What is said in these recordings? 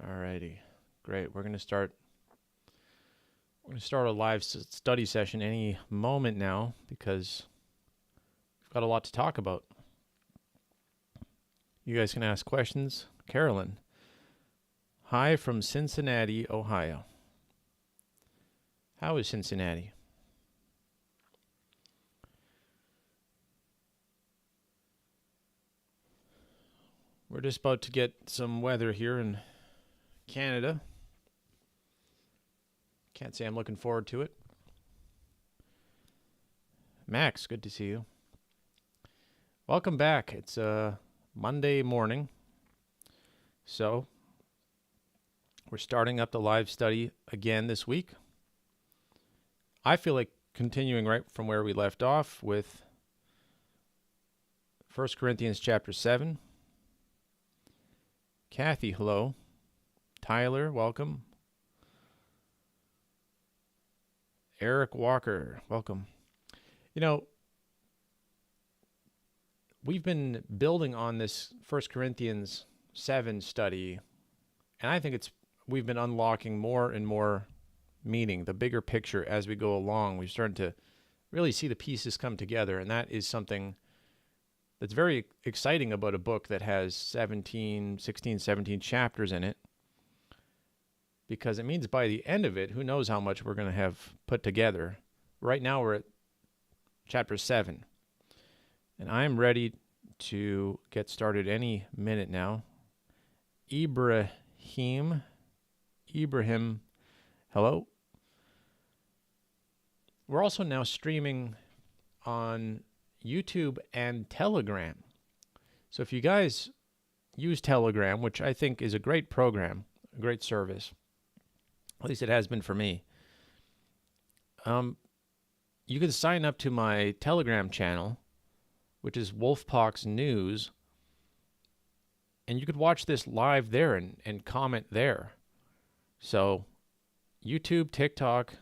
Alrighty, great. We're gonna start. We're gonna start a live study session any moment now because we've got a lot to talk about. You guys can ask questions. Carolyn, hi from Cincinnati, Ohio. How is Cincinnati? We're just about to get some weather here in Canada. Can't say I'm looking forward to it. Max, good to see you. Welcome back. It's Monday morning. So, we're starting up the live study again this week. I feel like continuing right from where we left off with 1 Corinthians chapter 7. Kathy, hello. Tyler, welcome. Eric Walker, welcome. You know, we've been building on this 1 Corinthians 7 study, and I think we've been unlocking more and more meaning, the bigger picture as we go along. We've started to really see the pieces come together, and that is something that's very exciting about a book that has 16, 17 chapters in it, because it means by the end of it, who knows how much we're going to have put together. Right now we're at chapter 7, and I'm ready to get started any minute now. Ibrahim, hello. We're also now streaming on YouTube and Telegram. So if you guys use Telegram, which I think is a great program, a great service, at least it has been for me, you can sign up to my Telegram channel, which is Wolfpox News, and you could watch this live there and comment there. So YouTube, TikTok,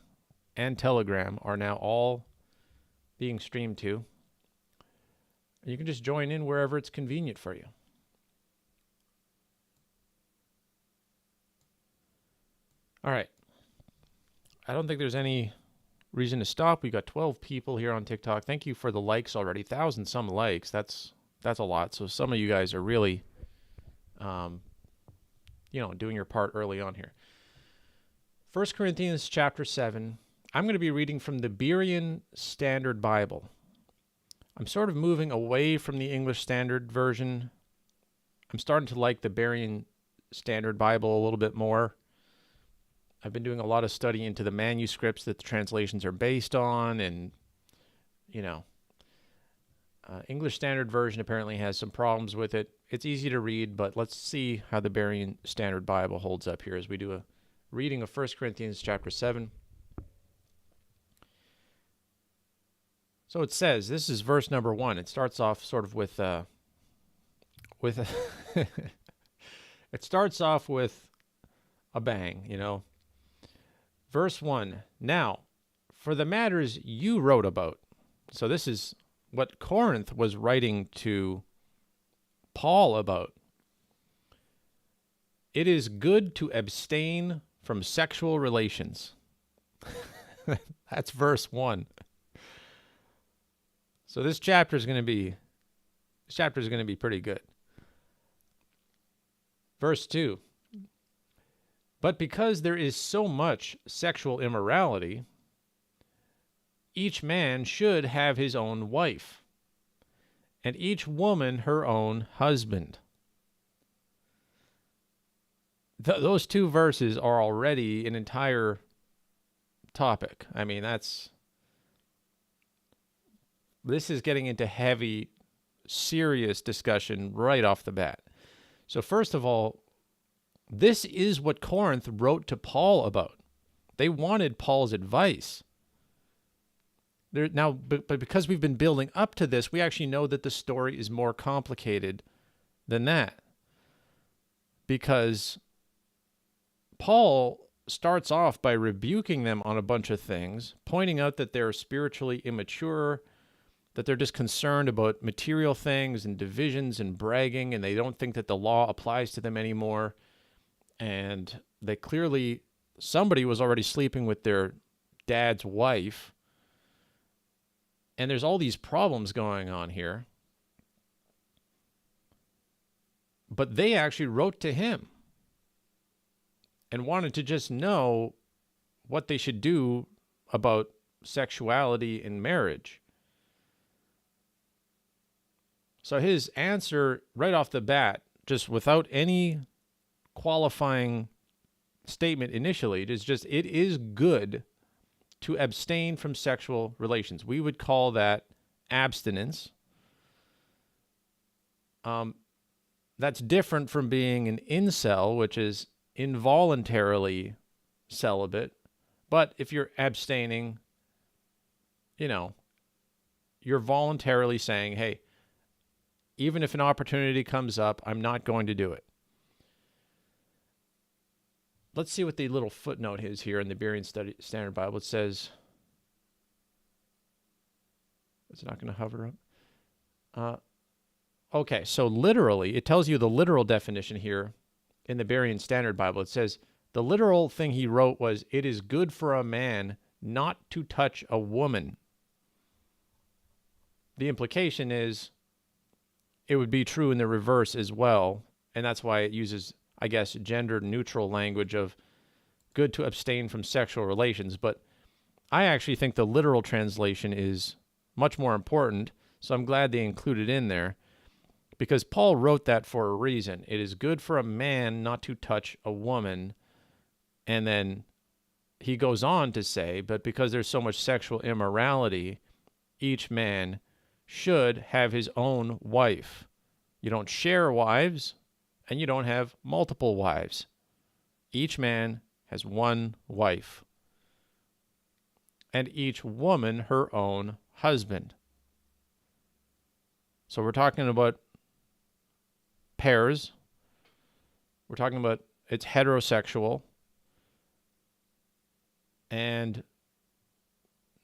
and Telegram are now all being streamed to. You can just join in wherever it's convenient for you. All right. I don't think there's any reason to stop. We got 12 people here on TikTok. Thank you for the likes already. 1,000 some likes. That's a lot. So some of you guys are really, doing your part early on here. 1 Corinthians chapter 7. I'm going to be reading from the Berean Standard Bible. I'm sort of moving away from the English Standard Version. I'm starting to like the Berean Standard Bible a little bit more. I've been doing a lot of study into the manuscripts that the translations are based on, and, English Standard Version apparently has some problems with it. It's easy to read, but let's see how the Berean Standard Bible holds up here as we do a reading of 1 Corinthians chapter 7. So it says, this is verse number 1. It starts off sort of with it starts off with a bang, Verse 1, now, for the matters you wrote about. So this is what Corinth was writing to Paul about. It is good to abstain from sexual relations. That's verse 1. So this chapter is going to be pretty good. Verse 2. But because there is so much sexual immorality, each man should have his own wife, and each woman her own husband. Those two verses are already an entire topic. I mean, this is getting into heavy, serious discussion right off the bat. So first of all, this is what Corinth wrote to Paul about. They wanted Paul's advice. But because we've been building up to this, we actually know that the story is more complicated than that. Because Paul starts off by rebuking them on a bunch of things, pointing out that they're spiritually immature, that they're just concerned about material things and divisions and bragging, and they don't think that the law applies to them anymore. And they clearly, somebody was already sleeping with their dad's wife. And there's all these problems going on here. But they actually wrote to him and wanted to just know what they should do about sexuality in marriage. So his answer right off the bat, just without any qualifying statement initially, it is good to abstain from sexual relations. We would call that abstinence. That's different from being an incel, which is involuntarily celibate. But if you're abstaining, you're voluntarily saying, hey, even if an opportunity comes up, I'm not going to do it. Let's see what the little footnote is here in the Berean Standard Bible. It says, it's not going to hover up. Okay, so literally, it tells you the literal definition here in the Berean Standard Bible. It says, the literal thing he wrote was, it is good for a man not to touch a woman. The implication is it would be true in the reverse as well, and that's why it uses, I guess, gender-neutral language of good to abstain from sexual relations. But I actually think the literal translation is much more important, so I'm glad they included it in there, because Paul wrote that for a reason. It is good for a man not to touch a woman. And then he goes on to say, but because there's so much sexual immorality, each man should have his own wife. You don't share wives, and you don't have multiple wives. Each man has one wife, and each woman her own husband. So we're talking about pairs. We're talking about it's heterosexual. And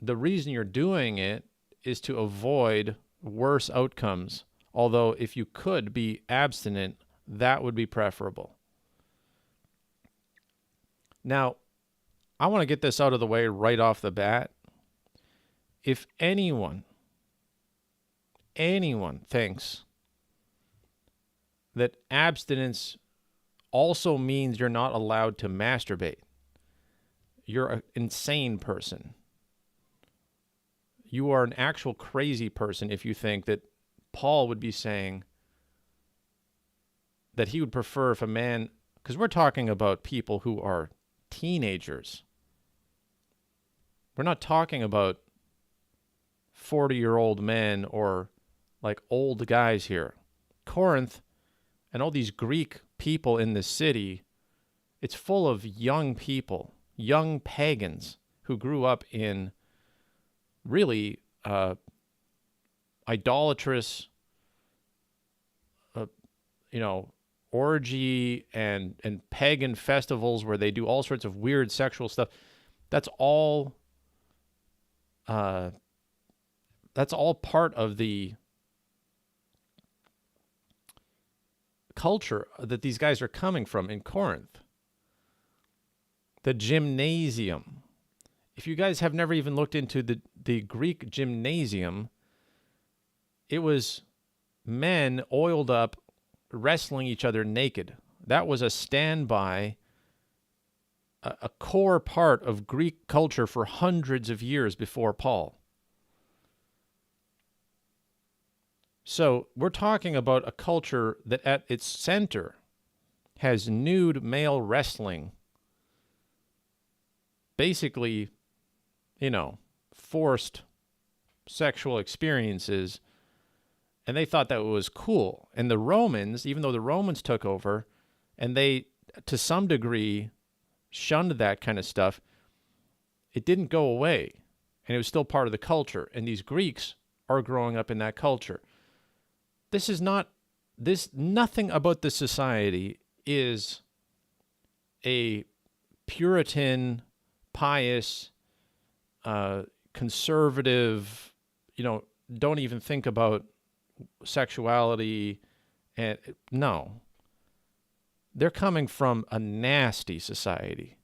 the reason you're doing it is to avoid worse outcomes. Although if you could be abstinent, that would be preferable. Now, I want to get this out of the way right off the bat. If anyone thinks that abstinence also means you're not allowed to masturbate, you're an insane person. You are an actual crazy person if you think that Paul would be saying that he would prefer if a man, because we're talking about people who are teenagers. We're not talking about 40-year-old men or like old guys here. Corinth and all these Greek people in the city, it's full of young people, young pagans who grew up in really idolatrous, orgy and pagan festivals where they do all sorts of weird sexual stuff. That's all part of the culture that these guys are coming from in Corinth. The gymnasium. If you guys have never even looked into the Greek gymnasium, it was men oiled up wrestling each other naked. That was a standby, a core part of Greek culture for hundreds of years before Paul. So we're talking about a culture that at its center has nude male wrestling, basically, forced sexual experiences, and they thought that was cool. And the Romans, even though the Romans took over, and they, to some degree, shunned that kind of stuff, it didn't go away, and it was still part of the culture. And these Greeks are growing up in that culture. Nothing about this society is a Puritan, pious, conservative, don't even think about sexuality. And no, They're coming from a nasty society.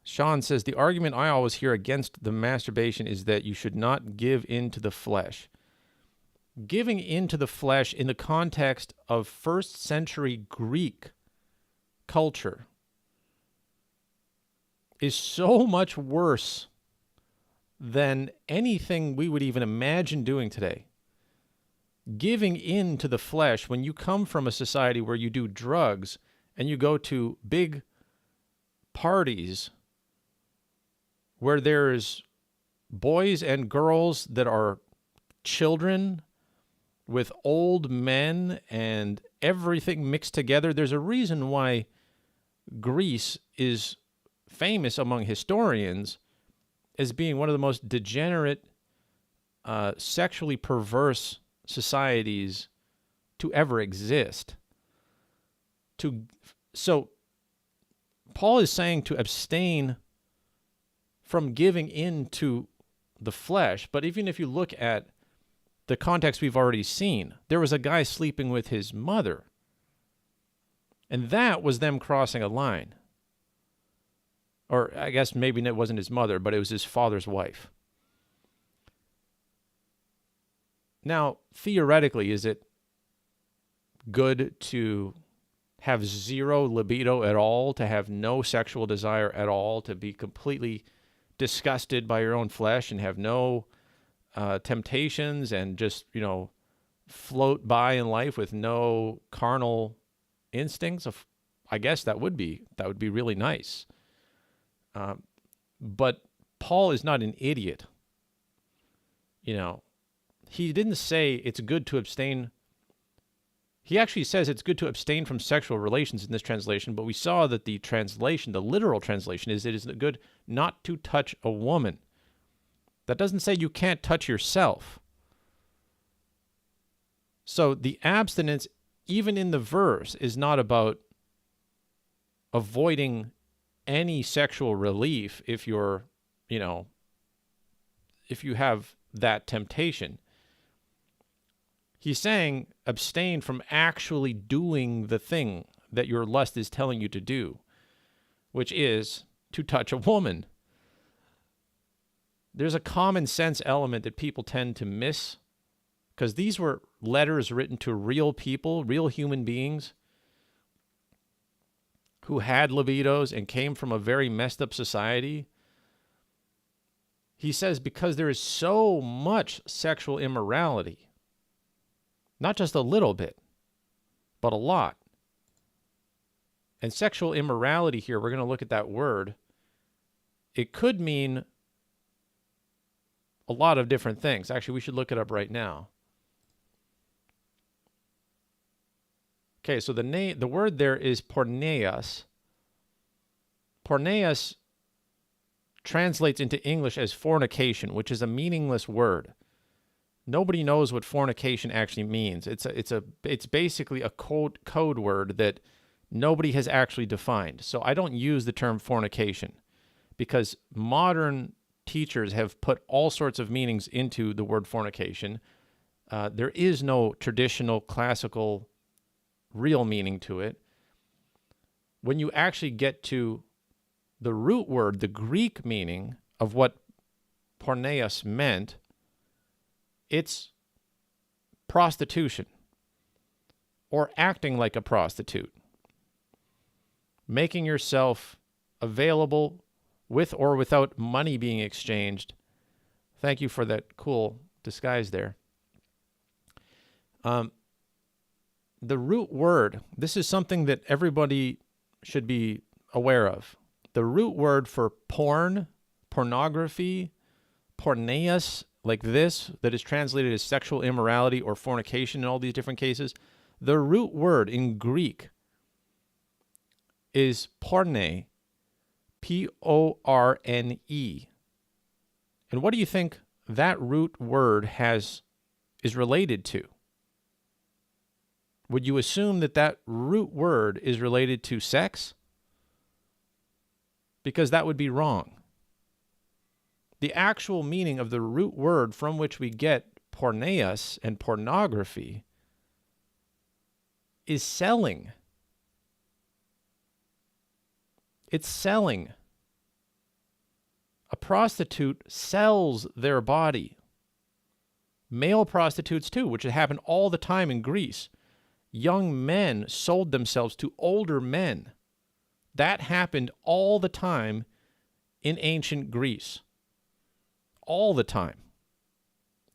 Sean says, the argument I always hear against the masturbation is that you should not give in to the flesh. Giving in to the flesh in the context of first century Greek culture is so much worse than anything we would even imagine doing today. Giving in to the flesh, when you come from a society where you do drugs and you go to big parties where there's boys and girls that are children with old men and everything mixed together. There's a reason why Greece is famous among historians as being one of the most degenerate, sexually perverse societies to ever exist. So Paul is saying to abstain from giving in to the flesh, but even if you look at the context we've already seen, there was a guy sleeping with his mother, and that was them crossing a line. Or I guess maybe it wasn't his mother, but it was his father's wife. Now, theoretically, is it good to have zero libido at all, to have no sexual desire at all, to be completely disgusted by your own flesh and have no temptations and just, float by in life with no carnal instincts? I guess that would be really nice. But Paul is not an idiot. He didn't say it's good to abstain. He actually says it's good to abstain from sexual relations in this translation, but we saw that the translation, the literal translation, is it is good not to touch a woman. That doesn't say you can't touch yourself. So the abstinence, even in the verse, is not about avoiding any sexual relief if you're, if you have that temptation. He's saying abstain from actually doing the thing that your lust is telling you to do, which is to touch a woman. There's a common sense element that people tend to miss, because these were letters written to real people, real human beings who had libidos and came from a very messed up society. He says because there is so much sexual immorality, not just a little bit, but a lot. And sexual immorality here, we're going to look at that word. It could mean a lot of different things. Actually, we should look it up right now. Okay, so the word there is porneas. Porneas translates into English as fornication, which is a meaningless word. Nobody knows what fornication actually means. It's basically a code word that nobody has actually defined. So I don't use the term fornication because modern teachers have put all sorts of meanings into the word fornication. There is no traditional classical real meaning to it. When you actually get to the root word, the Greek meaning of what porneas meant, it's prostitution or acting like a prostitute, making yourself available with or without money being exchanged. Thank you for that cool disguise there. The root word, this is something that everybody should be aware of. The root word for porn, pornography, porneas, like this, that is translated as sexual immorality or fornication in all these different cases, the root word in Greek is porne, P-O-R-N-E. And what do you think that root word is related to? Would you assume that root word is related to sex? Because that would be wrong. The actual meaning of the root word from which we get porneus and pornography is selling. It's selling. A prostitute sells their body. Male prostitutes too, which had happened all the time in Greece. Young men sold themselves to older men. That happened all the time in ancient Greece. All the time.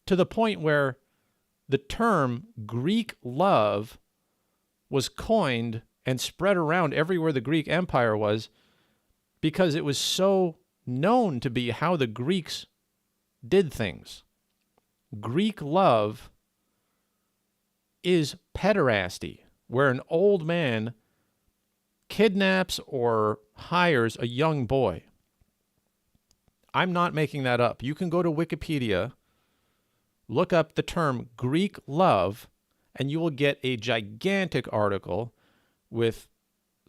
To the point where the term Greek love was coined and spread around everywhere the Greek Empire was, because it was so known to be how the Greeks did things. Greek love is pederasty, where an old man kidnaps or hires a young boy. I'm not making that up. You can go to Wikipedia, look up the term Greek love, and you will get a gigantic article with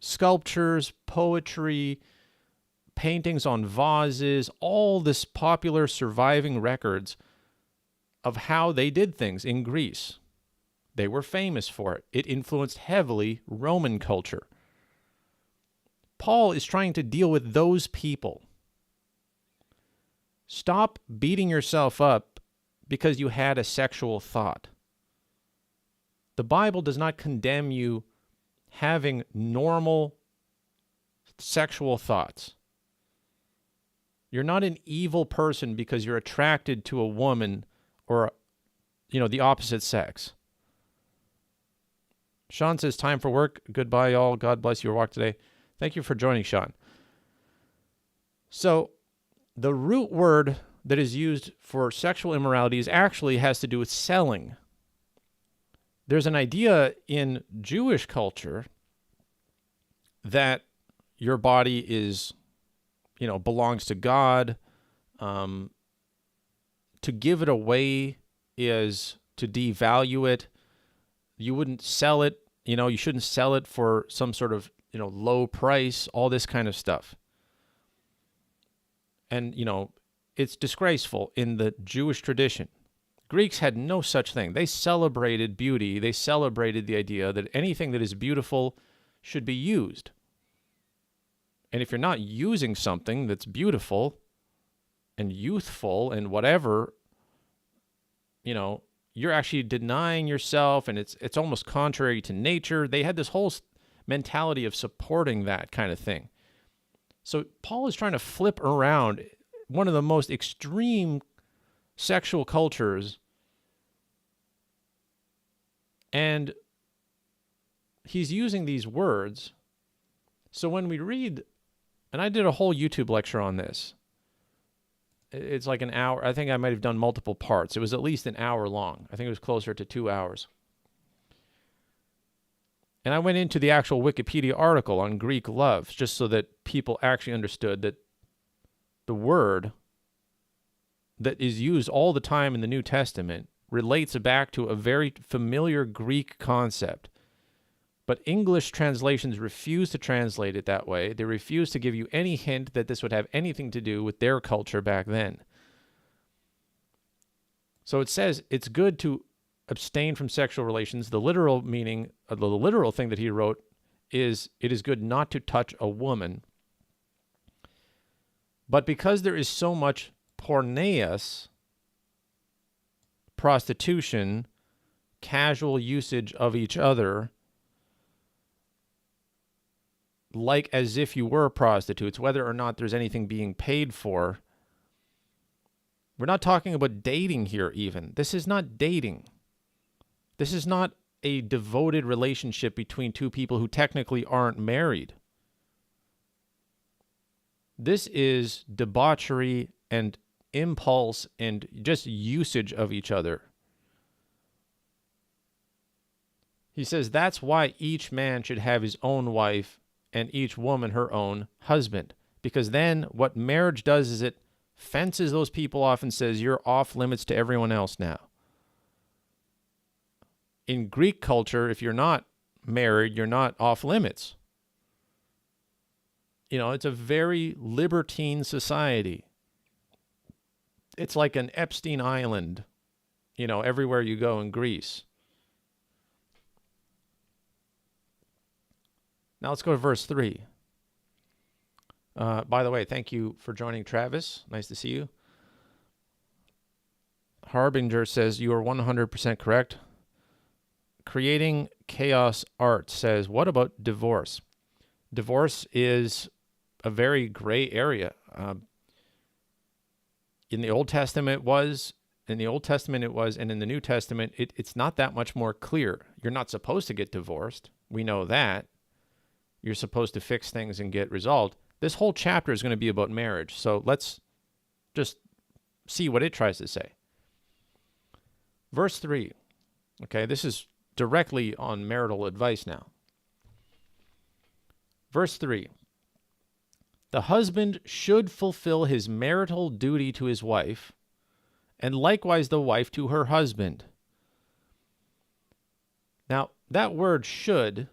sculptures, poetry, paintings on vases, all this popular surviving records of how they did things in Greece. They were famous for it. It influenced heavily Roman culture. Paul is trying to deal with those people. Stop beating yourself up because you had a sexual thought. The Bible does not condemn you having normal sexual thoughts. You're not an evil person because you're attracted to a woman or, the opposite sex. Sean says, time for work. Goodbye, all. God bless your walk today. Thank you for joining, Sean. So, the root word that is used for sexual immorality actually has to do with selling. There's an idea in Jewish culture that your body is, belongs to God. To give it away is to devalue it. You wouldn't sell it, you shouldn't sell it for some sort of, low price, all this kind of stuff. And, it's disgraceful in the Jewish tradition. Greeks had no such thing. They celebrated beauty. They celebrated the idea that anything that is beautiful should be used. And if you're not using something that's beautiful and youthful and whatever, you're actually denying yourself, and it's almost contrary to nature. They had this whole mentality of supporting that kind of thing. So Paul is trying to flip around one of the most extreme sexual cultures, and he's using these words. So when we read, and I did a whole YouTube lecture on this. It's like an hour. I think I might have done multiple parts. It was at least an hour long. I think it was closer to 2 hours. And I went into the actual Wikipedia article on Greek love, just so that people actually understood that the word that is used all the time in the New Testament relates back to a very familiar Greek concept. But English translations refuse to translate it that way. They refuse to give you any hint that this would have anything to do with their culture back then. So it says it's good to abstain from sexual relations. The literal meaning, the literal thing that he wrote is, it is good not to touch a woman. But because there is so much porneus, prostitution, casual usage of each other, like as if you were prostitutes, whether or not there's anything being paid for. We're not talking about dating here even. This is not dating. This is not a devoted relationship between two people who technically aren't married. This is debauchery and impulse and just usage of each other. He says that's why each man should have his own wife and each woman her own husband. Because then what marriage does is it fences those people off and says, you're off limits to everyone else now. In Greek culture, if you're not married, you're not off limits. It's a very libertine society. It's like an Epstein Island everywhere you go in Greece. Now let's go to verse 3. By the way, thank you for joining, Travis. Nice to see you. Harbinger says you are 100% correct. Creating Chaos Art says, what about divorce? Divorce is a very gray area. In the Old Testament it was, and in the New Testament, it's not that much more clear. You're not supposed to get divorced. We know that. You're supposed to fix things and get resolved. This whole chapter is going to be about marriage. So let's just see what it tries to say. Verse 3. Okay, this is directly on marital advice now. Verse 3. The husband should fulfill his marital duty to his wife, and likewise the wife to her husband. Now, that word should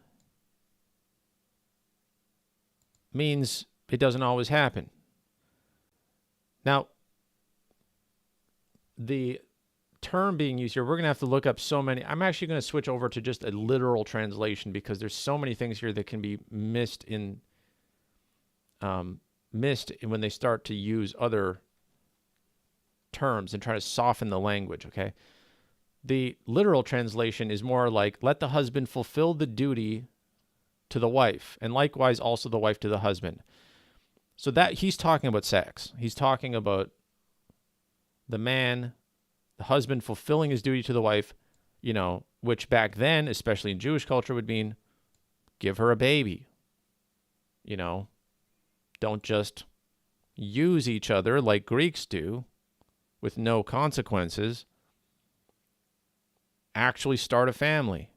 means it doesn't always happen. Now, the term being used here, we're going to have to look up so many. I'm actually going to switch over to just a literal translation because there's so many things here that can be missed when they start to use other terms and try to soften the language, okay? The literal translation is more like, let the husband fulfill the duty to the wife, and likewise also the wife to the husband. So that he's talking about sex. He's talking about the husband fulfilling his duty to the wife, which back then, especially in Jewish culture, would mean give her a baby. Don't just use each other like Greeks do with no consequences. Actually start a family.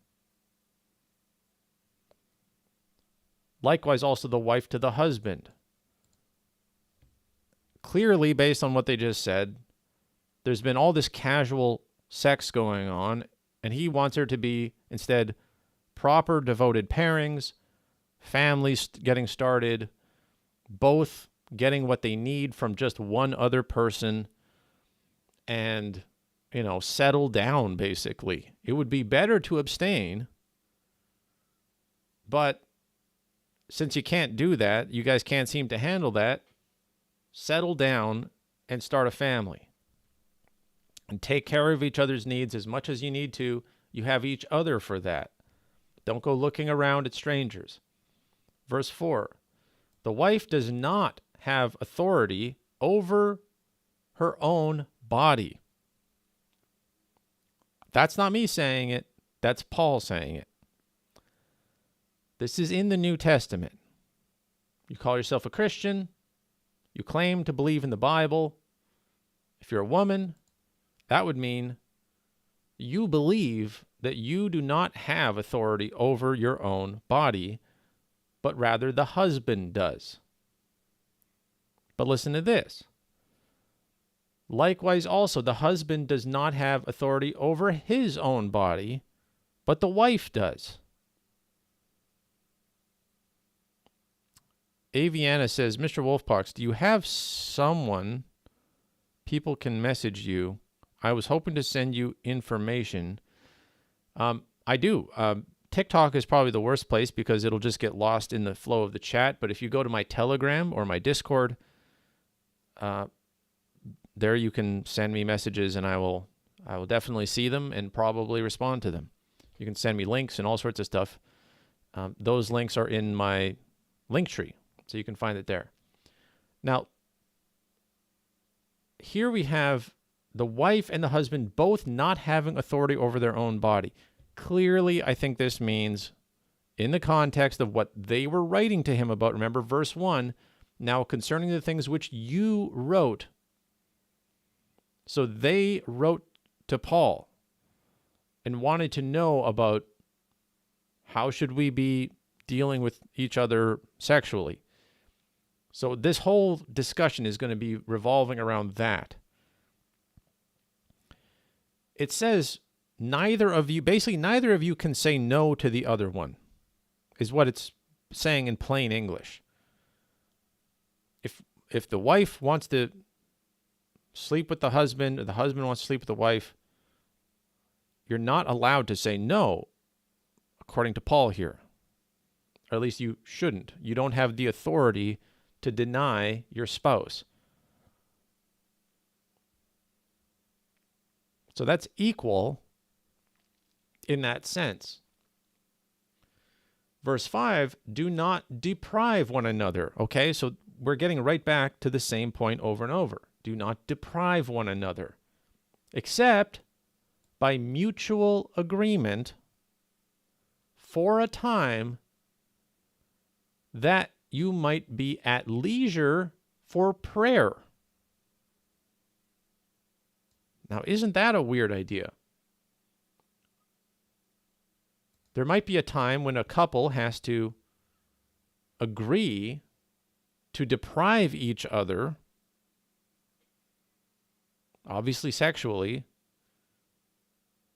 Likewise, also the wife to the husband. Clearly, based on what they just said, there's been all this casual sex going on, and he wants her to be, instead, proper, devoted pairings, families getting started, both getting what they need from just one other person, and, settle down, basically. It would be better to abstain, but since you can't do that, you guys can't seem to handle that, settle down and start a family. And take care of each other's needs as much as you need to. You have each other for that. Don't go looking around at strangers. Verse 4. The wife does not have authority over her own body. That's not me saying it. That's Paul saying it. This is in the New Testament. You call yourself a Christian. You claim to believe in the Bible. If you're a woman, that would mean you believe that you do not have authority over your own body, but rather the husband does. But listen to this. Likewise, also, the husband does not have authority over his own body, but the wife does. Aviana says, Mr. Wolfpox, do you have someone people can message you? I was hoping to send you information. I do. TikTok is probably the worst place because it'll just get lost in the flow of the chat. But if you go to my Telegram or my Discord, there you can send me messages and I will definitely see them and probably respond to them. You can send me links and all sorts of stuff. Those links are in my link tree, so you can find it there. Now, here we have the wife and the husband both not having authority over their own body. Clearly, I think this means, in the context of what they were writing to him about, remember verse 1, now concerning the things which you wrote. So they wrote to Paul and wanted to know about how should we be dealing with each other sexually. So this whole discussion is going to be revolving around that. It says neither of you can say no to the other one, is what it's saying in plain English. If the wife wants to sleep with the husband, or the husband wants to sleep with the wife, you're not allowed to say no, according to Paul here. Or at least you shouldn't. You don't have the authority to deny your spouse. So that's equal in that sense. Verse 5, do not deprive one another. Okay, so we're getting right back to the same point over and over. Do not deprive one another, except by mutual agreement for a time, that you might be at leisure for prayer. Now, isn't that a weird idea? There might be a time when a couple has to agree to deprive each other, obviously sexually,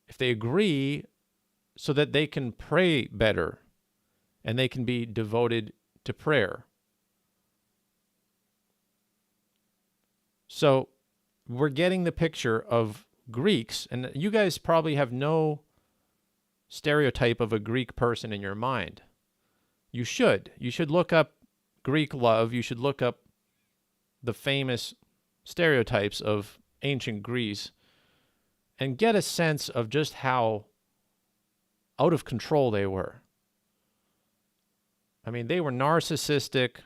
if they agree so that they can pray better and they can be devoted to prayer. So we're getting the picture of Greeks, and you guys probably have no stereotype of a Greek person in your mind. You should. You should look up Greek love. You should look up the famous stereotypes of ancient Greece and get a sense of just how out of control they were. I mean, they were narcissistic.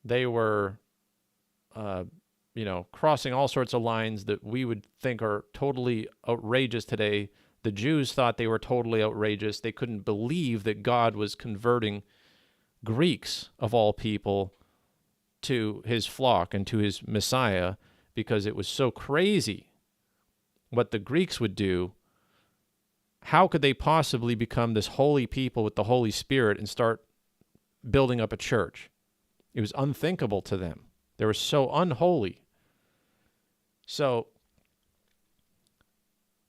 They were, crossing all sorts of lines that we would think are totally outrageous today. The Jews thought they were totally outrageous. They couldn't believe that God was converting Greeks, of all people, to his flock and to his Messiah, because it was so crazy what the Greeks would do. How could they possibly become this holy people with the Holy Spirit and start building up a church? It was unthinkable to them. They were so unholy. So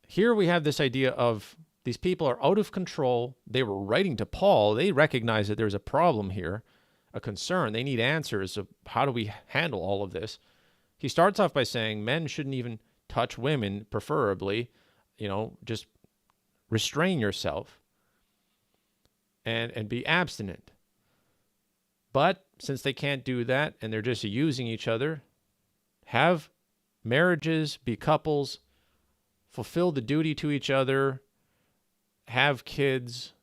here we have this idea of these people are out of control. They were writing to Paul. They recognize that there's a problem here, a concern. They need answers of how do we handle all of this. He starts off by saying men shouldn't even touch women, preferably, just restrain yourself and be abstinent. But since they can't do that and they're just using each other, have marriages, be couples, fulfill the duty to each other, have kids,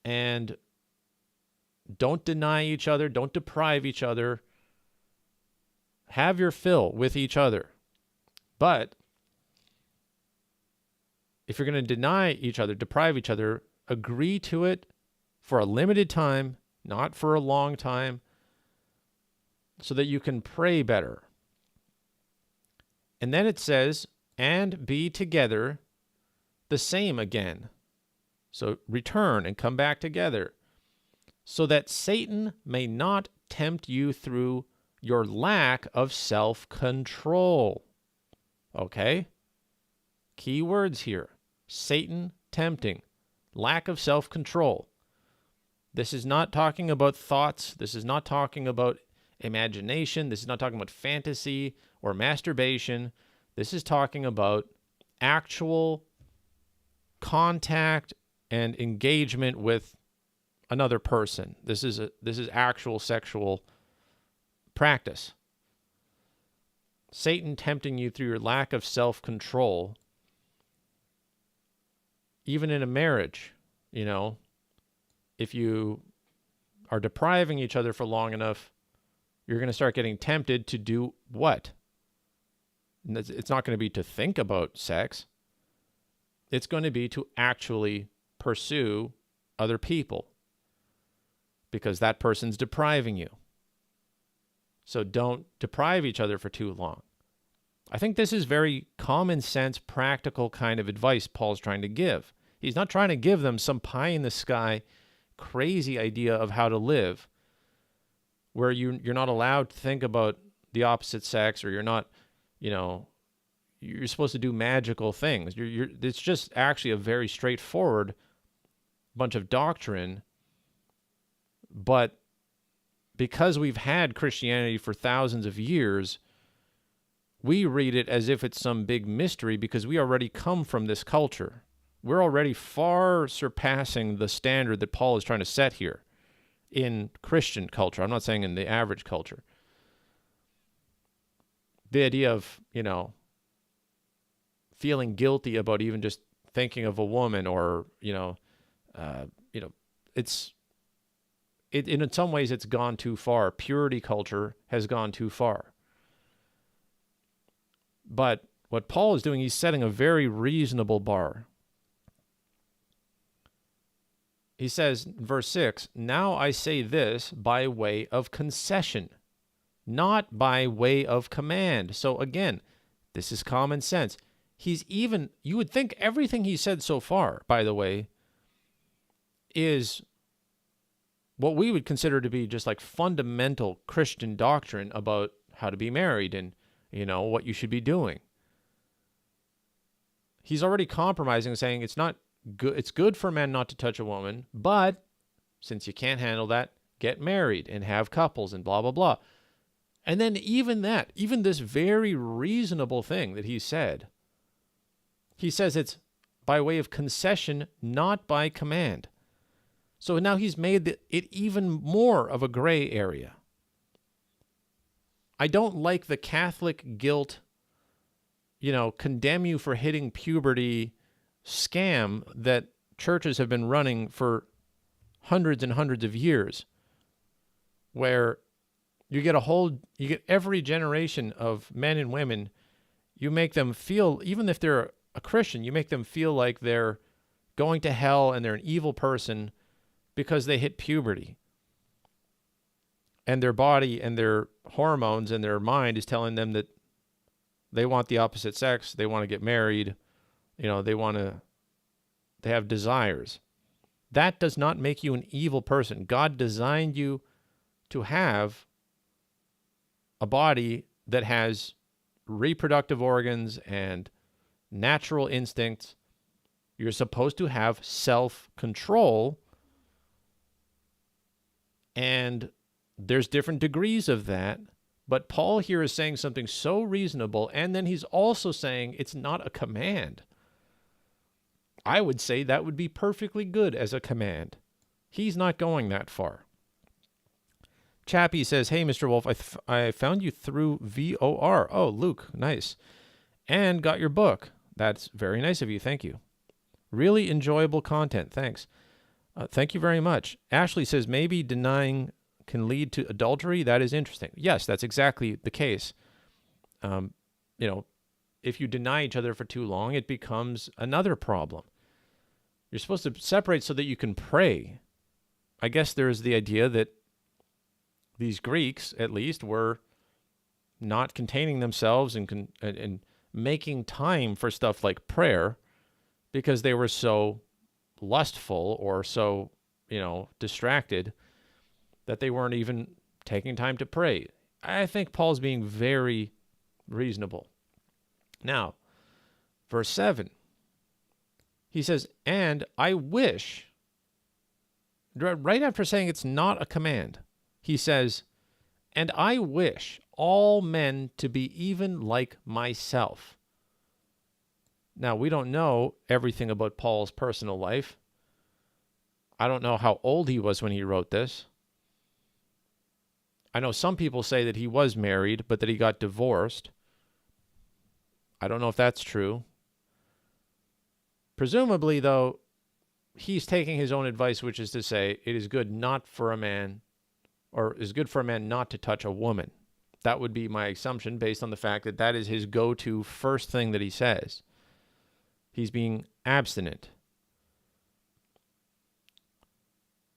and don't deny each other, don't deprive each other. Have your fill with each other. But if you're going to deny each other, deprive each other, agree to it for a limited time, not for a long time, so that you can pray better. And then it says, and be together the same again. So return and come back together, so that Satan may not tempt you through your lack of self-control. Okay? Key words here. Satan tempting. Lack of self-control. This is not talking about thoughts. This is not talking about imagination. This is not talking about fantasy or masturbation. This is talking about actual contact and engagement with another person. This is actual sexual practice. Satan tempting you through your lack of self-control, even in a marriage, if you are depriving each other for long enough, you're going to start getting tempted to do what? And it's not going to be to think about sex. It's going to be to actually pursue other people, because that person's depriving you. So don't deprive each other for too long. I think this is very common sense, practical kind of advice Paul's trying to give. He's not trying to give them some pie in the sky, crazy idea of how to live, where you're not allowed to think about the opposite sex, or you're not, you're supposed to do magical things. It's just actually a very straightforward bunch of doctrine. But because we've had Christianity for thousands of years, we read it as if it's some big mystery because we already come from this culture. We're already far surpassing the standard that Paul is trying to set here in Christian culture. I'm not saying in the average culture. The idea of, feeling guilty about even just thinking of a woman, or, in some ways it's gone too far. Purity culture has gone too far. But what Paul is doing, he's setting a very reasonable bar. He says, verse 6, "Now I say this by way of concession, not by way of command." So again, this is common sense. You would think everything he said so far, by the way, is what we would consider to be just like fundamental Christian doctrine about how to be married and, what you should be doing. He's already compromising, saying it's not good. It's good for men not to touch a woman, but since you can't handle that, get married and have couples and blah, blah, blah. And then even this very reasonable thing that he said, he says it's by way of concession, not by command. So now he's made it even more of a gray area. I don't like the Catholic guilt, condemn you for hitting puberty scam that churches have been running for hundreds and hundreds of years, where you get every generation of men and women, you make them feel, even if they're a Christian, you make them feel like they're going to hell and they're an evil person because they hit puberty. And their body and their hormones and their mind is telling them that they want the opposite sex, they want to get married, they have desires. That does not make you an evil person. God designed you to have a body that has reproductive organs and natural instincts. You're supposed to have self-control, and there's different degrees of that. But Paul here is saying something so reasonable, and then he's also saying it's not a command. I would say that would be perfectly good as a command. He's not going that far. Chappie says, "Hey, Mr. Wolf, I found you through VOR. Oh, Luke, nice. And got your book. That's very nice of you. Thank you. Really enjoyable content. Thanks." Thank you very much. Ashley says, "Maybe denying can lead to adultery." That is interesting. Yes, that's exactly the case. If you deny each other for too long, it becomes another problem. You're supposed to separate so that you can pray. I guess there's the idea that these Greeks, at least, were not containing themselves and making time for stuff like prayer because they were so lustful or so, distracted that they weren't even taking time to pray. I think Paul's being very reasonable. Now, verse 7, he says, "And I wish," right after saying it's not a command, he says, "And I wish all men to be even like myself." Now, we don't know everything about Paul's personal life. I don't know how old he was when he wrote this. I know some people say that he was married, but that he got divorced. I don't know if that's true. Presumably, though, he's taking his own advice, which is to say it is good not for a man, or is good for a man not to touch a woman. That would be my assumption based on the fact that that is his go-to first thing that he says. He's being abstinent.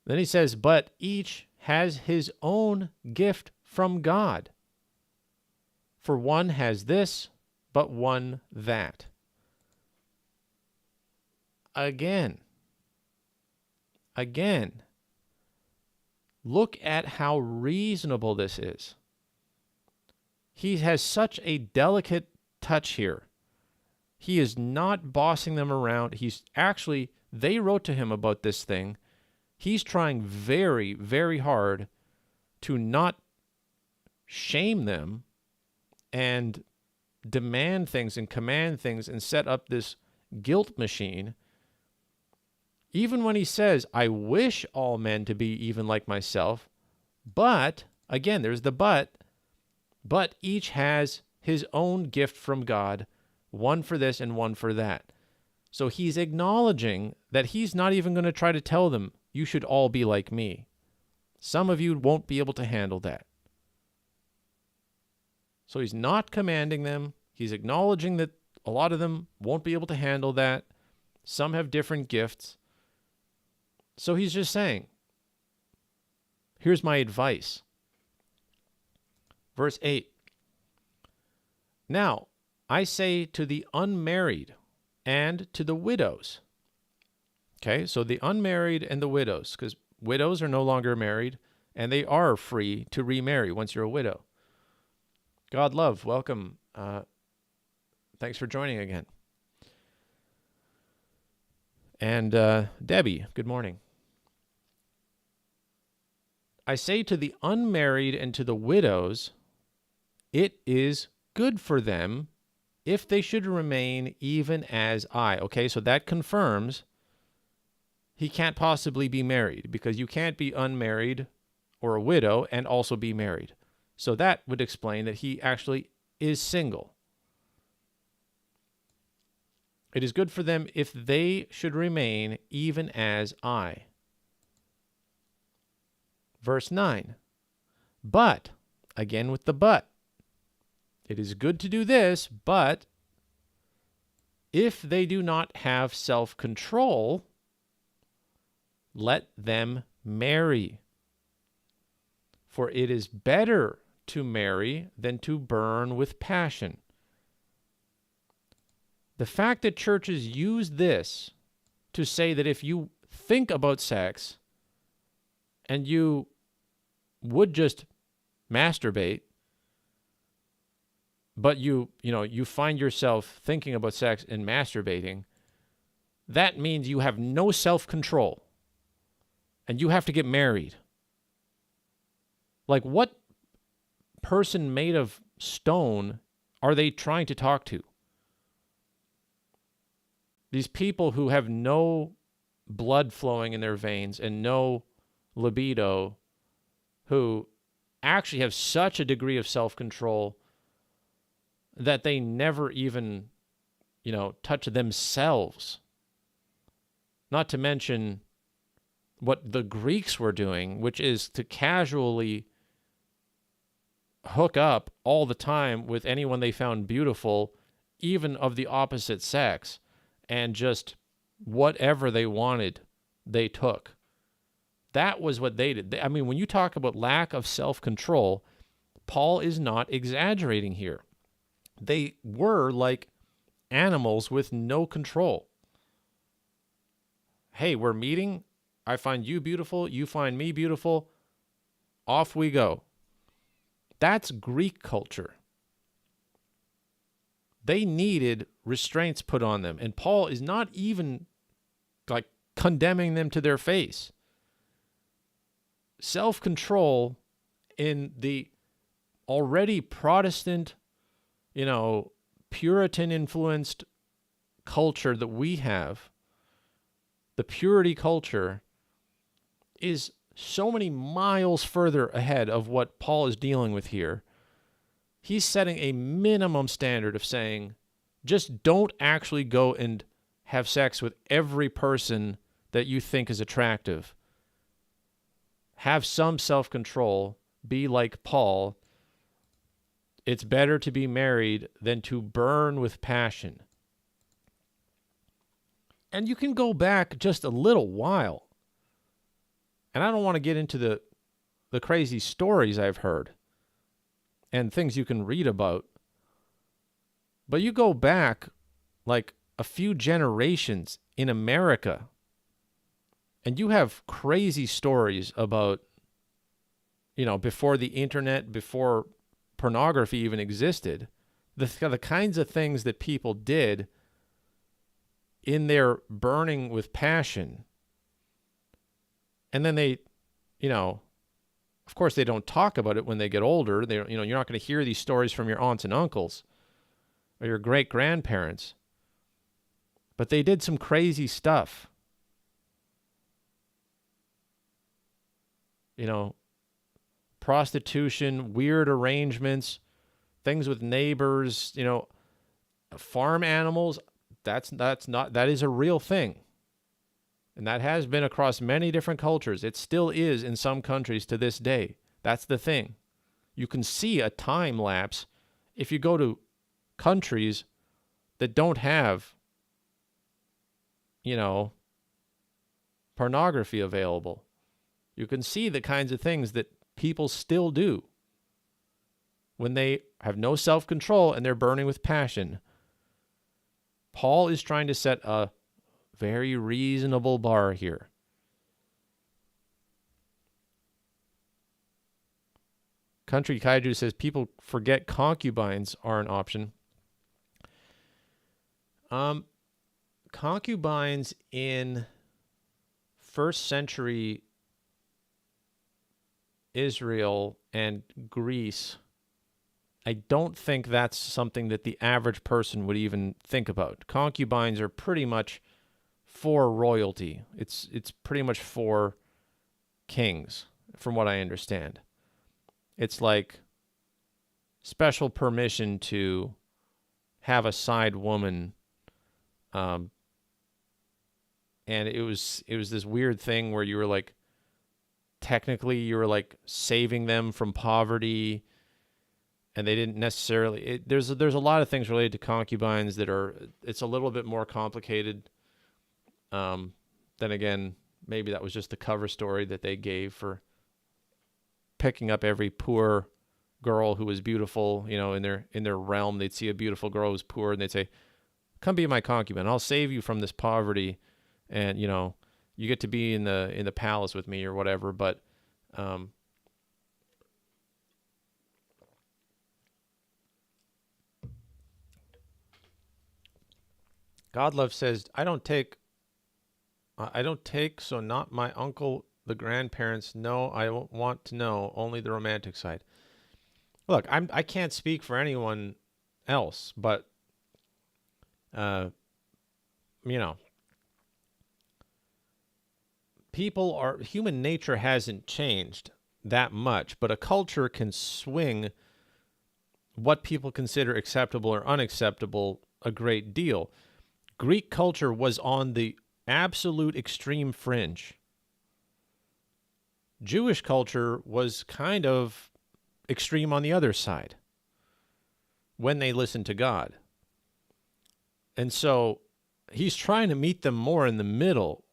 Then he says, "But each has his own gift from God. For one has this, but one that." Again, look at how reasonable this is. He has such a delicate touch here. He is not bossing them around. They wrote to him about this thing. He's trying very, very hard to not shame them and demand things and command things and set up this guilt machine, even when he says, I wish all men to be even like myself, but, again, there's the but each has his own gift from God, one for this and one for that. So he's acknowledging that he's not even going to try to tell them, you should all be like me. Some of you won't be able to handle that. So he's not commanding them. He's acknowledging that a lot of them won't be able to handle that. Some have different gifts. So he's just saying, here's my advice. Verse 8. Now, I say to the unmarried and to the widows. Okay, so the unmarried and the widows, because widows are no longer married, and they are free to remarry once you're a widow. God love, welcome. Thanks for joining again. And Debbie, good morning. I say to the unmarried and to the widows, it is good for them if they should remain even as I. Okay, so that confirms he can't possibly be married, because you can't be unmarried or a widow and also be married. So that would explain that he actually is single. It is good for them if they should remain even as I. Verse 9. But, again with the but, it is good to do this, but if they do not have self-control, let them marry. For it is better to marry than to burn with passion. The fact that churches use this to say that if you think about sex and you would just masturbate, but you find yourself thinking about sex and masturbating, that means you have no self-control and you have to get married. Like, what person made of stone are they trying to talk to? These people who have no blood flowing in their veins and no libido, who actually have such a degree of self-control that they never even, touch themselves. Not to mention what the Greeks were doing, which is to casually hook up all the time with anyone they found beautiful, even of the opposite sex, and just whatever they wanted, they took. That was what they did. I mean, when you talk about lack of self-control, Paul is not exaggerating here. They were like animals with no control. Hey, we're meeting. I find you beautiful. You find me beautiful. Off we go. That's Greek culture. They needed restraints put on them. And Paul is not even like condemning them to their face. Self-control in the already Protestant, Puritan-influenced culture that we have, the purity culture, is so many miles further ahead of what Paul is dealing with here. He's setting a minimum standard of saying, just don't actually go and have sex with every person that you think is attractive. Have some self-control. Be like Paul. It's better to be married than to burn with passion. And you can go back just a little while. And I don't want to get into the crazy stories I've heard and things you can read about. But you go back like a few generations in America, and you have crazy stories about, before the internet, before pornography even existed, the kinds of things that people did in their burning with passion. And then they, of course they don't talk about it when they get older. You're not going to hear these stories from your aunts and uncles. or your great-grandparents. But they did some crazy stuff. You know, prostitution, weird arrangements, things with neighbors, you know, farm animals. That is a real thing. And that has been across many different cultures. It still is in some countries to this day. That's the thing. You can see a time lapse if you go to countries that don't have, you know, pornography available. You can see the kinds of things that people still do when they have no self-control and they're burning with passion. Paul is trying to set a very reasonable bar here. Country Kaiju says people forget concubines are an option. Concubines in first century Israel and Greece, I don't think that's something that the average person would even think about. Concubines are pretty much for royalty. It's pretty much for kings, from what I understand. It's like special permission to have a side woman, and it was this weird thing where you were like, technically you were like saving them from poverty, and they didn't necessarily. There's a lot of things related to concubines that it's a little bit more complicated. Then again, maybe that was just the cover story that they gave for picking up every poor girl who was beautiful, you know, in their realm. They'd see a beautiful girl who was poor, and they'd say, "Come be my concubine. I'll save you from this poverty, and you know, you get to be in the palace with me or whatever." But Godlove says, I don't take, so not my uncle, the grandparents. No, I don't want to know, only the romantic side. Look, I can't speak for anyone else, but, you know, human nature hasn't changed that much, but a culture can swing what people consider acceptable or unacceptable a great deal. Greek culture was on the absolute extreme fringe. Jewish culture was kind of extreme on the other side when they listened to God. And so he's trying to meet them more in the middle.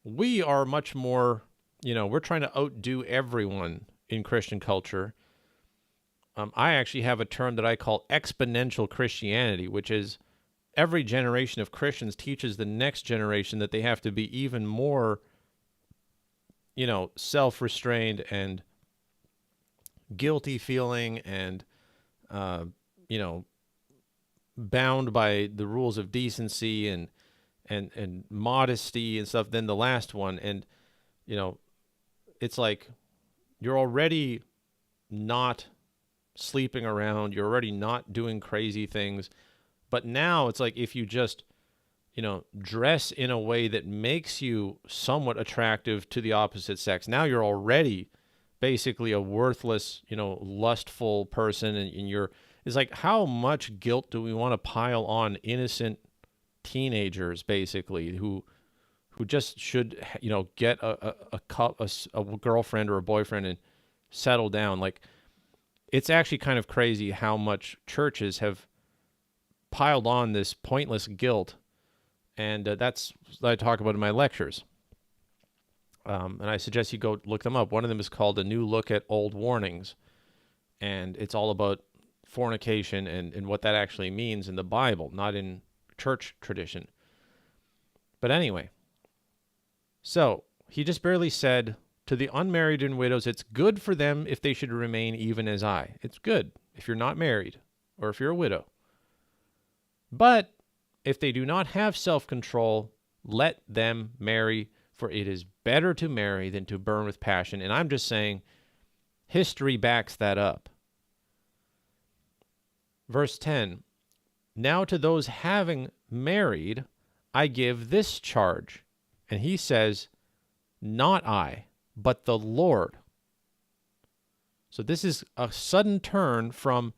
We are much more, you know, we're trying to outdo everyone in Christian culture. I actually have a term that I call exponential Christianity, which is every generation of Christians teaches the next generation that they have to be even more, you know, self-restrained and guilty feeling and, you know, bound by the rules of decency and modesty and stuff than the last one. And, you know, it's like you're already not sleeping around. You're already not doing crazy things. But now it's like if you just, you know, dress in a way that makes you somewhat attractive to the opposite sex, now you're already basically a worthless, you know, lustful person. And it's like, how much guilt do we want to pile on innocent teenagers, basically, who just should, you know, get a girlfriend or a boyfriend and settle down? Like, it's actually kind of crazy how much churches have piled on this pointless guilt, and that's what I talk about in my lectures. And I suggest you go look them up. One of them is called A New Look at Old Warnings, and it's all about fornication and what that actually means in the Bible, not in church tradition. But anyway, so he just barely said, to the unmarried and widows, it's good for them if they should remain even as I. It's good if you're not married or if you're a widow. But if they do not have self-control, let them marry, for it is better to marry than to burn with passion. And I'm just saying, history backs that up. Verse 10, Now to those having married, I give this charge. And he says, not I, but the Lord. So this is a sudden turn from,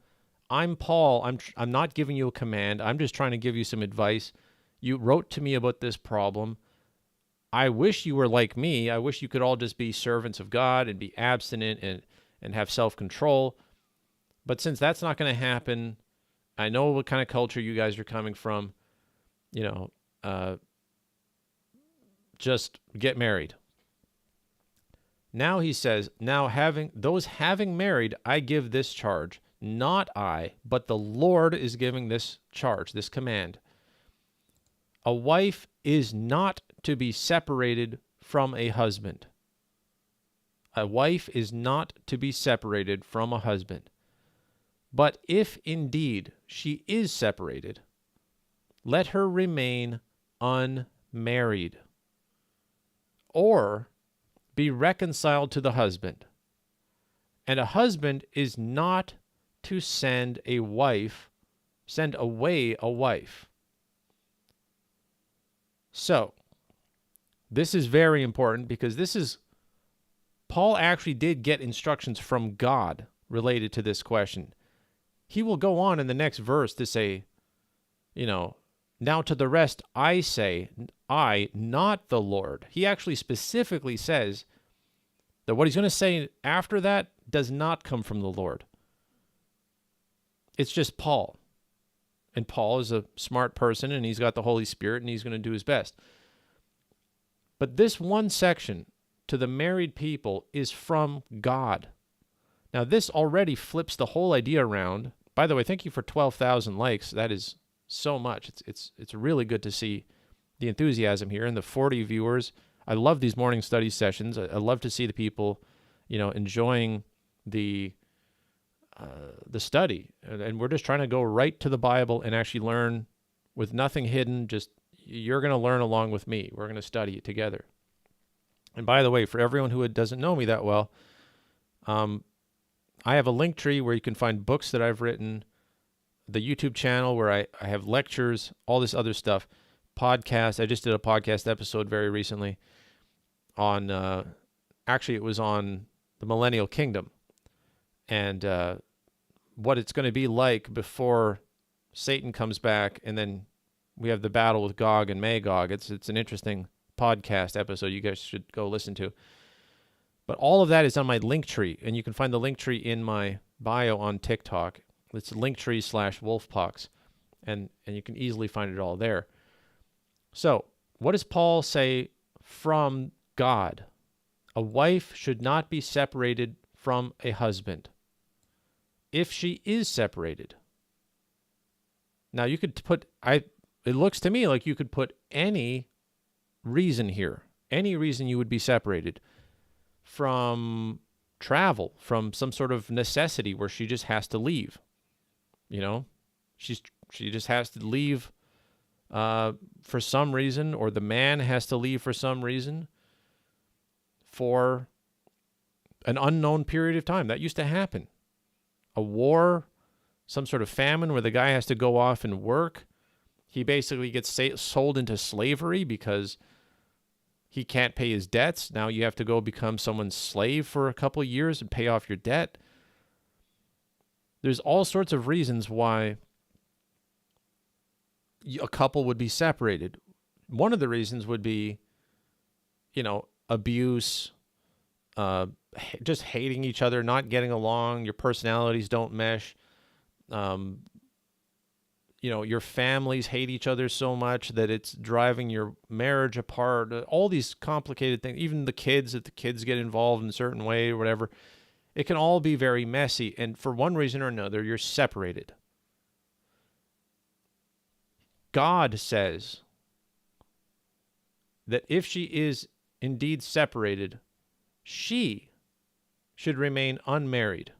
I'm Paul, I'm not giving you a command, I'm just trying to give you some advice. You wrote to me about this problem. I wish you were like me. I wish you could all just be servants of God and be abstinent and have self-control. But since that's not going to happen, I know what kind of culture you guys are coming from. Just get married. Now he says, now those having married, I give this charge. Not I, but the Lord is giving this charge, this command. A wife is not to be separated from a husband. A wife is not to be separated from a husband. But if indeed she is separated, let her remain unmarried, or be reconciled to the husband. And a husband is not to send away a wife. So, this is very important because Paul actually did get instructions from God related to this question. He will go on in the next verse to say, now to the rest I say, I, not the Lord. He actually specifically says that what he's going to say after that does not come from the Lord. It's just Paul. And Paul is a smart person, and he's got the Holy Spirit, and he's going to do his best. But this one section to the married people is from God. Now, this already flips the whole idea around. By the way, thank you for 12,000 likes. That is so much. It's really good to see the enthusiasm here and the 40 viewers. I love these morning study sessions. I love to see the people, enjoying the study. And we're just trying to go right to the Bible and actually learn with nothing hidden. Just, you're going to learn along with me. We're going to study it together. And by the way, for everyone who doesn't know me that well, I have a link tree where you can find books that I've written, the YouTube channel where I have lectures, all this other stuff, podcasts. I just did a podcast episode very recently on, actually it was on the Millennial Kingdom and what it's going to be like before Satan comes back, and then we have the battle with Gog and Magog. It's an interesting podcast episode you guys should go listen to. But all of that is on my link tree, and you can find the link tree in my bio on TikTok. It's linktree/Wolfpox, and you can easily find it all there. So, what does Paul say from God? A wife should not be separated from a husband if she is separated. Now, you could put, it looks to me like you could put any reason here, any reason you would be separated. From travel, from some sort of necessity where she just has to leave. She just has to leave for some reason, or the man has to leave for some reason for an unknown period of time. That used to happen. A war, some sort of famine where the guy has to go off and work. He basically gets sold into slavery because he can't pay his debts. Now you have to go become someone's slave for a couple of years and pay off your debt. There's all sorts of reasons why a couple would be separated. One of the reasons would be, abuse, just hating each other, not getting along, your personalities don't mesh. Your families hate each other so much that it's driving your marriage apart. All these complicated things, even the kids, if the kids get involved in a certain way or whatever, it can all be very messy. And for one reason or another, you're separated. God says that if she is indeed separated, she should remain unmarried.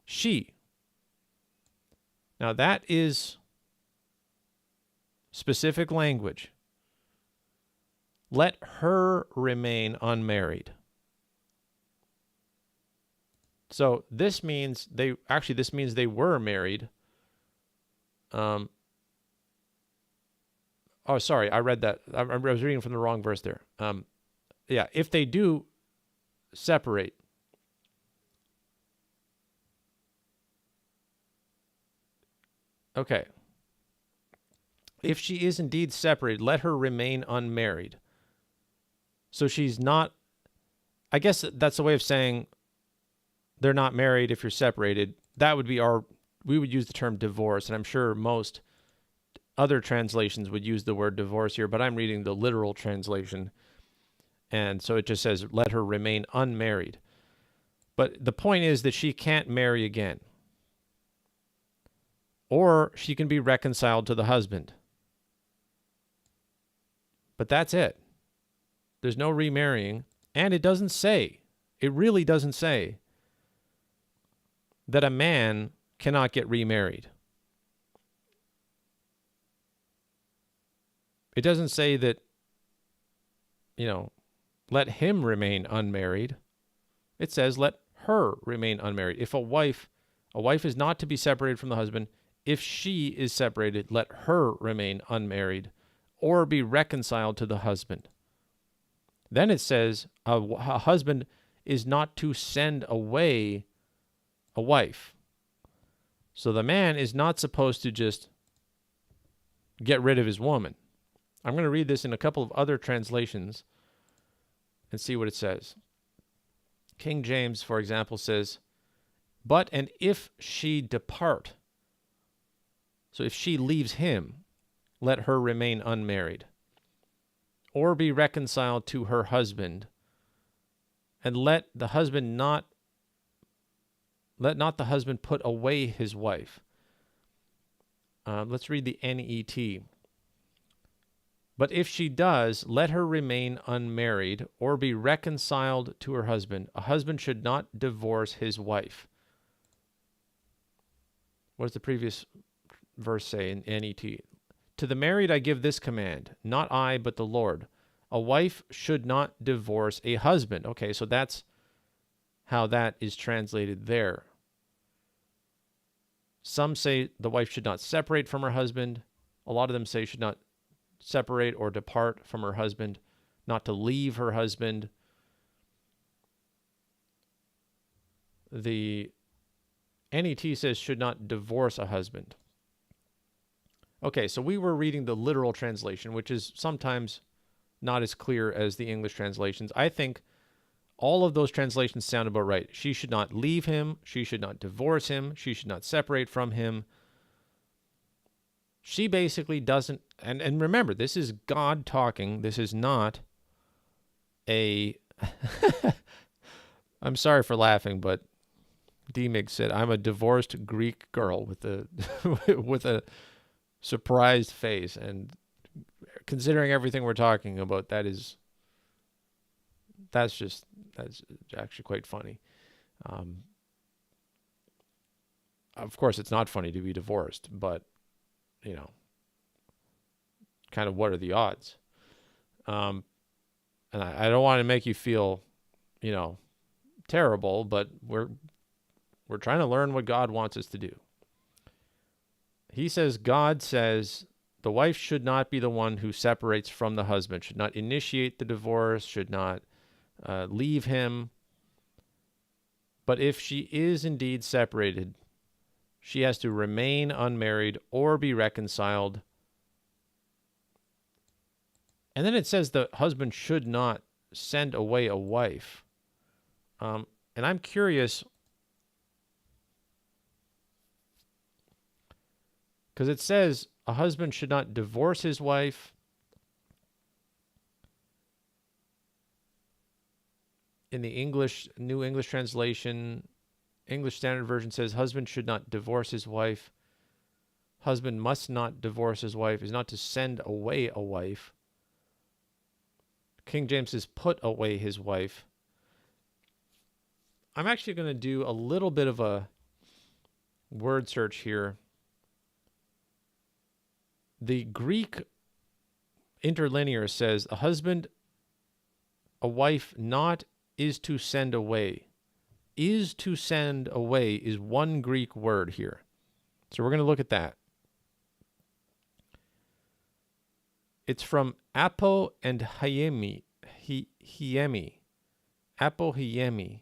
She. Now that is specific language. Let her remain unmarried. So this means they were married. Oh, sorry, I read that. I was reading from the wrong verse there. Yeah, if they do separate, okay. If she is indeed separated, let her remain unmarried. So she's not, I guess that's a way of saying they're not married if you're separated. That would be we would use the term divorce, and I'm sure most other translations would use the word divorce here, but I'm reading the literal translation. And so it just says, let her remain unmarried. But the point is that she can't marry again. Or she can be reconciled to the husband. But that's it. There's no remarrying. And it really doesn't say that a man cannot get remarried. It doesn't say that, let him remain unmarried. It says let her remain unmarried. If a wife is not to be separated from the husband. If she is separated, let her remain unmarried or be reconciled to the husband. Then it says a husband is not to send away a wife. So the man is not supposed to just get rid of his woman. I'm going to read this in a couple of other translations and see what it says. King James, for example, says, but and if she depart, so if she leaves him, let her remain unmarried, or be reconciled to her husband, and let not the husband put away his wife. Let's read the NET. But if she does, let her remain unmarried or be reconciled to her husband. A husband should not divorce his wife. What does the previous verse say in NET? To the married I give this command, not I, but the Lord. A wife should not divorce a husband. Okay, so that's how that is translated there. Some say the wife should not separate from her husband. A lot of them say should not separate or depart from her husband, not to leave her husband. The NET says should not divorce a husband. Okay, so we were reading the literal translation, which is sometimes not as clear as the English translations. I think all of those translations sound about right. She should not leave him. She should not divorce him. She should not separate from him. She basically doesn't, and remember, this is God talking. This is not a, I'm sorry for laughing, but D-Mig said, I'm a divorced Greek girl with a, with a surprised face. And considering everything we're talking about, that's actually quite funny. Of course, it's not funny to be divorced, but kind of what are the odds? And I don't want to make you feel, terrible, but we're trying to learn what God wants us to do. God says the wife should not be the one who separates from the husband, should not initiate the divorce, should not leave him. But if she is indeed separated, she has to remain unmarried or be reconciled. And then it says the husband should not send away a wife. And I'm curious, because it says a husband should not divorce his wife. In the New English translation, English Standard Version says husband should not divorce his wife. Husband must not divorce his wife, is not to send away a wife. King James says put away his wife. I'm actually going to do a little bit of a word search here. The Greek interlinear says a wife not is to send away. Is to send away is one Greek word here. So we're going to look at that. It's from Apo and Hiemi. Hiemi. Apo Hiemi.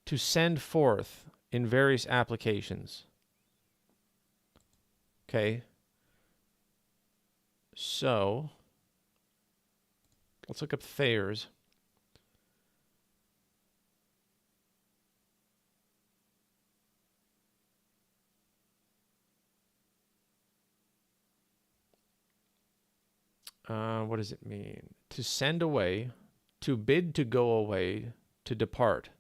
To send forth in various applications. Okay. So, let's look up Thayer's. What does it mean? To send away, to bid to go away, to depart,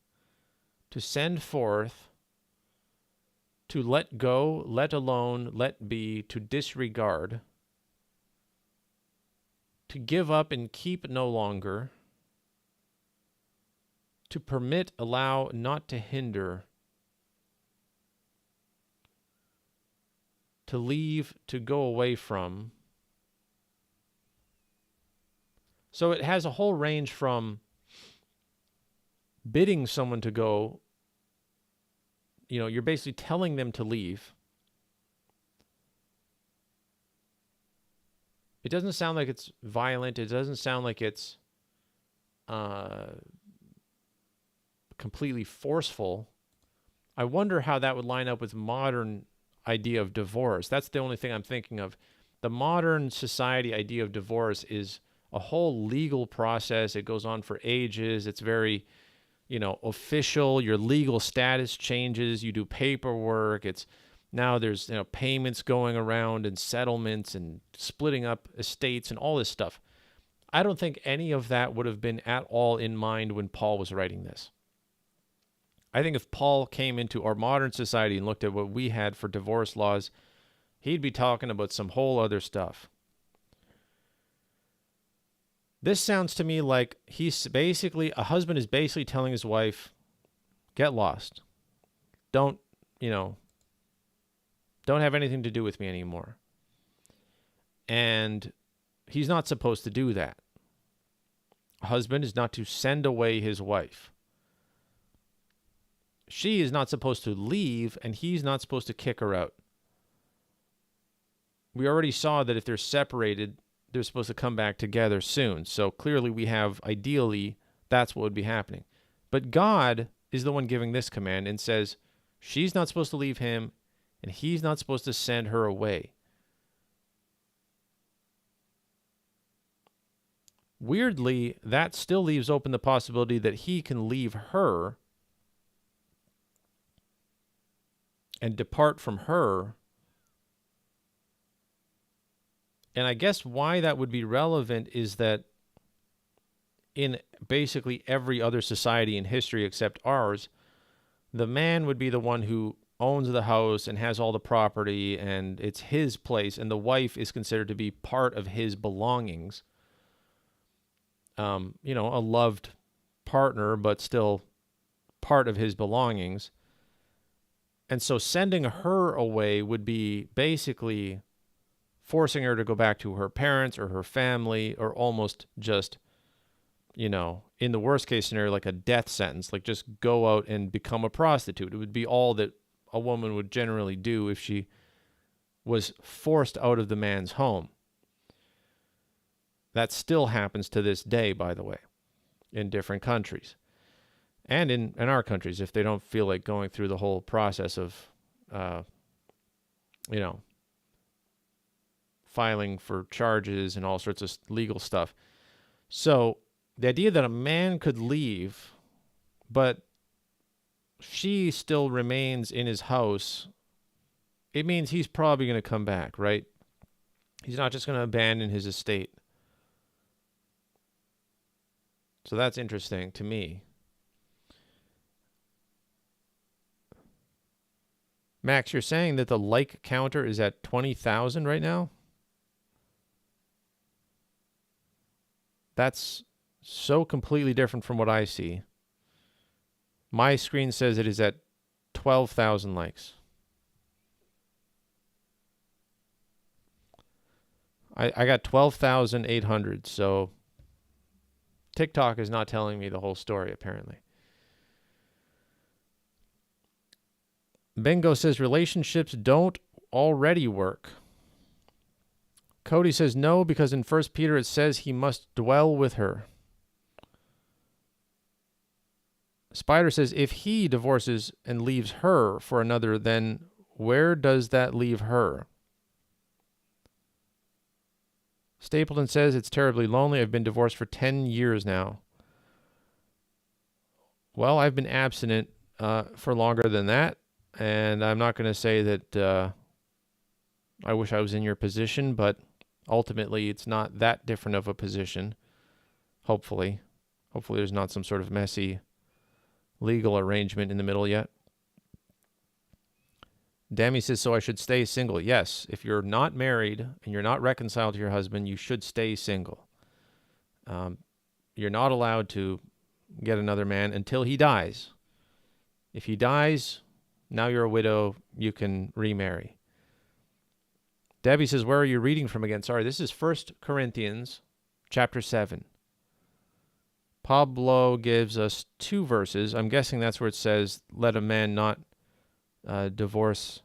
to send forth, to let go, let alone, let be, to disregard, to give up and keep no longer, to permit, allow, not to hinder, to leave, to go away from. So it has a whole range from bidding someone to go, you're basically telling them to leave. It doesn't sound like it's violent. It doesn't sound like it's completely forceful. I wonder how that would line up with modern idea of divorce. That's the only thing I'm thinking of. The modern society idea of divorce is a whole legal process. It goes on for ages. It's very, official. Your legal status changes. You do paperwork. Now there's, payments going around and settlements and splitting up estates and all this stuff. I don't think any of that would have been at all in mind when Paul was writing this. I think if Paul came into our modern society and looked at what we had for divorce laws, he'd be talking about some whole other stuff. This sounds to me like a husband is basically telling his wife, get lost. Don't have anything to do with me anymore. And he's not supposed to do that. A husband is not to send away his wife. She is not supposed to leave, and he's not supposed to kick her out. We already saw that if they're separated, they're supposed to come back together soon. So clearly ideally, that's what would be happening. But God is the one giving this command and says she's not supposed to leave him, and he's not supposed to send her away. Weirdly, that still leaves open the possibility that he can leave her and depart from her. And I guess why that would be relevant is that in basically every other society in history except ours, the man would be the one who owns the house and has all the property, and it's his place, and the wife is considered to be part of his belongings. A loved partner, but still part of his belongings. And so sending her away would be basically forcing her to go back to her parents or her family, or almost just, in the worst case scenario, like a death sentence, like just go out and become a prostitute. It would be all that a woman would generally do if she was forced out of the man's home. That still happens to this day, by the way, in different countries. And in our countries, if they don't feel like going through the whole process of, filing for charges and all sorts of legal stuff. So the idea that a man could leave, but she still remains in his house, it means he's probably going to come back, right? He's not just going to abandon his estate. So that's interesting to me. Max, you're saying that the like counter is at 20,000 right now? That's so completely different from what I see. My screen says it is at 12,000 likes. I got 12,800, so TikTok is not telling me the whole story, apparently. Bingo says relationships don't already work. Cody says no, because in 1 Peter it says he must dwell with her. Spider says if he divorces and leaves her for another, then where does that leave her? Stapleton says it's terribly lonely. I've been divorced for 10 years now. Well, I've been abstinent for longer than that, and I'm not going to say that I wish I was in your position, but ultimately it's not that different of a position, hopefully. Hopefully there's not some sort of messy legal arrangement in the middle yet. Demi says, so I should stay single. Yes, if you're not married and you're not reconciled to your husband, you should stay single. You're not allowed to get another man until he dies. If he dies, now you're a widow, you can remarry. Debbie says, where are you reading from again? Sorry, this is 1 Corinthians chapter 7. Pablo gives us 2 verses. I'm guessing that's where it says, let a man not divorce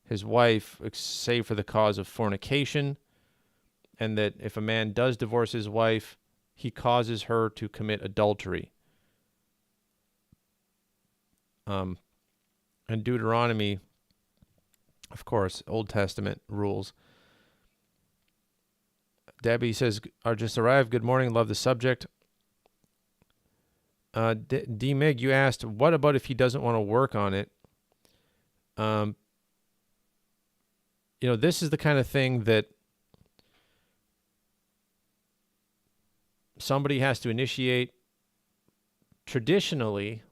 his wife save for the cause of fornication, and that if a man does divorce his wife, he causes her to commit adultery. And Deuteronomy, of course, Old Testament rules. Debbie says, I just arrived. Good morning. Love the subject. D-Mig, you asked, what about if he doesn't want to work on it? This is the kind of thing that somebody has to initiate. Traditionally,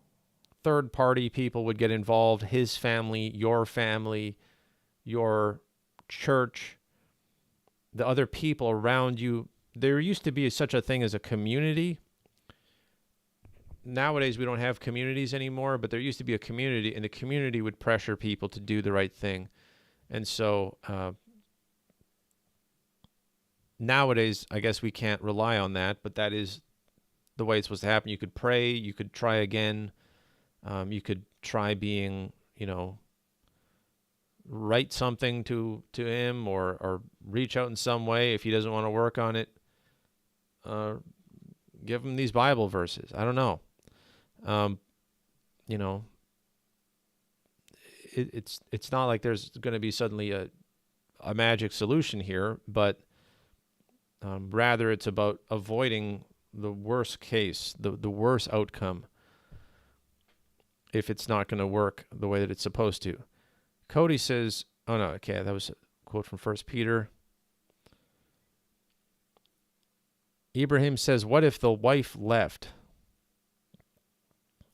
third-party people would get involved, his family, your church, the other people around you. There used to be such a thing as a community. Nowadays, we don't have communities anymore, but there used to be a community, and the community would pressure people to do the right thing. And so nowadays, I guess we can't rely on that, but that is the way it's supposed to happen. You could pray, you could try again, you could try being, write something to him or reach out in some way if he doesn't want to work on it. Give him these Bible verses. I don't know. It's not like there's going to be suddenly a magic solution here, but rather it's about avoiding the worst case, the worst outcome, if it's not going to work the way that it's supposed to. Cody says, oh no, okay, that was a quote from 1 Peter. Ibrahim says, what if the wife left?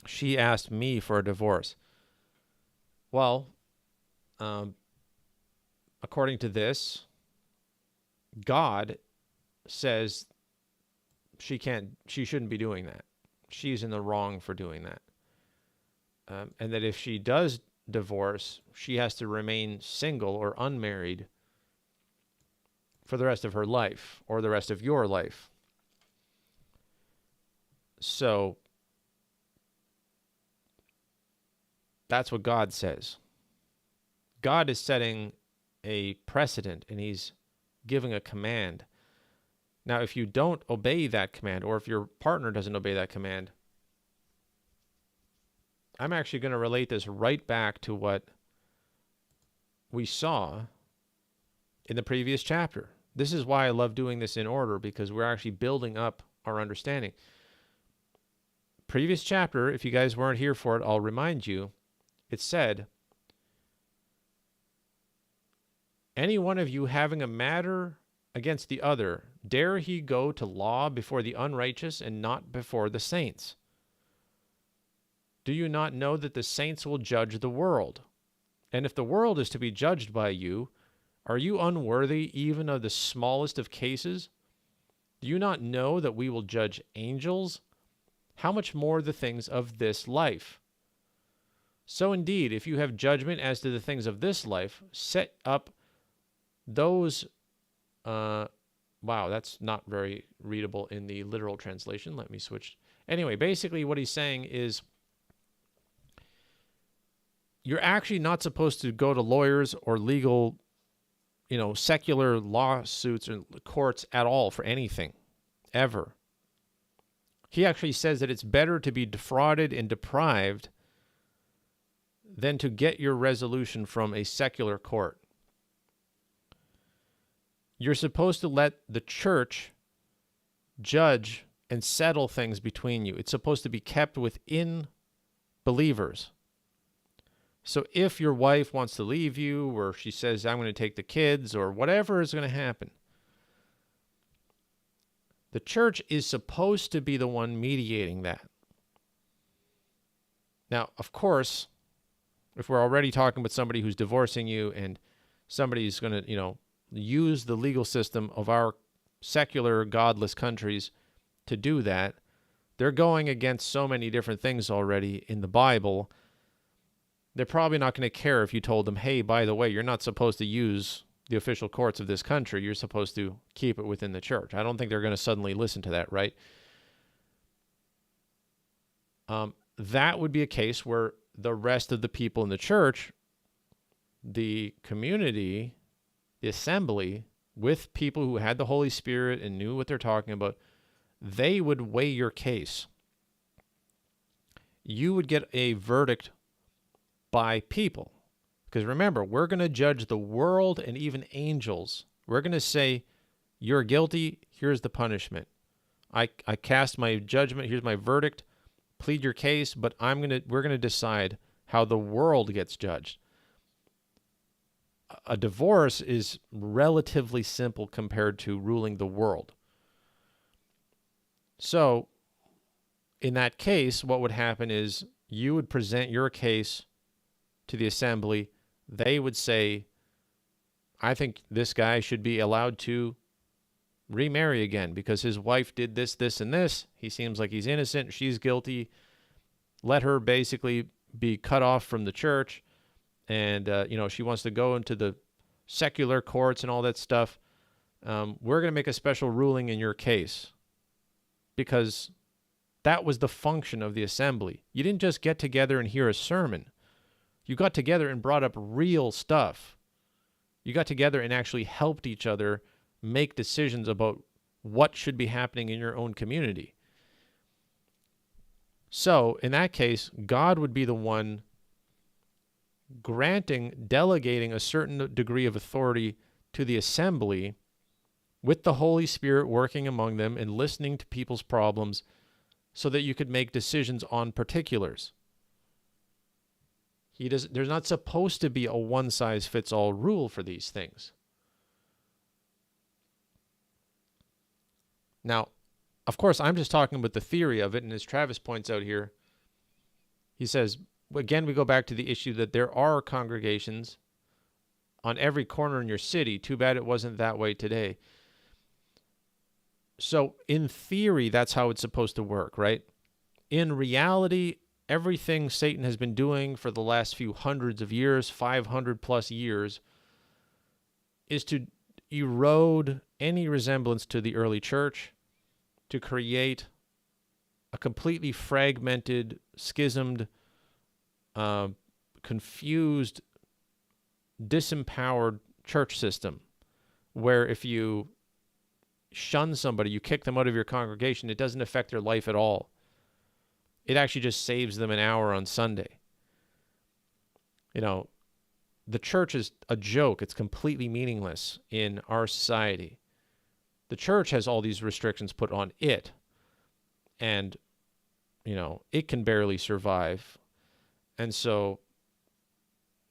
She asked me for a divorce. Well, according to this, God says she shouldn't be doing that. She's in the wrong for doing that. And that if she does divorce, she has to remain single or unmarried for the rest of her life or the rest of your life. So that's what God says. God is setting a precedent, and he's giving a command. Now, if you don't obey that command, or if your partner doesn't obey that command, I'm actually going to relate this right back to what we saw in the previous chapter. This is why I love doing this in order, because we're actually building up our understanding. Previous chapter, if you guys weren't here for it, I'll remind you, it said, any one of you having a matter against the other, dare he go to law before the unrighteous and not before the saints? Do you not know that the saints will judge the world? And if the world is to be judged by you, are you unworthy even of the smallest of cases? Do you not know that we will judge angels? How much more the things of this life? So indeed, if you have judgment as to the things of this life, set up those... wow, that's not very readable in the literal translation. Let me switch. Anyway, basically what he's saying is you're actually not supposed to go to lawyers or legal secular lawsuits or courts at all for anything, ever. He actually says that it's better to be defrauded and deprived than to get your resolution from a secular court. You're supposed to let the church judge and settle things between you. It's supposed to be kept within believers. So if your wife wants to leave you, or she says, I'm going to take the kids, or whatever is going to happen, the church is supposed to be the one mediating that. Now, of course, if we're already talking with somebody who's divorcing you and somebody's going to, use the legal system of our secular, godless countries to do that, they're going against so many different things already in the Bible. They're probably not going to care if you told them, hey, by the way, you're not supposed to use the official courts of this country. You're supposed to keep it within the church. I don't think they're going to suddenly listen to that, right? That would be a case where the rest of the people in the church, the community, the assembly, with people who had the Holy Spirit and knew what they're talking about, they would weigh your case. You would get a verdict by people. Because remember, we're going to judge the world and even angels. We're going to say, you're guilty, here's the punishment. I cast my judgment, here's my verdict. Plead your case, but we're going to decide how the world gets judged. A divorce is relatively simple compared to ruling the world. So, in that case, what would happen is you would present your case to the assembly. They would say, I think this guy should be allowed to remarry again because his wife did this, this, and this. He seems like he's innocent. She's guilty. Let her basically be cut off from the church. And, she wants to go into the secular courts and all that stuff. We're going to make a special ruling in your case because that was the function of the assembly. You didn't just get together and hear a sermon. You got together and brought up real stuff. You got together and actually helped each other make decisions about what should be happening in your own community. So, in that case, God would be the one delegating a certain degree of authority to the assembly with the Holy Spirit working among them and listening to people's problems so that you could make decisions on particulars. There's not supposed to be a one-size-fits-all rule for these things. Now, of course, I'm just talking about the theory of it, and as Travis points out here, he says, again, we go back to the issue that there are congregations on every corner in your city. Too bad it wasn't that way today. So, in theory, that's how it's supposed to work, right? In reality, everything Satan has been doing for the last few hundreds of years, 500 plus years, is to erode any resemblance to the early church, to create a completely fragmented, schismed, confused, disempowered church system, where if you shun somebody, you kick them out of your congregation, it doesn't affect their life at all. It actually just saves them an hour on Sunday. The church is a joke. It's completely meaningless in our society. The church has all these restrictions put on it, and, it can barely survive. And so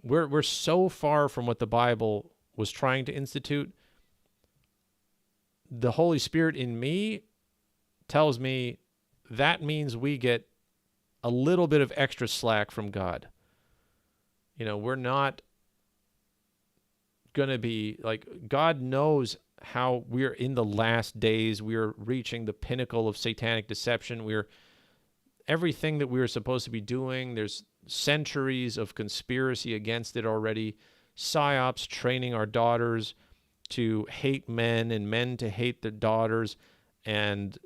we're so far from what the Bible was trying to institute. The Holy Spirit in me tells me that means we get a little bit of extra slack from God. We're not going to be like, God knows how we're in the last days. We're reaching the pinnacle of satanic deception. Everything that we were supposed to be doing, there's centuries of conspiracy against it already. PSYOPs training our daughters to hate men and men to hate their daughters, and,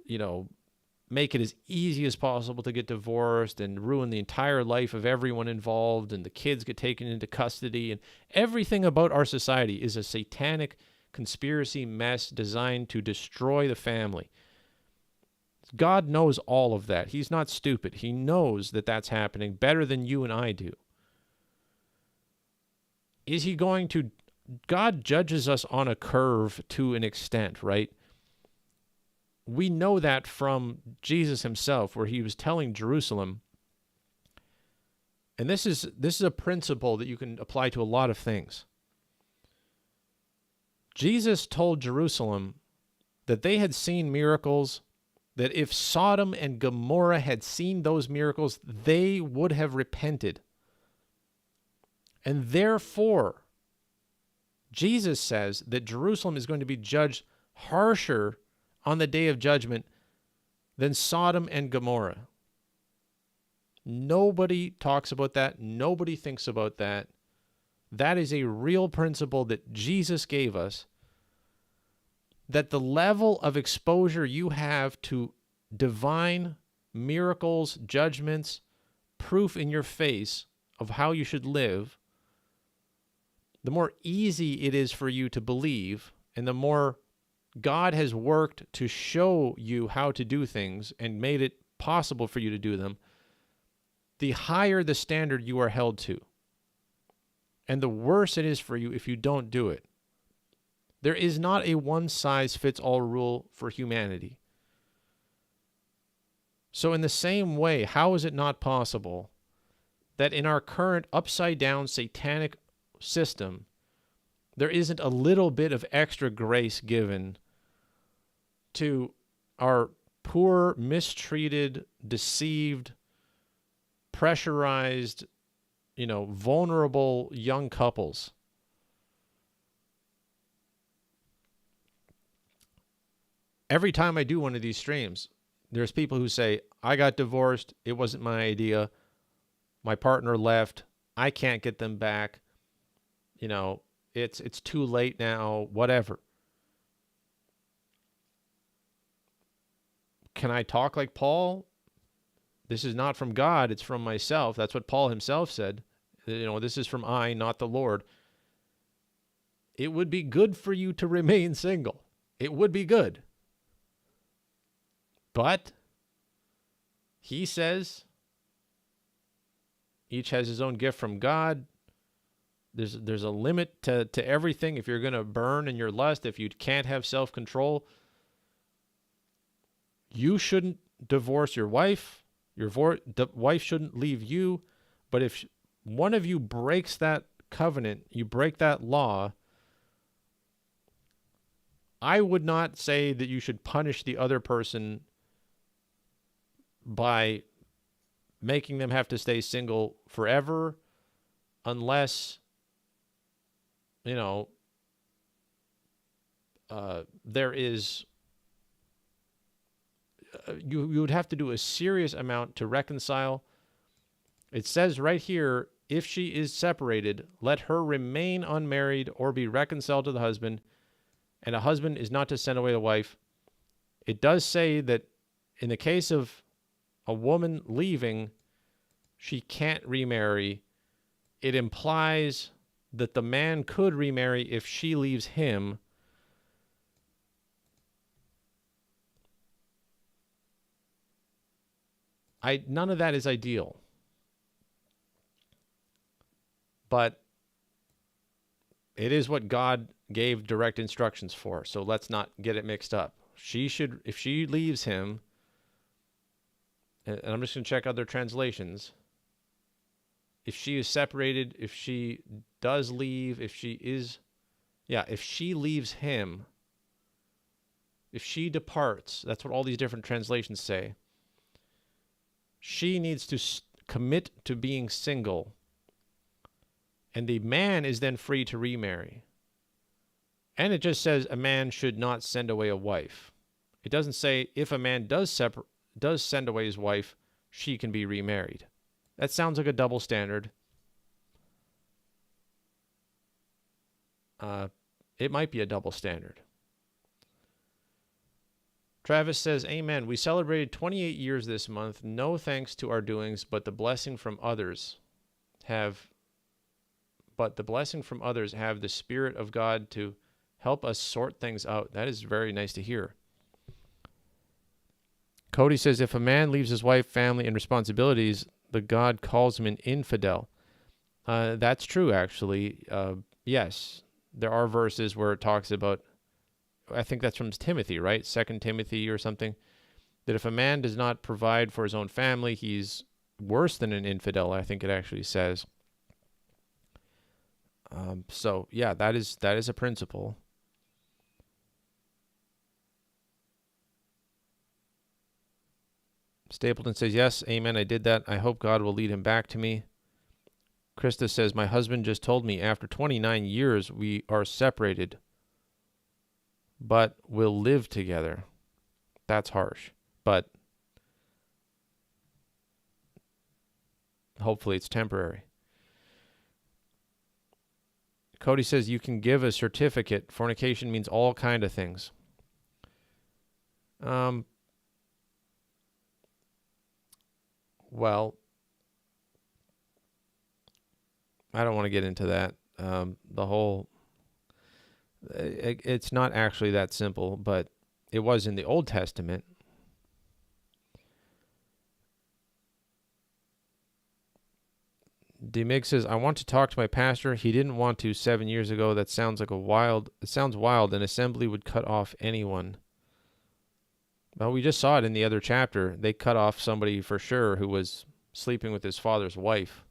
make it as easy as possible to get divorced and ruin the entire life of everyone involved, and the kids get taken into custody, and everything about our society is a satanic conspiracy mess designed to destroy the family. God knows all of that. He's not stupid. He knows that that's happening better than you and I do. Is he going to... God judges us on a curve to an extent, right? We know that from Jesus himself, where he was telling Jerusalem, and this is a principle that you can apply to a lot of things. Jesus told Jerusalem that they had seen miracles, that if Sodom and Gomorrah had seen those miracles, they would have repented. And therefore, Jesus says that Jerusalem is going to be judged harsher on the day of judgment than Sodom and Gomorrah. Nobody talks about that. Nobody thinks about that. That is a real principle that Jesus gave us, that the level of exposure you have to divine miracles, judgments, proof in your face of how you should live, the more easy it is for you to believe, and the more God has worked to show you how to do things and made it possible for you to do them, the higher the standard you are held to. And the worse it is for you if you don't do it. There is not a one-size-fits-all rule for humanity. So in the same way, how is it not possible that in our current upside-down satanic system, there isn't a little bit of extra grace given to our poor, mistreated, deceived, pressurized, vulnerable young couples? Every time I do one of these streams, there's people who say, I got divorced, it wasn't my idea, my partner left, I can't get them back, it's too late now, whatever. Can I talk like Paul? This is not from God, it's from myself. That's what Paul himself said. This is from I, not the Lord. It would be good for you to remain single. It would be good. But he says each has his own gift from God. There's a limit to everything. If you're going to burn in your lust, if you can't have self-control, you shouldn't divorce your wife. The wife shouldn't leave you. But if one of you breaks that covenant, you break that law, I would not say that you should punish the other person by making them have to stay single forever, unless, there is, you would have to do a serious amount to reconcile. It says right here, if she is separated, let her remain unmarried or be reconciled to the husband, and a husband is not to send away the wife. It does say that in the case of a woman leaving, she can't remarry. It implies that the man could remarry if she leaves him. None of that is ideal. But it is what God gave direct instructions for, so let's not get it mixed up. If she leaves him, and I'm just going to check other translations, if she is separated, if she does leave, if she leaves him, if she departs, that's what all these different translations say, she needs to commit to being single, and the man is then free to remarry. And it just says a man should not send away a wife. It doesn't say if a man does send away his wife, she can be remarried. That sounds like a double standard. It might be a double standard. Travis says, Amen. We celebrated 28 years this month. No thanks to our doings, but the blessing from others have the Spirit of God to help us sort things out. That is very nice to hear. Cody says, if a man leaves his wife, family, and responsibilities, the God calls him an infidel. That's true, actually. Yes, there are verses where it talks about, I think that's from Timothy, right? 2 Timothy or something, that if a man does not provide for his own family, he's worse than an infidel, I think it actually says. So yeah, that is a principle. Stapleton says, yes, amen, I did that. I hope God will lead him back to me. Krista says, my husband just told me after 29 years we are separated, but we'll live together. That's harsh, but hopefully it's temporary. Cody says, you can give a certificate. Fornication means all kind of things. Well, I don't want to get into that. It's not actually that simple, but it was in the Old Testament. DeMig says, I want to talk to my pastor. He didn't want to 7 years ago. That sounds it sounds wild. An assembly would cut off anyone. Well, we just saw it in the other chapter. They cut off somebody for sure who was sleeping with his father's wife.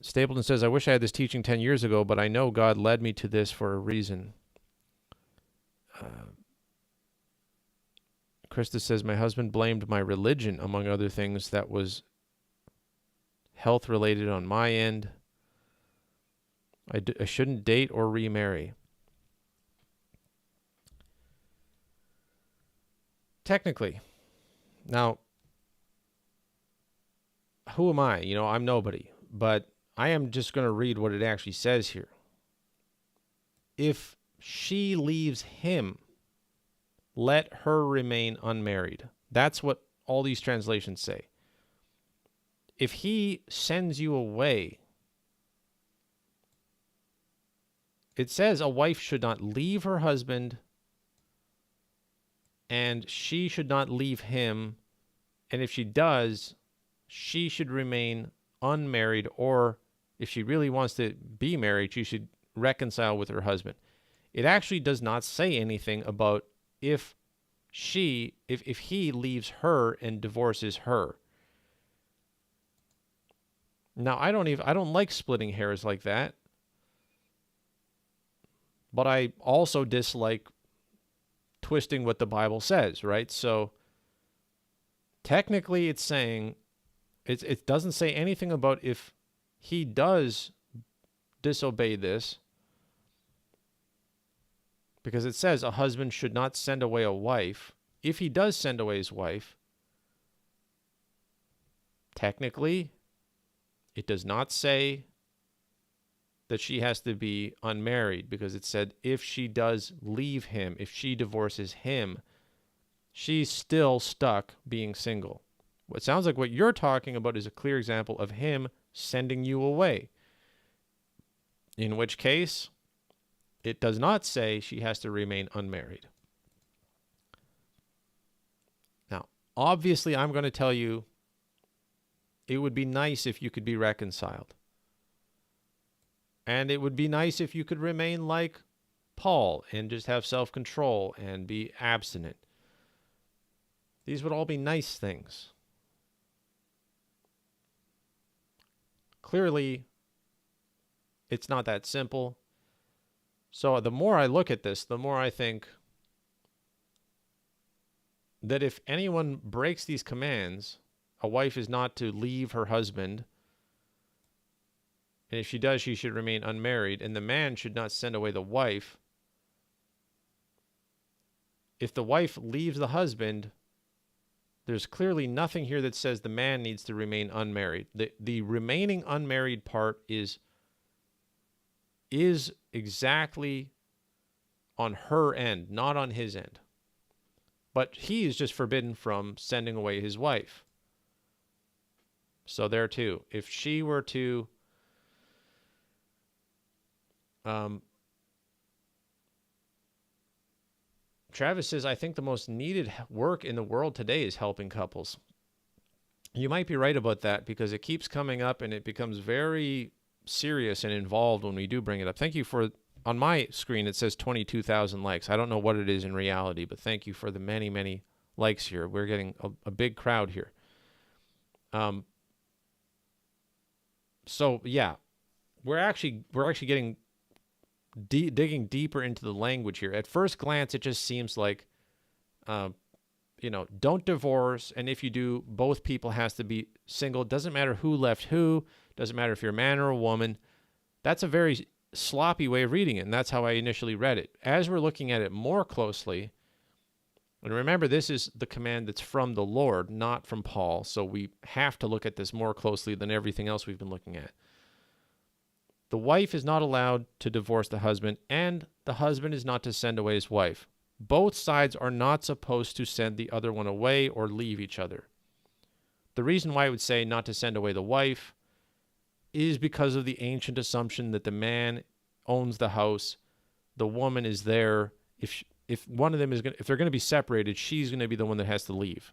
Stapleton says, I wish I had this teaching 10 years ago, but I know God led me to this for a reason. Krista says, my husband blamed my religion, among other things, that was health related on my end. I shouldn't date or remarry. Technically. Now, who am I? I'm nobody. But I am just going to read what it actually says here. If she leaves him, let her remain unmarried. That's what all these translations say. If he sends you away, it says a wife should not leave her husband, and she should not leave him. And if she does, she should remain unmarried, or if she really wants to be married, she should reconcile with her husband. It actually does not say anything about if he leaves her and divorces her. Now, I don't like splitting hairs like that. But I also dislike twisting what the Bible says, right? So technically it's saying, it doesn't say anything about if he does disobey this, because it says a husband should not send away a wife. If he does send away his wife, technically it does not say that she has to be unmarried, because it said if she does leave him, if she divorces him, she's still stuck being single. What sounds like what you're talking about is a clear example of him sending you away, in which case it does not say she has to remain unmarried. Now, obviously, I'm going to tell you it would be nice if you could be reconciled. And it would be nice if you could remain like Paul and just have self-control and be abstinent. These would all be nice things. Clearly, it's not that simple. So the more I look at this, the more I think that if anyone breaks these commands, a wife is not to leave her husband, and if she does, she should remain unmarried, and the man should not send away the wife. If the wife leaves the husband, there's clearly nothing here that says the man needs to remain unmarried. The remaining unmarried part is exactly on her end, not on his end. But he is just forbidden from sending away his wife. So there too, if she were to Travis says, I think the most needed work in the world today is helping couples. You might be right about that because it keeps coming up and it becomes very serious and involved when we do bring it up. Thank you for, on my screen, it says 22,000 likes. I don't know what it is in reality, but thank you for the many, many likes here. We're getting a big crowd here. So yeah, we're actually getting digging deeper into the language here. At first glance, it just seems like, don't divorce. And if you do, both people has to be single. Doesn't matter who left who. Doesn't matter if you're a man or a woman. That's a very sloppy way of reading it. And that's how I initially read it. As we're looking at it more closely, and remember, this is the command that's from the Lord, not from Paul. So we have to look at this more closely than everything else we've been looking at. The wife is not allowed to divorce the husband, and the husband is not to send away his wife. Both sides are not supposed to send the other one away or leave each other. The reason why I would say not to send away the wife is because of the ancient assumption that the man owns the house, the woman is there. If one of them is if they're going to be separated, she's going to be the one that has to leave.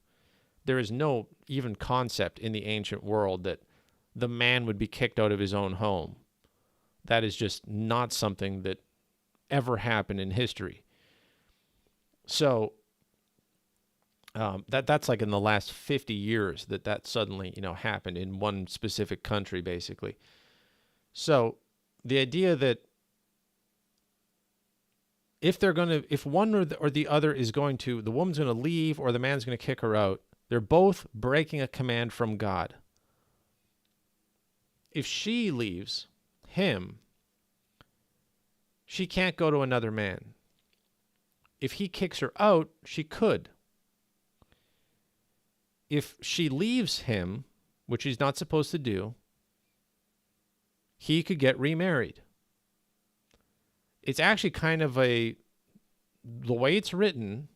There is no even concept in the ancient world that the man would be kicked out of his own home. That is just not something that ever happened in history. So that's like in the last 50 years that suddenly happened in one specific country, basically. So the idea that if one or the other is going to, the woman's going to leave or the man's going to kick her out, they're both breaking a command from God. If she leaves him, she can't go to another man. If he kicks her out, she could. If she leaves him, which he's not supposed to do, he could get remarried. It's actually kind of the way it's written,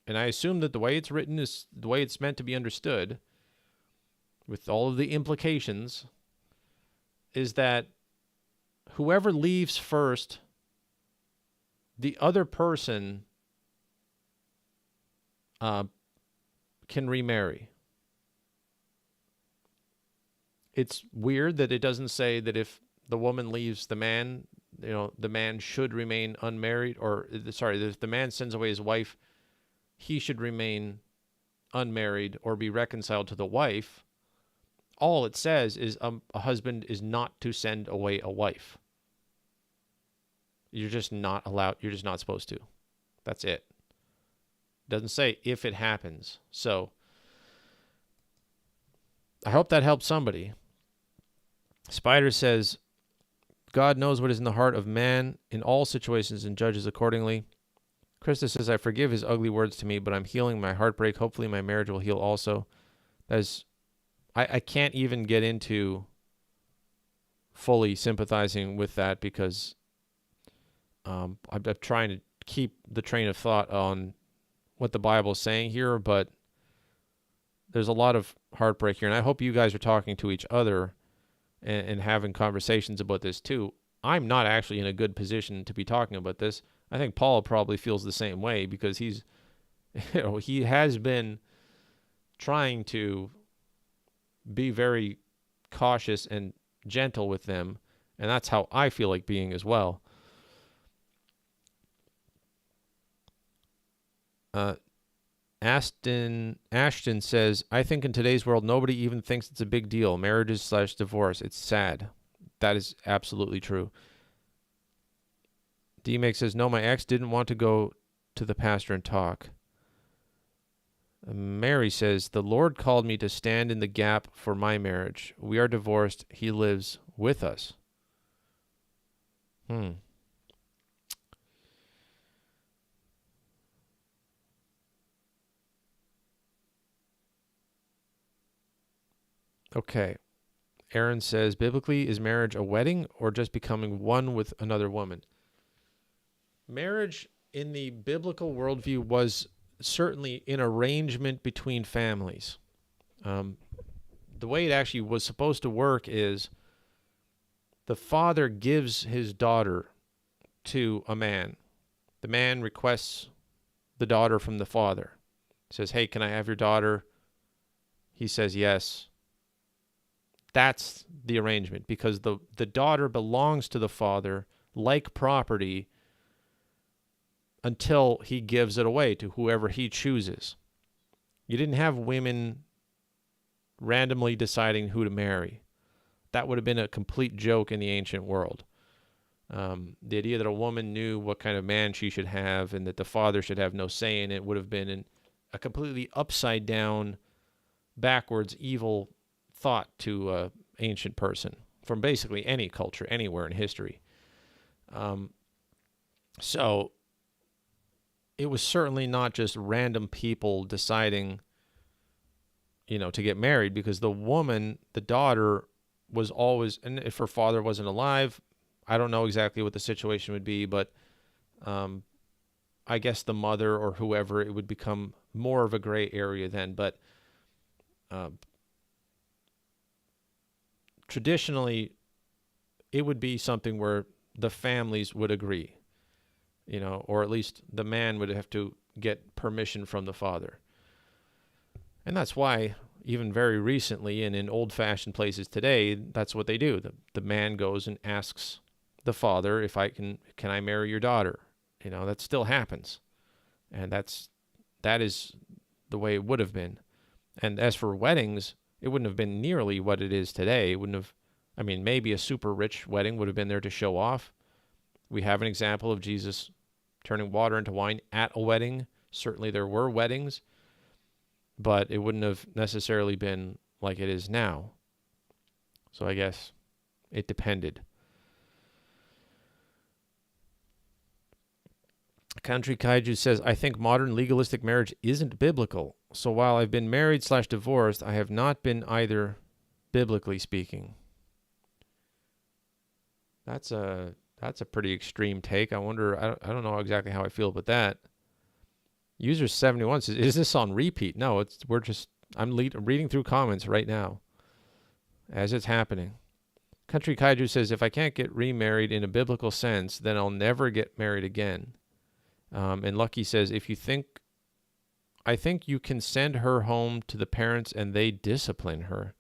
and I assume that the way it's written is the way it's meant to be understood, with all of the implications, is that whoever leaves first, the other person can remarry. It's weird that it doesn't say that if the woman leaves the man, the man should remain unmarried, or if the man sends away his wife, he should remain unmarried or be reconciled to the wife. All it says is a husband is not to send away a wife. You're just not allowed. You're just not supposed to. That's it. It doesn't say if it happens. So I hope that helps somebody. Spider says, God knows what is in the heart of man in all situations and judges accordingly. Krista says, I forgive his ugly words to me, but I'm healing my heartbreak. Hopefully my marriage will heal also. I can't even get into fully sympathizing with that because I'm trying to keep the train of thought on what the Bible is saying here, but there's a lot of heartbreak here, and I hope you guys are talking to each other and having conversations about this too. I'm not actually in a good position to be talking about this. I think Paul probably feels the same way because he has been trying to be very cautious and gentle with them, and that's how I feel like being as well. Ashton says, I think in today's world, nobody even thinks it's a big deal. Marriages/divorce. It's sad. That is absolutely true. D-Make says, no, my ex didn't want to go to the pastor and talk. Mary says, the Lord called me to stand in the gap for my marriage. We are divorced. He lives with us. Okay. Aaron says, biblically, is marriage a wedding or just becoming one with another woman? Marriage in the biblical worldview was certainly an arrangement between families. Um, the way it actually was supposed to work is the father gives his daughter to a man. The man requests the daughter from the father. Says, hey, can I have your daughter? He says yes. That's the arrangement, because the daughter belongs to the father like property until he gives it away to whoever he chooses. You didn't have women randomly deciding who to marry. That would have been a complete joke in the ancient world. The idea that a woman knew what kind of man she should have and that the father should have no say in it would have been a completely upside down, backwards, evil thought to an ancient person from basically any culture, anywhere in history. So it was certainly not just random people deciding, to get married, because the woman, the daughter, was always, and if her father wasn't alive, I don't know exactly what the situation would be, but I guess the mother or whoever, it would become more of a gray area then. But traditionally, it would be something where the families would agree, or at least the man would have to get permission from the father. And that's why, even very recently and in old-fashioned places today, that's what they do. The man goes and asks the father, if can I marry your daughter? That still happens. And that is the way it would have been. And as for weddings, it wouldn't have been nearly what it is today. It wouldn't have, maybe a super rich wedding would have been there to show off. We have an example of Jesus turning water into wine at a wedding. Certainly there were weddings, but it wouldn't have necessarily been like it is now. So I guess it depended. Country Kaiju says, I think modern legalistic marriage isn't biblical. So while I've been married/divorced, I have not been either, biblically speaking. That's a pretty extreme take. I wonder, I don't know exactly how I feel about that. User 71 says, is this on repeat? No, I'm reading through comments right now as it's happening. Country Kaiju says, if I can't get remarried in a biblical sense, then I'll never get married again. And Lucky says, I think you can send her home to the parents and they discipline her.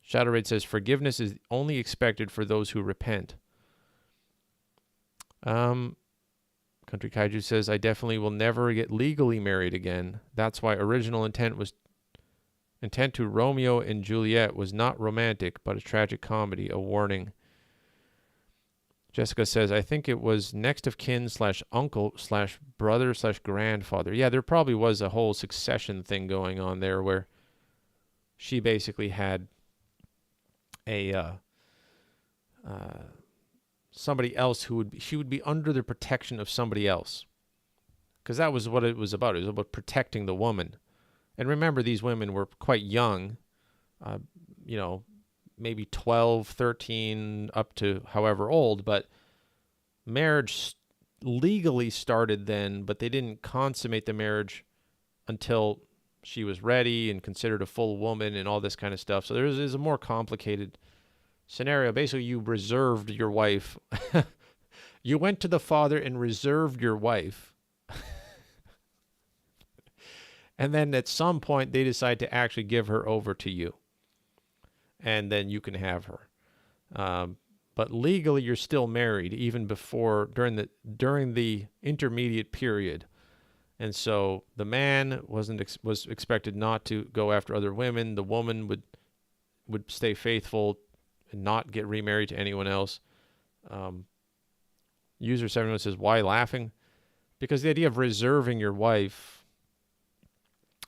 Shadow Raid says, forgiveness is only expected for those who repent. Country Kaiju says, I definitely will never get legally married again. That's why original intent to Romeo and Juliet was not romantic, but a tragic comedy, a warning. Jessica says, I think it was next of kin /uncle/brother/grandfather. Yeah, there probably was a whole succession thing going on there where she basically had a somebody else she would be under the protection of somebody else. Because that was what it was about. It was about protecting the woman. And remember, these women were quite young, maybe 12, 13, up to however old, but marriage legally started then, but they didn't consummate the marriage until she was ready and considered a full woman and all this kind of stuff. So there's a more complicated scenario. Basically, you reserved your wife. You went to the father and reserved your wife. And then at some point, they decide to actually give her over to you. And then you can have her. But legally, you're still married even during the intermediate period. And so the man was expected not to go after other women. The woman would stay faithful and not get remarried to anyone else. User 71 says, why laughing? Because the idea of reserving your wife,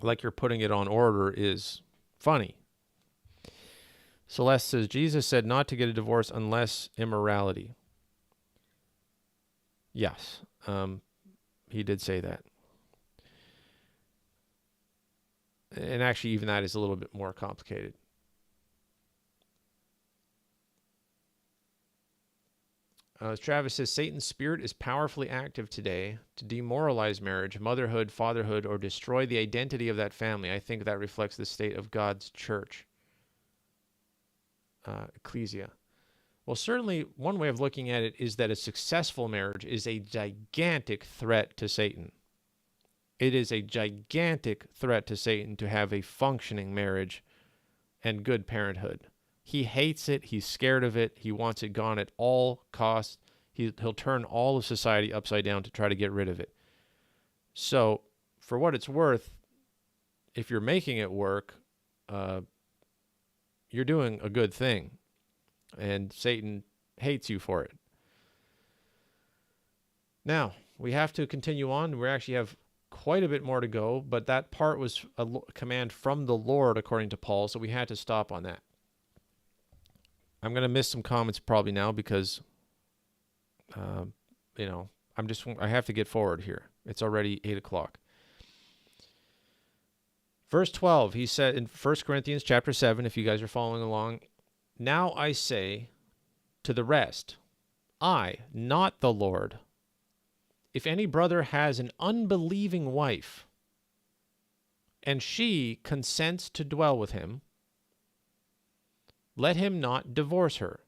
like you're putting it on order, is funny. Celeste says, Jesus said not to get a divorce unless immorality. Yes, he did say that. And actually, even that is a little bit more complicated. Travis says, Satan's spirit is powerfully active today to demoralize marriage, motherhood, fatherhood, or destroy the identity of that family. I think that reflects the state of God's church. Ecclesia. Well, certainly one way of looking at it is that a successful marriage is a gigantic threat to Satan. It is a gigantic threat to Satan to have a functioning marriage and good parenthood. He hates it. He's scared of it. He wants it gone at all costs. He'll turn all of society upside down to try to get rid of it. So, for what it's worth, if you're making it work, you're doing a good thing. And Satan hates you for it. Now, we have to continue on. We actually have quite a bit more to go, but that part was a command from the Lord, according to Paul, so we had to stop on that. I'm going to miss some comments probably now because, I have to get forward here. It's already 8 o'clock. Verse 12, he said in 1 Corinthians chapter 7, if you guys are following along, now I say to the rest, I, not the Lord, if any brother has an unbelieving wife, and she consents to dwell with him, let him not divorce her.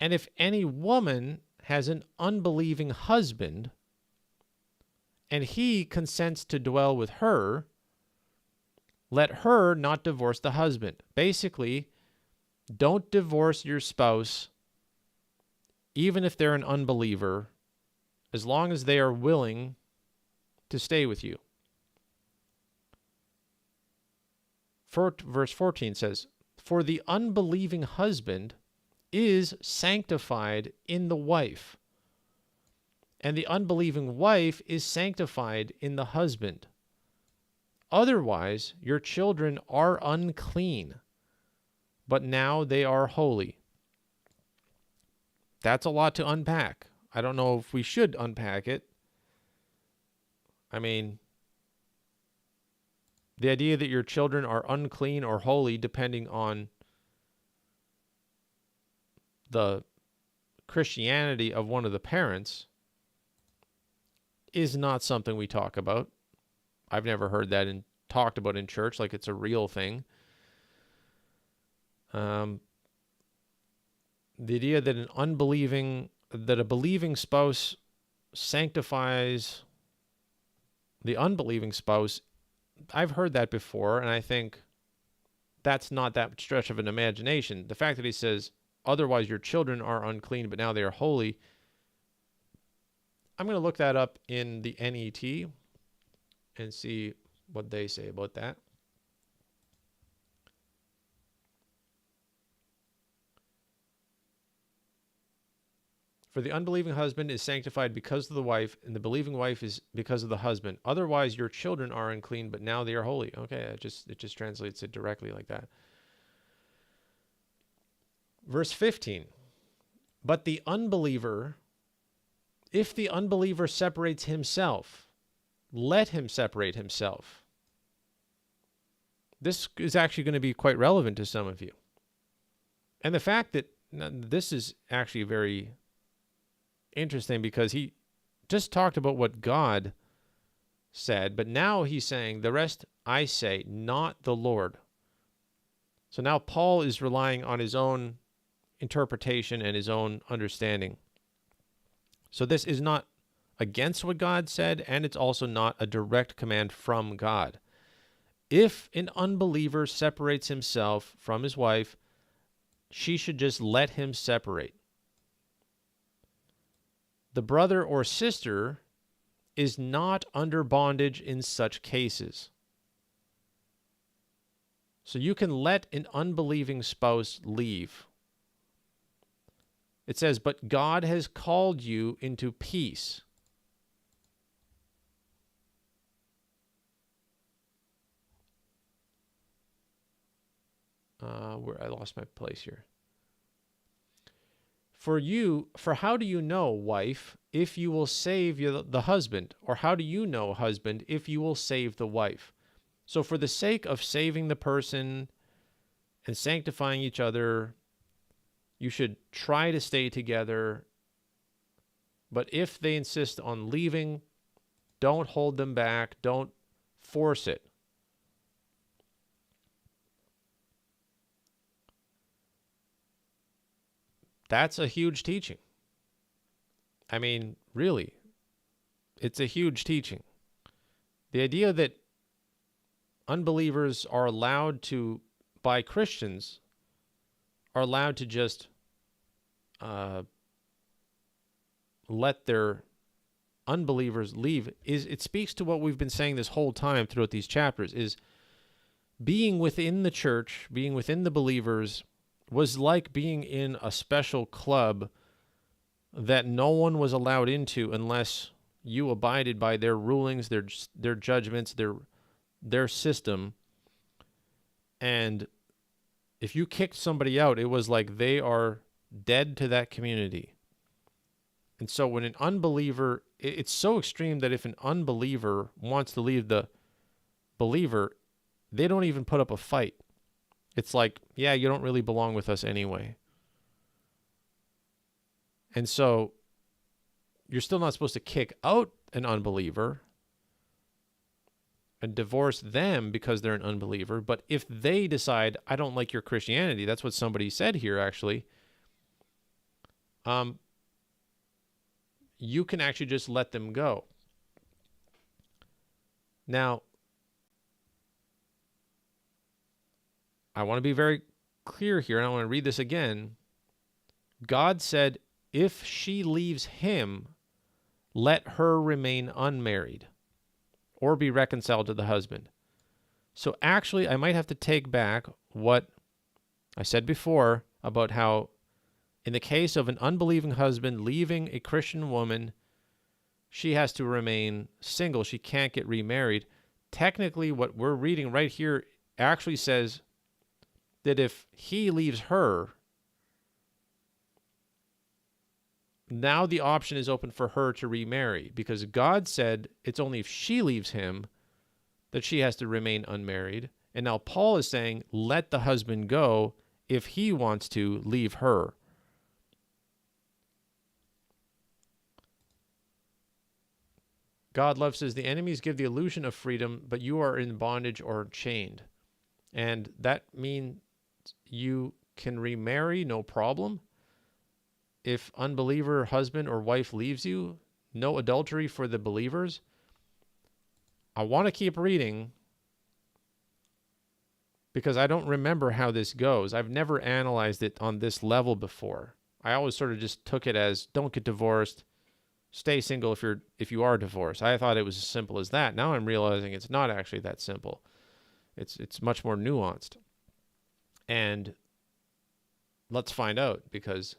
And if any woman has an unbelieving husband, and he consents to dwell with her, let her not divorce the husband. Basically, don't divorce your spouse, even if they're an unbeliever, as long as they are willing to stay with you. Verse 14 says, for the unbelieving husband is sanctified in the wife, and the unbelieving wife is sanctified in the husband. Otherwise, your children are unclean, but now they are holy. That's a lot to unpack. I don't know if we should unpack it. I mean, the idea that your children are unclean or holy, depending on the Christianity of one of the parents, is not something we talk about. I've never heard that talked about in church like it's a real thing. The idea that a believing spouse sanctifies the unbelieving spouse, I've heard that before, and I think that's not that stretch of an imagination. The fact that he says, otherwise your children are unclean, but now they are holy, I'm going to look that up in the NET and see what they say about that. For the unbelieving husband is sanctified because of the wife, and the believing wife is because of the husband. Otherwise, your children are unclean, but now they are holy. Okay, it just translates it directly like that. Verse 15. But the unbeliever, if the unbeliever separates himself, let him separate himself. This is actually going to be quite relevant to some of you. And the fact that this is actually very interesting because he just talked about what God said, but now he's saying, the rest I say, not the Lord. So now Paul is relying on his own interpretation and his own understanding. So this is not against what God said, and it's also not a direct command from God. If an unbeliever separates himself from his wife, she should just let him separate. The brother or sister is not under bondage in such cases. So you can let an unbelieving spouse leave. It says, but God has called you into peace. Where I lost my place here. For how do you know, wife, if you will save the husband? Or how do you know, husband, if you will save the wife? So for the sake of saving the person and sanctifying each other, You should try to stay together. But if they insist on leaving, don't hold them back. Don't force it. That's a huge teaching. I mean, really, it's a huge teaching. The idea that unbelievers are allowed to, by Christians, are allowed to just let their unbelievers leave, it speaks to what we've been saying this whole time throughout these chapters, is being within the church, being within the believers, was like being in a special club that no one was allowed into unless you abided by their rulings, their judgments, their system. And if you kicked somebody out, it was like they are dead to that community. And so when an unbeliever, it's so extreme that if an unbeliever wants to leave the believer, they don't even put up a fight. It's like, yeah, you don't really belong with us anyway. And so you're still not supposed to kick out an unbeliever and divorce them because they're an unbeliever. But if they decide, I don't like your Christianity, that's what somebody said here actually, you can actually just let them go. Now, I want to be very clear here, and I want to read this again. God said, if she leaves him, let her remain unmarried or be reconciled to the husband. So actually, I might have to take back what I said before about how in the case of an unbelieving husband leaving a Christian woman, she has to remain single. She can't get remarried. Technically, what we're reading right here actually says that if he leaves her, now the option is open for her to remarry, because God said it's only if she leaves him that she has to remain unmarried. And now Paul is saying, let the husband go if he wants to leave her. God love says, the enemies give the illusion of freedom, but you are in bondage or chained. And that means you can remarry, no problem. If unbeliever husband or wife leaves you, no adultery for the believers. I want to keep reading because I don't remember how this goes. I've never analyzed it on this level before. I always sort of just took it as don't get divorced, stay single if you are divorced. I thought it was as simple as that. Now I'm realizing it's not actually that simple. It's much more nuanced. And let's find out, because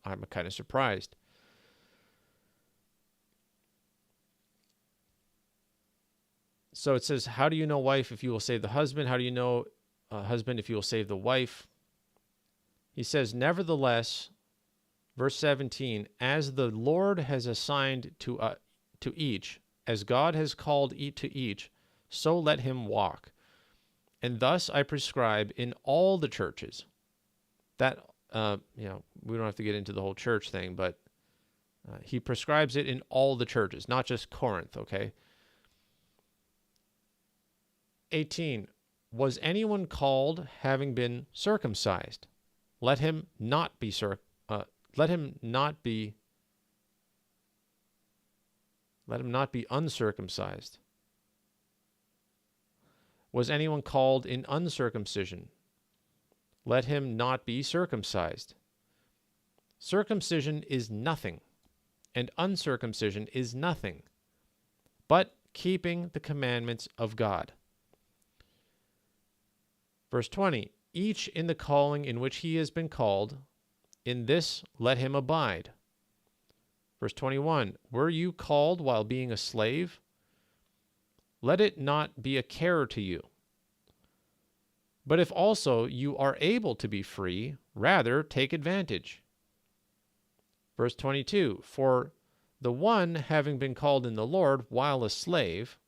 I'm kind of surprised. So it says, how do you know, wife, if you will save the husband? How do you know, husband, if you will save the wife? He says, nevertheless, verse 17, as the Lord has assigned to each, as God has called to each, so let him walk. And thus I prescribe in all the churches. That, we don't have to get into the whole church thing, but he prescribes it in all the churches, not just Corinth, okay? 18, was anyone called having been circumcised? Let him not be uncircumcised. Was anyone called in uncircumcision? Let him not be circumcised. Circumcision is nothing, and uncircumcision is nothing, but keeping the commandments of God. Verse 20, each in the calling in which he has been called, in this let him abide. Verse 21, were you called while being a slave? Let it not be a care to you. But if also you are able to be free, rather take advantage. Verse 22, for the one having been called in the Lord while a slave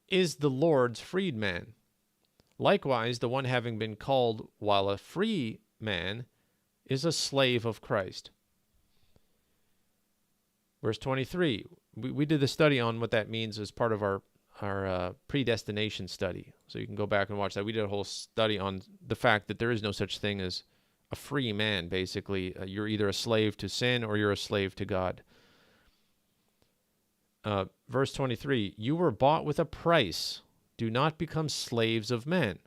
is the Lord's freedman. Likewise, the one having been called while a free man is a slave of Christ. Verse 23, we did the study on what that means as part of our predestination study. So you can go back and watch that. We did a whole study on the fact that there is no such thing as a free man, basically. You're either a slave to sin or you're a slave to God. Verse 23, you were bought with a price. Do not become slaves of men.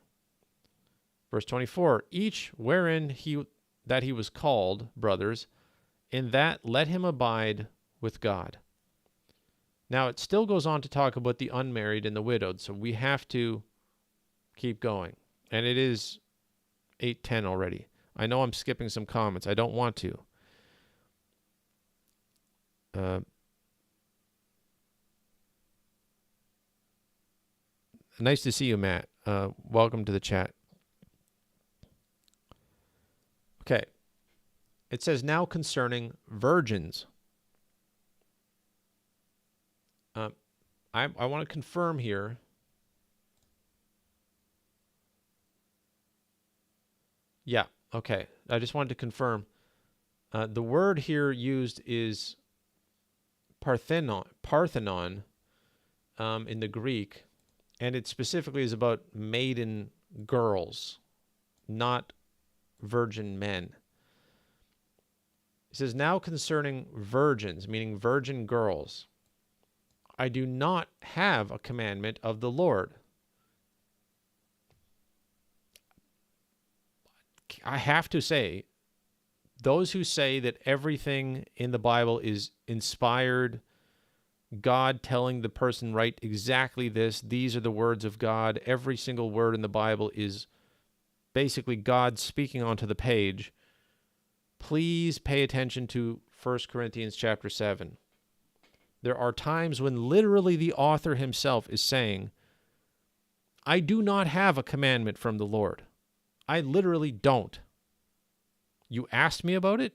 Verse 24, each wherein he was called, brothers, in that let him abide with God. Now, it still goes on to talk about the unmarried and the widowed, so we have to keep going. And it is 8:10 already. I know I'm skipping some comments. I don't want to. Nice to see you, Matt. Welcome to the chat. Okay. It says, now concerning virgins. I want to confirm here. Yeah, okay. I just wanted to confirm. The word here used is Parthenon in the Greek, and it specifically is about maiden girls, not virgin men. It says, now concerning virgins, meaning virgin girls, I do not have a commandment of the Lord. I have to say, those who say that everything in the Bible is inspired, God telling the person, write exactly this, these are the words of God, every single word in the Bible is basically God speaking onto the page, please pay attention to 1 Corinthians chapter 7. There are times when literally the author himself is saying, I do not have a commandment from the Lord. I literally don't. You asked me about it.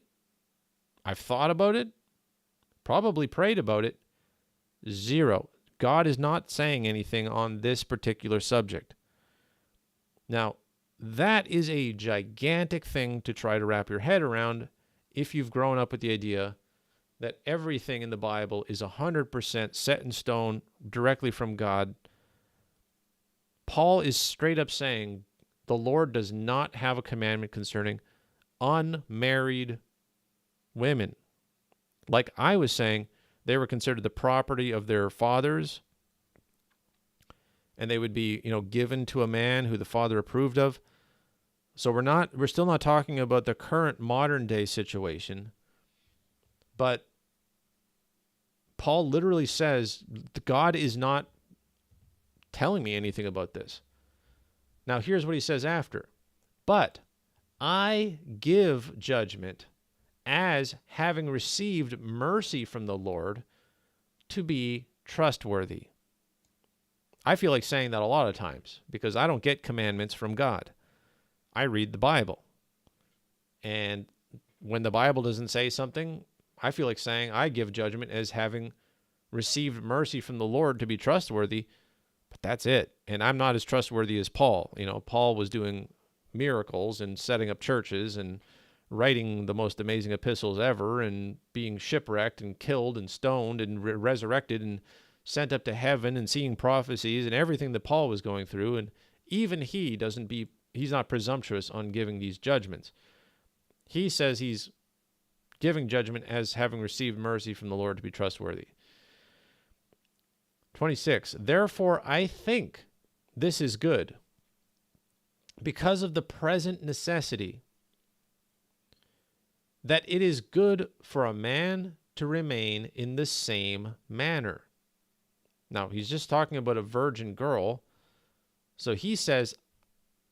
I've thought about it. Probably prayed about it. Zero. God is not saying anything on this particular subject. Now, that is a gigantic thing to try to wrap your head around if you've grown up with the idea that everything in the Bible is 100% set in stone directly from God. Paul is straight up saying the Lord does not have a commandment concerning unmarried women. Like I was saying, they were considered the property of their fathers, and they would be, given to a man who the father approved of. So we're still not talking about the current modern day situation. But Paul literally says, God is not telling me anything about this. Now, here's what he says after. But I give judgment as having received mercy from the Lord to be trustworthy. I feel like saying that a lot of times because I don't get commandments from God. I read the Bible. And when the Bible doesn't say something, I feel like saying I give judgment as having received mercy from the Lord to be trustworthy, but that's it. And I'm not as trustworthy as Paul. Paul was doing miracles and setting up churches and writing the most amazing epistles ever and being shipwrecked and killed and stoned and resurrected and sent up to heaven and seeing prophecies and everything that Paul was going through. And even he's not presumptuous on giving these judgments. He says he's giving judgment as having received mercy from the Lord to be trustworthy. 26, therefore I think this is good, because of the present necessity, that it is good for a man to remain in the same manner. Now, he's just talking about a virgin girl. So he says,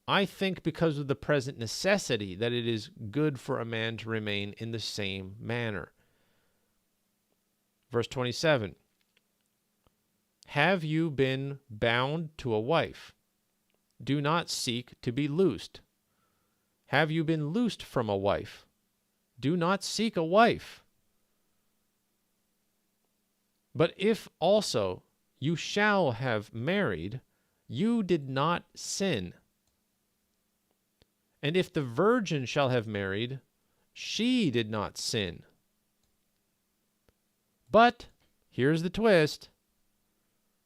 I think because of the present necessity that it is good for a man to remain in the same manner. Verse 27, have you been bound to a wife? Do not seek to be loosed. Have you been loosed from a wife? Do not seek a wife. But if also you shall have married, you did not sin. And if the virgin shall have married, she did not sin. But, here's the twist,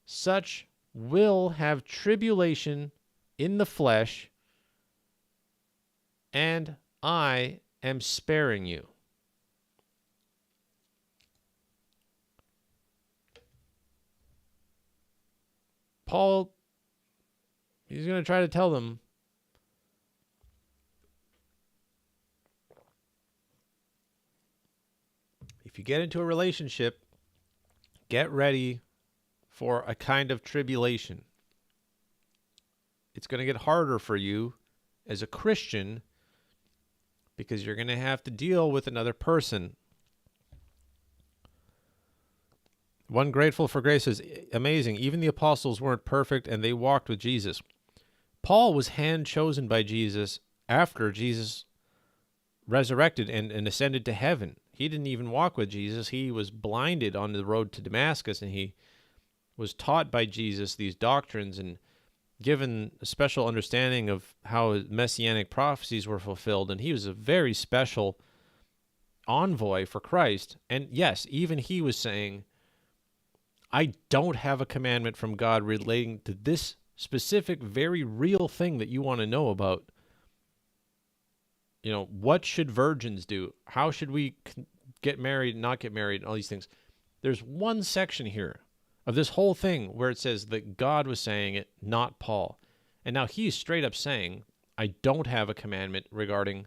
such will have tribulation in the flesh, and I am sparing you. Paul, he's going to try to tell them, if you get into a relationship, get ready for a kind of tribulation. It's going to get harder for you as a Christian because you're going to have to deal with another person. One Grateful for Grace is amazing. Even the apostles weren't perfect, and they walked with Jesus. Paul was hand-chosen by Jesus after Jesus resurrected and ascended to heaven. He didn't even walk with Jesus. He was blinded on the road to Damascus, and he was taught by Jesus these doctrines and given a special understanding of how messianic prophecies were fulfilled. And he was a very special envoy for Christ. And yes, even he was saying, I don't have a commandment from God relating to this specific, very real thing that you want to know about. You know, what should virgins do? How should we get married and not get married and all these things? There's one section here of this whole thing where it says that God was saying it, not Paul. And now he's straight up saying, I don't have a commandment regarding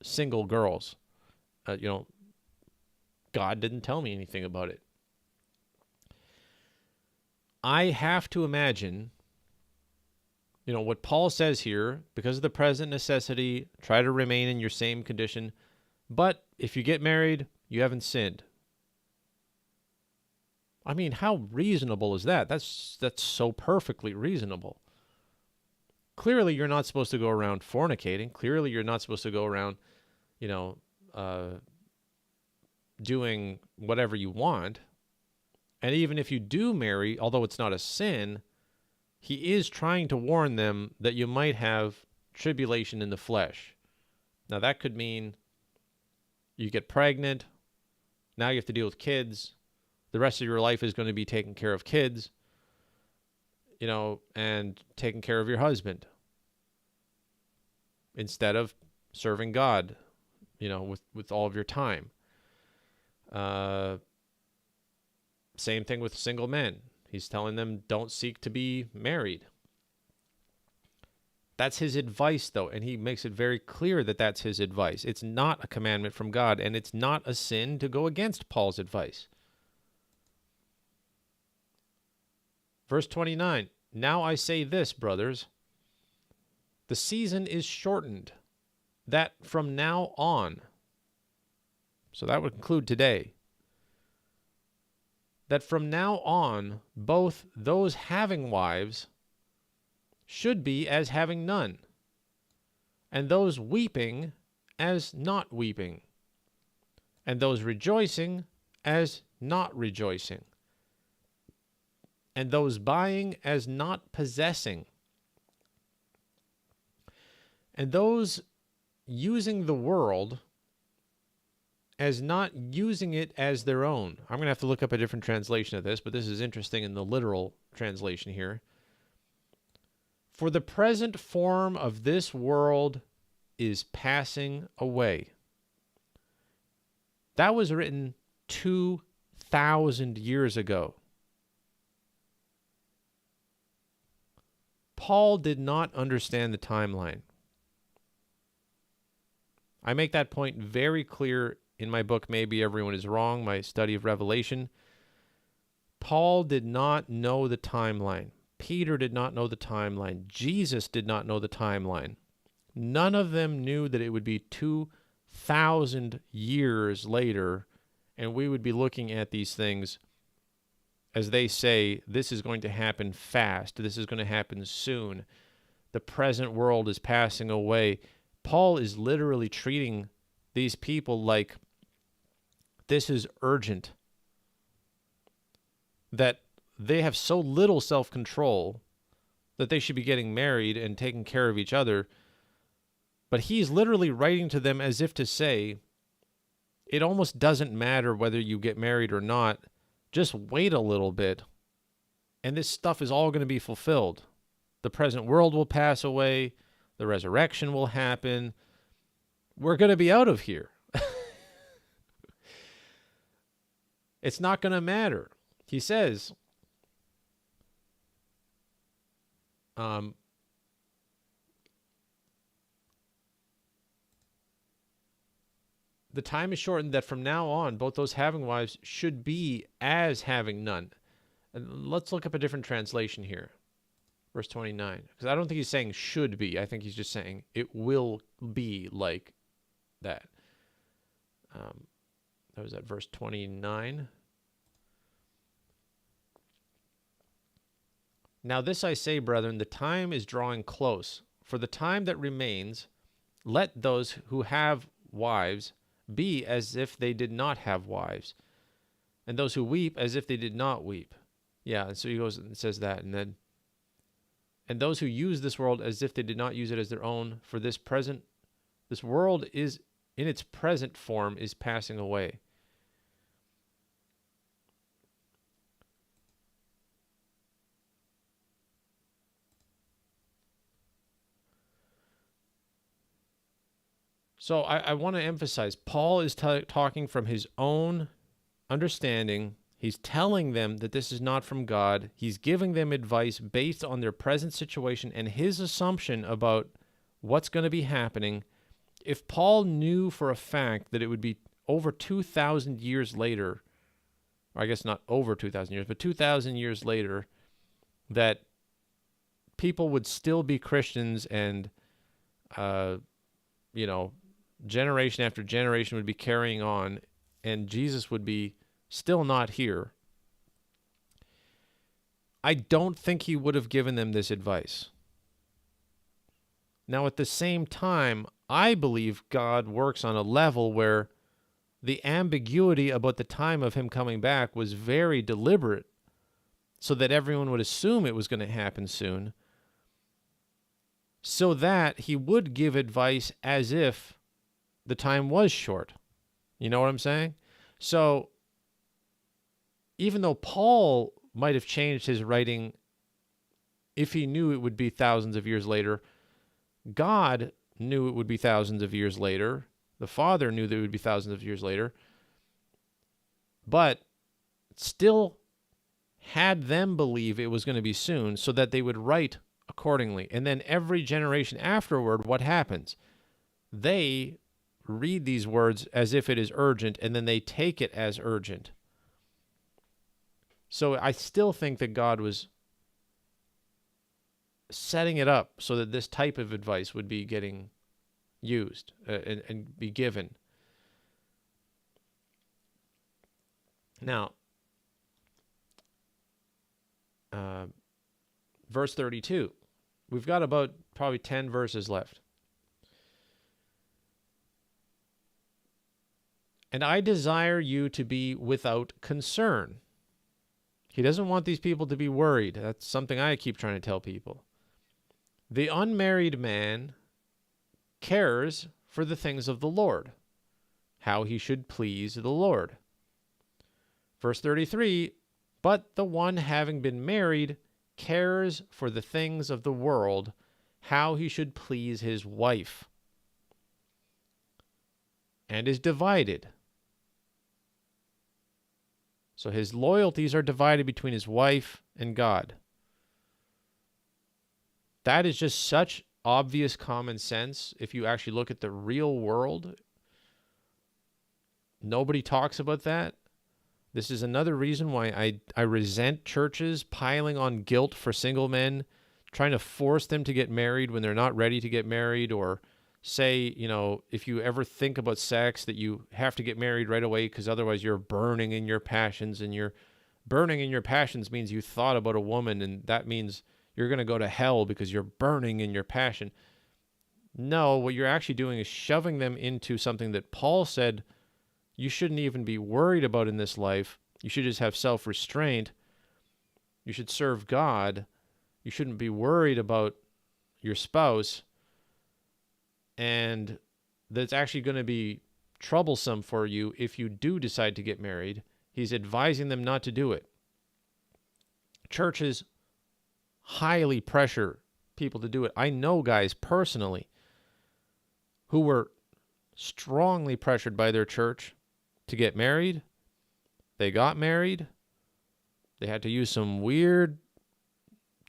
single girls. God didn't tell me anything about it. I have to imagine, what Paul says here, because of the present necessity, try to remain in your same condition. But if you get married, you haven't sinned. I mean, how reasonable is that? That's so perfectly reasonable. Clearly, you're not supposed to go around fornicating. Clearly, you're not supposed to go around, doing whatever you want. And even if you do marry, although it's not a sin, he is trying to warn them that you might have tribulation in the flesh. Now, that could mean you get pregnant. Now you have to deal with kids. The rest of your life is going to be taking care of kids, and taking care of your husband instead of serving God, with all of your time. Same thing with single men. He's telling them, don't seek to be married. That's his advice, though, and he makes it very clear that that's his advice. It's not a commandment from God, and it's not a sin to go against Paul's advice. Verse 29, now I say this, brothers, the season is shortened, that from now on, so that would include today, that from now on, both those having wives should be as having none, and those weeping as not weeping, and those rejoicing as not rejoicing, and those buying as not possessing, and those using the world as not using it as their own. I'm going to have to look up a different translation of this, but this is interesting in the literal translation here. For the present form of this world is passing away. That was written 2,000 years ago. Paul did not understand the timeline. I make that point very clear in my book, Maybe Everyone is Wrong, my study of Revelation. Paul did not know the timeline. Peter did not know the timeline. Jesus did not know the timeline. None of them knew that it would be 2,000 years later, and we would be looking at these things as they say, this is going to happen fast. This is going to happen soon. The present world is passing away. Paul is literally treating these people like this is urgent, that they have so little self-control that they should be getting married and taking care of each other But he's literally writing to them as if to say, it almost doesn't matter whether you get married or not. Just wait a little bit, and this stuff is all going to be fulfilled. The present world will pass away. The resurrection will happen. We're going to be out of here. It's not going to matter. He says, the time is shortened that from now on, both those having wives should be as having none. And let's look up a different translation here. Verse 29. Because I don't think he's saying should be. I think he's just saying it will be like that. That was at verse 29. Now this I say, brethren, the time is drawing close. For the time that remains, let those who have wives be as if they did not have wives, and those who weep as if they did not weep. Yeah, and so he goes and says that, and then, and those who use this world as if they did not use it as their own, for this world is in its present form is passing away. So I want to emphasize, Paul is talking from his own understanding. He's telling them that this is not from God. He's giving them advice based on their present situation and his assumption about what's going to be happening. If Paul knew for a fact that it would be over 2,000 years later, or I guess not over 2,000 years, but 2,000 years later, that people would still be Christians and, generation after generation would be carrying on, and Jesus would be still not here, I don't think he would have given them this advice. Now, at the same time, I believe God works on a level where the ambiguity about the time of him coming back was very deliberate, so that everyone would assume it was going to happen soon, so that he would give advice as if the time was short. You know what I'm saying? So even though Paul might have changed his writing if he knew it would be thousands of years later, God knew it would be thousands of years later. The Father knew that it would be thousands of years later, but still had them believe it was going to be soon so that they would write accordingly. And then every generation afterward, what happens? They read these words as if it is urgent, and then they take it as urgent. So I still think that God was setting it up so that this type of advice would be getting used and be given. Now, verse 32. We've got about probably 10 verses left. And I desire you to be without concern. He doesn't want these people to be worried. That's something I keep trying to tell people. The unmarried man cares for the things of the Lord, how he should please the Lord. Verse 33, but the one having been married cares for the things of the world, how he should please his wife, and is divided. So his loyalties are divided between his wife and God. That is just such obvious common sense. If you actually look at the real world, nobody talks about that. This is another reason why I resent churches piling on guilt for single men, trying to force them to get married when they're not ready to get married, or say, if you ever think about sex, that you have to get married right away because otherwise you're burning in your passions, and you're burning in your passions means you thought about a woman, and that means you're going to go to hell because you're burning in your passion. No, what you're actually doing is shoving them into something that Paul said you shouldn't even be worried about in this life. You should just have self-restraint. You should serve God. You shouldn't be worried about your spouse. and that's actually going to be troublesome for you if you do decide to get married. He's advising them not to do it. Churches highly pressure people to do it. I know guys personally who were strongly pressured by their church to get married. They got married. They had to use some weird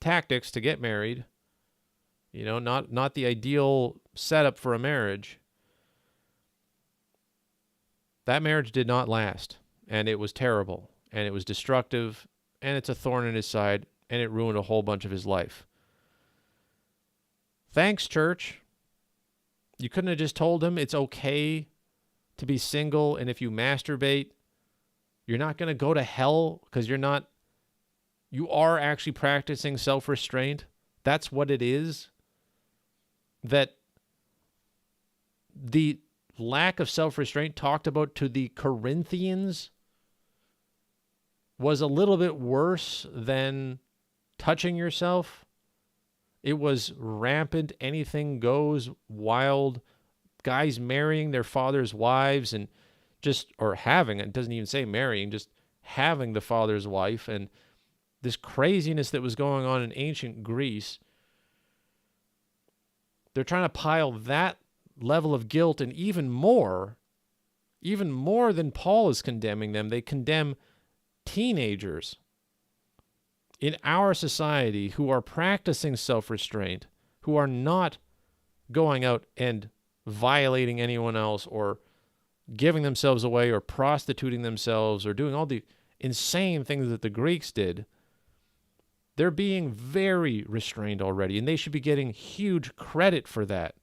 tactics to get married. You know, not the ideal setup for a marriage. That marriage did not last, and it was terrible, and it was destructive, and it's a thorn in his side, and it ruined a whole bunch of his life. Thanks, church. You couldn't have just told him it's okay to be single, and if you masturbate, you're not going to go to hell because you are actually practicing self-restraint. That's what it is. That the lack of self-restraint talked about to the Corinthians was a little bit worse than touching yourself. It was rampant, anything goes, wild, guys marrying their father's wives and having, it doesn't even say marrying, just having the father's wife, and this craziness that was going on in ancient Greece. They're trying to pile that level of guilt and even more than Paul is condemning them. They condemn teenagers in our society who are practicing self-restraint, who are not going out and violating anyone else or giving themselves away or prostituting themselves or doing all the insane things that the Greeks did. They're being very restrained already, and they should be getting huge credit for that,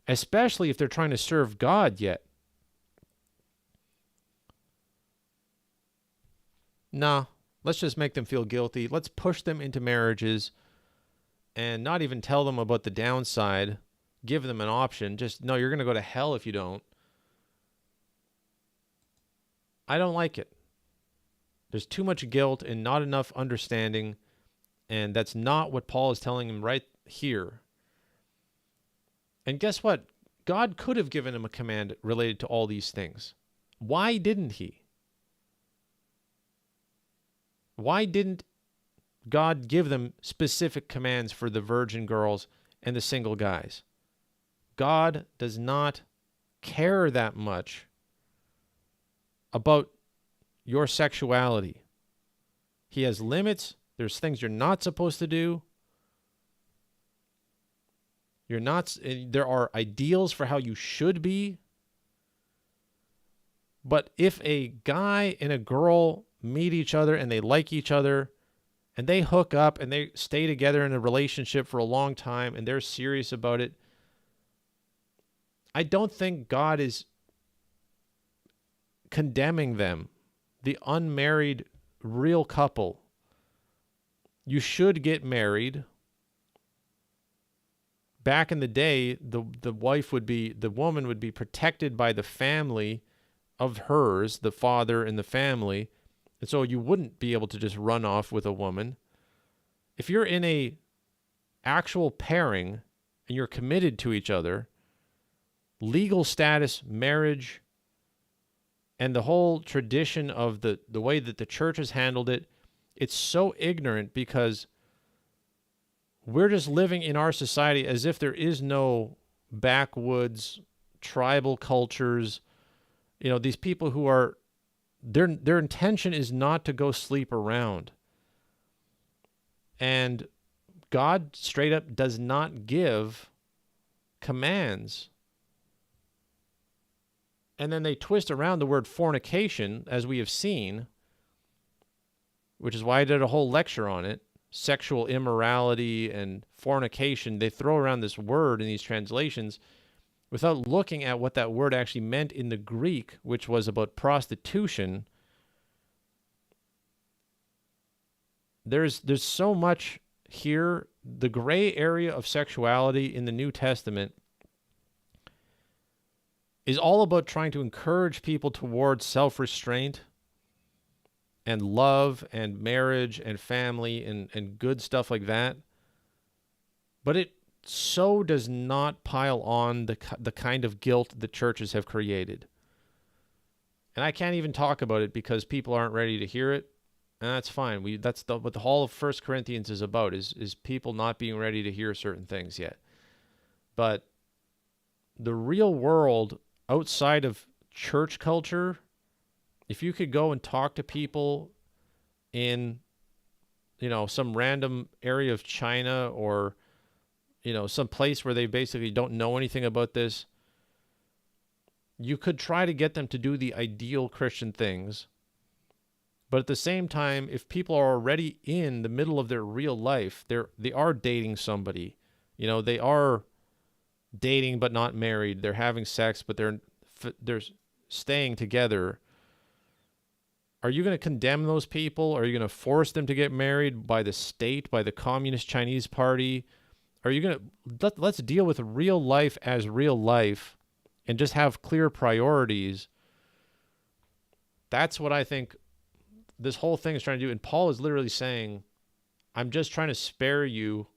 especially if they're trying to serve God yet. Nah, let's just make them feel guilty. Let's push them into marriages and not even tell them about the downside. Give them an option. Just, no, you're going to go to hell if you don't. I don't like it. There's too much guilt and not enough understanding, and that's not what Paul is telling him right here. And guess what? God could have given him a command related to all these things. Why didn't he? Why didn't God give them specific commands for the virgin girls and the single guys? God does not care that much about your sexuality. He has limits. There's things you're not supposed to do. There are ideals for how you should be. But if a guy and a girl meet each other and they like each other and they hook up and they stay together in a relationship for a long time and they're serious about it, I don't think God is condemning them, the unmarried real couple. You should get married. Back in the day, the woman would be protected by the family of hers, the father and the family. And so you wouldn't be able to just run off with a woman. If you're in a actual pairing and you're committed to each other, legal status, marriage, and the whole tradition of the way that the church has handled it, it's so ignorant because we're just living in our society as if there is no backwoods, tribal cultures. You know, these people who are, their intention is not to go sleep around. And God straight up does not give commands. And then they twist around the word fornication, as we have seen, which is why I did a whole lecture on it. Sexual immorality and fornication. They throw around this word in these translations without looking at what that word actually meant in the Greek, which was about prostitution. There's so much here. The gray area of sexuality in the New Testament is all about trying to encourage people towards self-restraint and love and marriage and family and good stuff like that. But it so does not pile on the kind of guilt that churches have created. And I can't even talk about it because people aren't ready to hear it, and that's fine. What the whole of First Corinthians is about is people not being ready to hear certain things yet. But the real world outside of church culture, if you could go and talk to people in, some random area of China or, some place where they basically don't know anything about this, you could try to get them to do the ideal Christian things. But at the same time, if people are already in the middle of their real life, they are dating somebody. They are dating but not married. They're having sex, but they're staying together. Are you going to condemn those people? Are you going to force them to get married by the state, by the Communist Chinese Party? Are you going to let's deal with real life as real life and just have clear priorities? That's what I think this whole thing is trying to do. And Paul is literally saying, I'm just trying to spare you.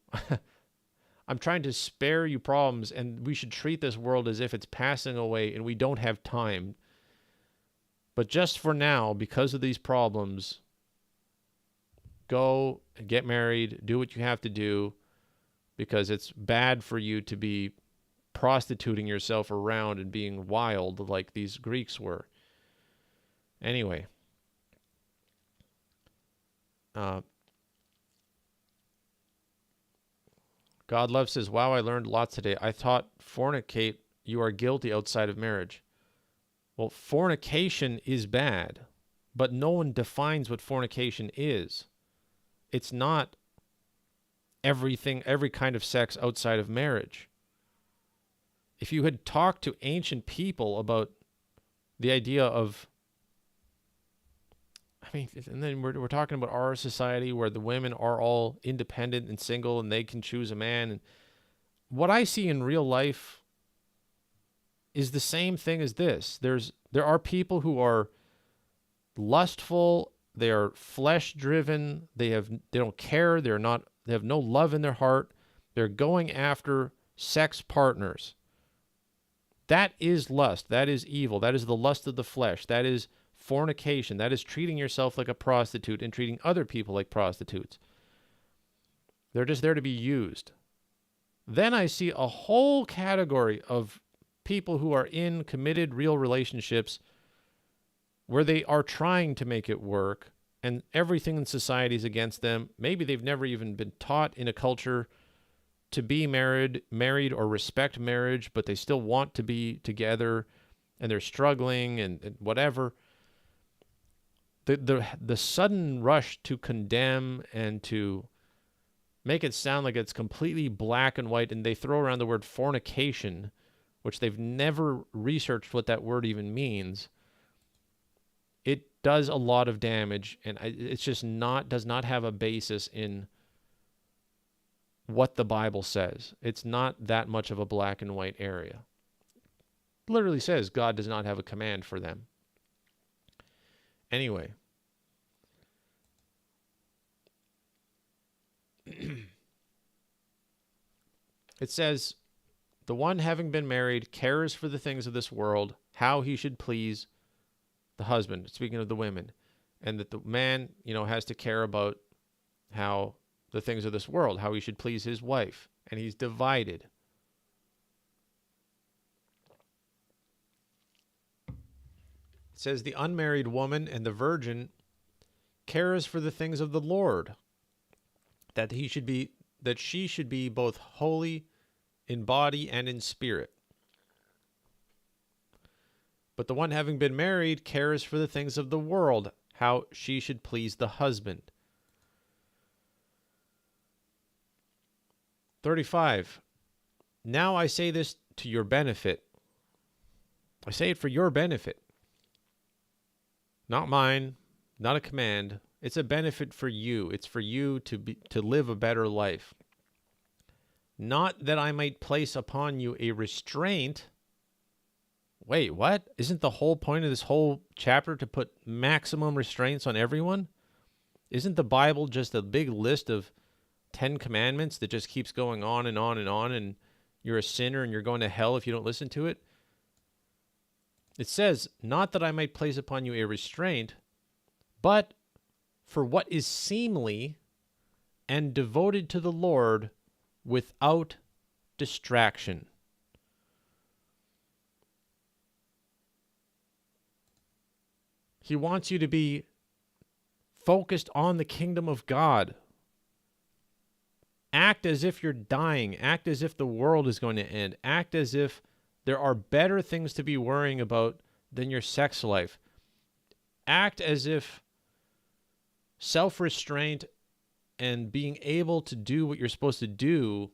I'm trying to spare you problems, and we should treat this world as if it's passing away and we don't have time. But just for now, because of these problems, go and get married, do what you have to do, because it's bad for you to be prostituting yourself around and being wild like these Greeks were. Anyway. God Love says, wow, I learned lots today. I thought fornicate, you are guilty outside of marriage. Well, fornication is bad, but no one defines what fornication is. It's not every kind of sex outside of marriage. If you had talked to ancient people about the idea of, and then we're talking about our society where the women are all independent and single and they can choose a man. And what I see in real life is the same thing as this. There are people who are lustful, they are flesh driven, they don't care, they have no love in their heart. They're going after sex partners. That is lust. That is evil. That is the lust of the flesh. That is fornication. That is treating yourself like a prostitute and treating other people like prostitutes. They're just there to be used. Then I see a whole category of people who are in committed real relationships where they are trying to make it work and everything in society is against them. Maybe they've never even been taught in a culture to be married or respect marriage, but they still want to be together and they're struggling and whatever. The sudden rush to condemn and to make it sound like it's completely black and white, and they throw around the word fornication, which they've never researched what that word even means. It does a lot of damage, and it's just does not have a basis in what the Bible says. It's not that much of a black and white area. It literally says God does not have a command for them. Anyway. It says, the one having been married cares for the things of this world, how he should please the husband, speaking of the women, and that the man, has to care about how the things of this world, how he should please his wife, and he's divided. It says the unmarried woman and the virgin cares for the things of the Lord, that she should be both holy in body and in spirit. But the one having been married cares for the things of the world, how she should please the husband. 35. Now I say this to your benefit. I say it for your benefit. Not mine, not a command. It's a benefit for you. It's for you to live a better life. Not that I might place upon you a restraint. Wait, what? Isn't the whole point of this whole chapter to put maximum restraints on everyone? Isn't the Bible just a big list of Ten Commandments that just keeps going on and on and on, and you're a sinner and you're going to hell if you don't listen to it. It says, not that I might place upon you a restraint, but for what is seemly and devoted to the Lord without distraction. He wants you to be focused on the kingdom of God. Act as if you're dying. Act as if the world is going to end. Act as if there are better things to be worrying about than your sex life. Act as if self-restraint and being able to do what you're supposed to do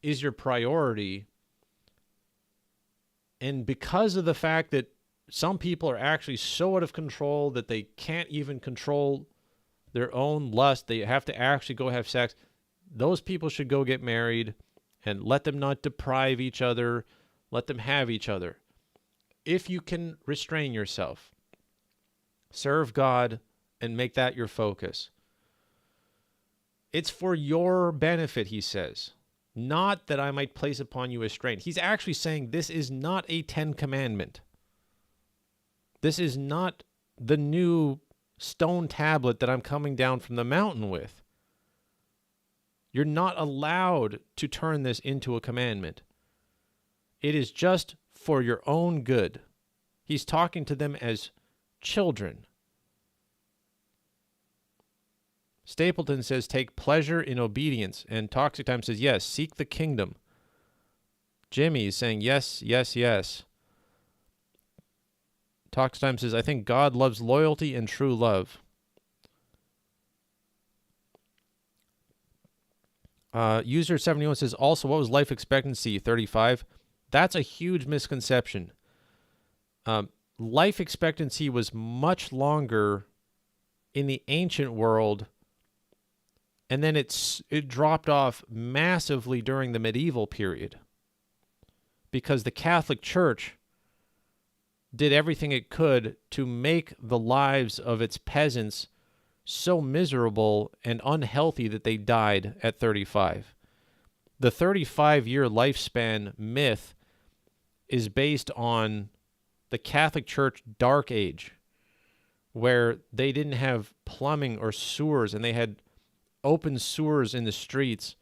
is your priority. And because of the fact that some people are actually so out of control that they can't even control their own lust, they have to actually go have sex, those people should go get married and let them not deprive each other. Let them have each other. If you can restrain yourself, serve God and make that your focus. It's for your benefit, he says, not that I might place upon you a restraint. He's actually saying this is not a 10 commandment. This is not the new stone tablet that I'm coming down from the mountain with. You're not allowed to turn this into a commandment. It is just for your own good. He's talking to them as children. Stapleton says, take pleasure in obedience. And Toxic Time says, yes, seek the kingdom. Jimmy is saying, yes, yes, yes. Toxic Time says, I think God loves loyalty and true love. User 71 says, also, what was life expectancy? 35. That's a huge misconception. Life expectancy was much longer in the ancient world, and then it dropped off massively during the medieval period because the Catholic Church did everything it could to make the lives of its peasants so miserable and unhealthy that they died at 35. The 35-year lifespan myth is based on the Catholic Church Dark Age, where they didn't have plumbing or sewers, and they had open sewers in the streets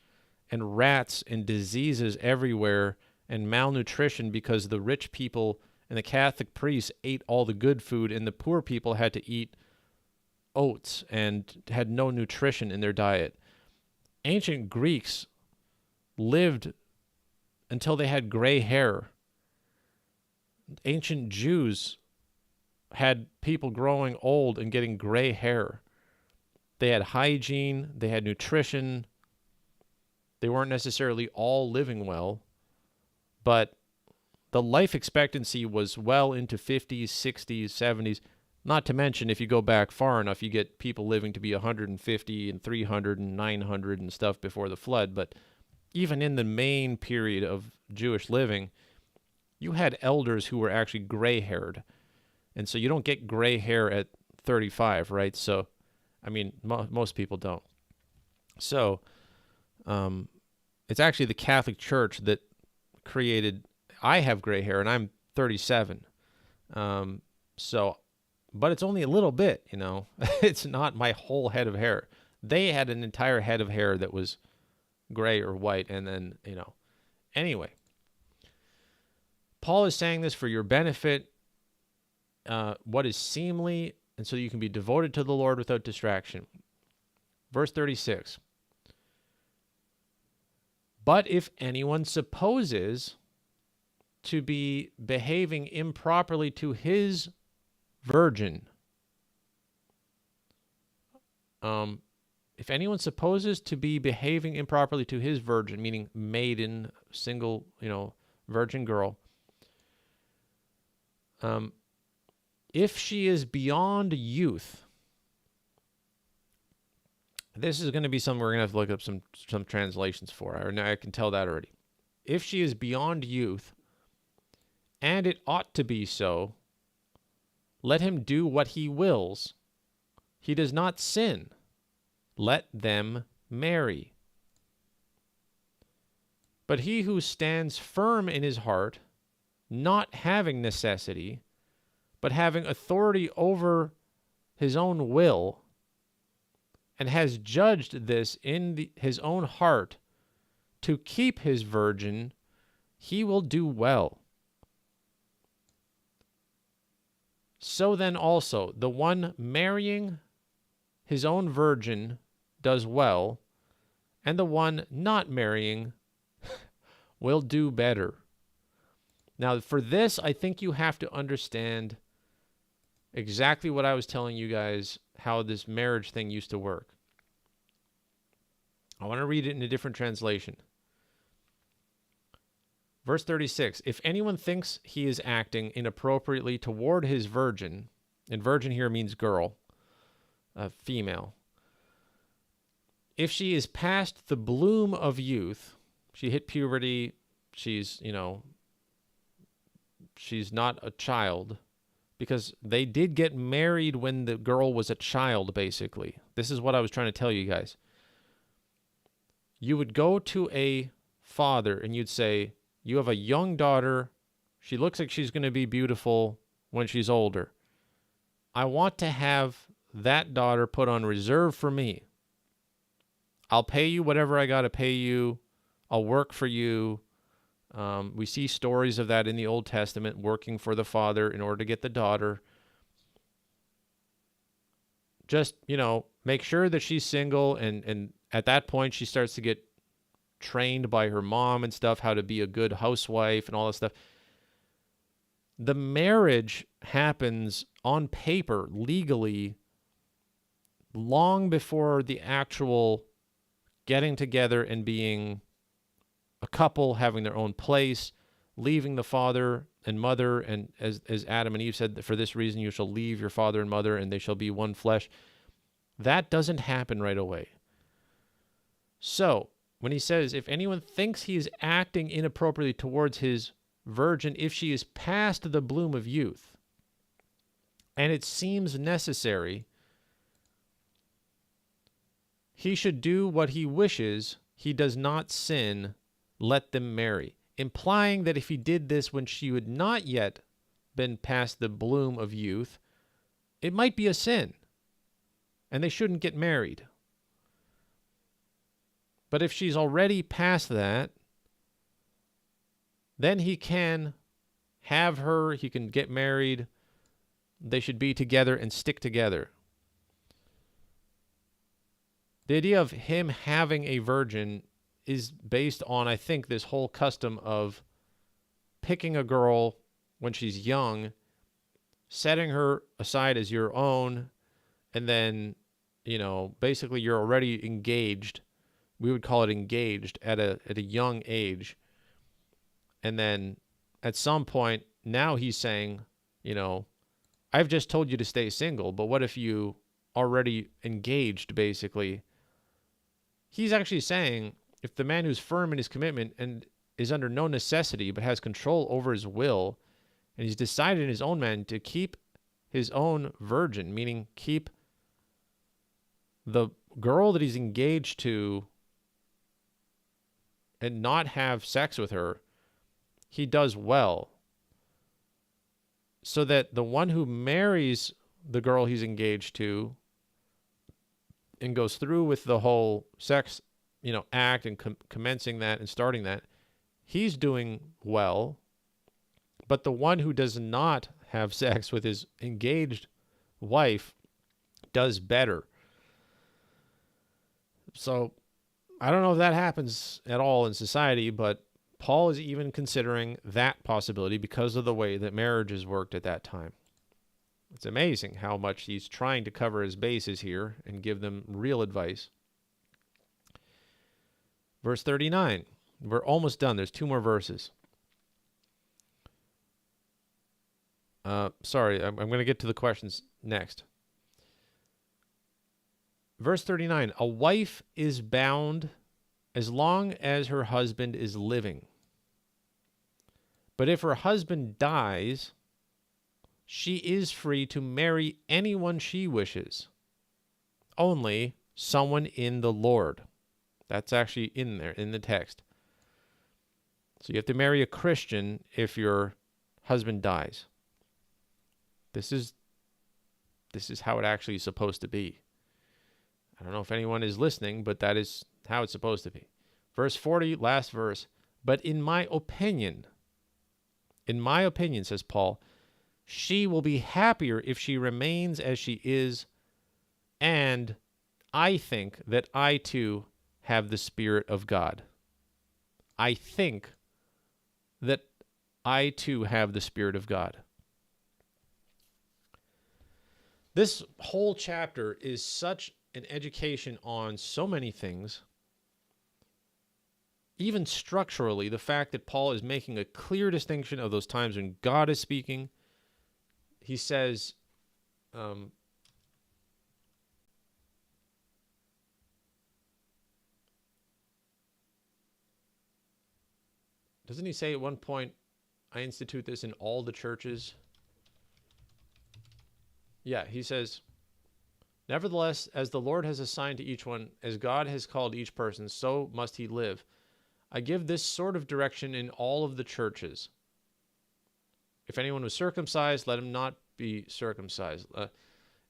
and rats and diseases everywhere and malnutrition because the rich people and the Catholic priests ate all the good food and the poor people had to eat oats and had no nutrition in their diet. Ancient Greeks lived until they had gray hair. Ancient Jews had people growing old and getting gray hair. They had hygiene, they had nutrition. They weren't necessarily all living well, but the life expectancy was well into 50s, 60s, 70s. Not to mention, if you go back far enough, you get people living to be 150 and 300 and 900 and stuff before the flood. But even in the main period of Jewish living, you had elders who were actually gray-haired. And so you don't get gray hair at 35, right? So, I mean, most people don't. So, it's actually the Catholic Church that created... I have gray hair, and I'm 37. But it's only a little bit, you know. It's not my whole head of hair. They had an entire head of hair that was gray or white, and then, you know. Anyway, Paul is saying this for your benefit, what is seemly, and so you can be devoted to the Lord without distraction. Verse 36. But if anyone supposes to be behaving improperly to his virgin, if anyone supposes to be behaving improperly to his virgin, meaning maiden, single, you know, virgin girl, if she is beyond youth, this is going to be something we're going to have to look up some translations for. I can tell that already. If she is beyond youth, and it ought to be so, let him do what he wills. He does not sin. Let them marry. But he who stands firm in his heart, not having necessity, but having authority over his own will, and has judged this in his own heart to keep his virgin, he will do well. So then also, the one marrying his own virgin does well, and the one not marrying will do better. Now, for this, I think you have to understand exactly what I was telling you guys, how this marriage thing used to work. I want to read it in a different translation. Verse 36, if anyone thinks he is acting inappropriately toward his virgin, and virgin here means girl, female. If she is past the bloom of youth, she hit puberty, she's not a child, because they did get married when the girl was a child, basically. This is what I was trying to tell you guys. You would go to a father and you'd say, you have a young daughter. She looks like she's going to be beautiful when she's older. I want to have that daughter put on reserve for me. I'll pay you whatever I got to pay you. I'll work for you. We see stories of that in the Old Testament, working for the father in order to get the daughter. Just, make sure that she's single, and at that point she starts to get trained by her mom and stuff, how to be a good housewife and all that stuff. The marriage happens on paper, legally, long before the actual getting together and being a couple, having their own place, leaving the father and mother, and as Adam and Eve said, for this reason you shall leave your father and mother, and they shall be one flesh. That doesn't happen right away. So, when he says, if anyone thinks he is acting inappropriately towards his virgin, if she is past the bloom of youth, and it seems necessary, he should do what he wishes, he does not sin, let them marry. Implying that if he did this when she had not yet been past the bloom of youth, it might be a sin, and they shouldn't get married. But if she's already past that, then he can have her, he can get married, they should be together and stick together. The idea of him having a virgin is based on, I think, this whole custom of picking a girl when she's young, setting her aside as your own, and then, basically you're already engaged. We would call it engaged at a young age. And then at some point, now he's saying, I've just told you to stay single, but what if you already engaged, basically? He's actually saying, if the man who's firm in his commitment and is under no necessity but has control over his will, and he's decided in his own mind to keep his own virgin, meaning keep the girl that he's engaged to and not have sex with her, he does well. So that the one who marries the girl he's engaged to and goes through with the whole sex, act and commencing that and starting that, he's doing well. But the one who does not have sex with his engaged wife does better. So I don't know if that happens at all in society, but Paul is even considering that possibility because of the way that marriages worked at that time. It's amazing how much he's trying to cover his bases here and give them real advice. Verse 39. We're almost done. There's 2 more verses. Sorry, I'm going to get to the questions next. Verse 39. A wife is bound as long as her husband is living. But if her husband dies, she is free to marry anyone she wishes, only someone in the Lord. That's actually in there, in the text. So you have to marry a Christian if your husband dies. This is how it actually is supposed to be. I don't know if anyone is listening, but that is how it's supposed to be. Verse 40, last verse. But in my opinion, says Paul, she will be happier if she remains as she is, and I think that I too have the Spirit of God. I think that I too have the Spirit of God. This whole chapter is such an education on so many things. Even structurally, the fact that Paul is making a clear distinction of those times when God is speaking. He says, doesn't he say at one point, I institute this in all the churches? Yeah, he says, nevertheless, as the Lord has assigned to each one, as God has called each person, so must he live. I give this sort of direction in all of the churches. If anyone was circumcised, let him not be circumcised.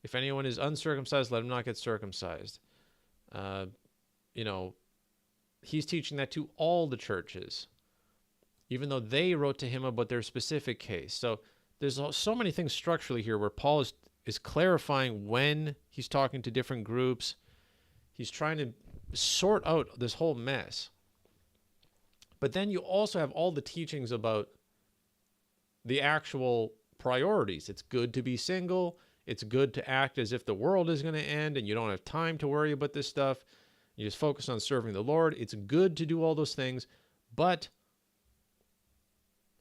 If anyone is uncircumcised, let him not get circumcised. He's teaching that to all the churches, even though they wrote to him about their specific case. So there's so many things structurally here where Paul is clarifying when he's talking to different groups. He's trying to sort out this whole mess. But then you also have all the teachings about the actual priorities. It's good to be single. It's good to act as if the world is going to end and you don't have time to worry about this stuff. You just focus on serving the Lord. It's good to do all those things. But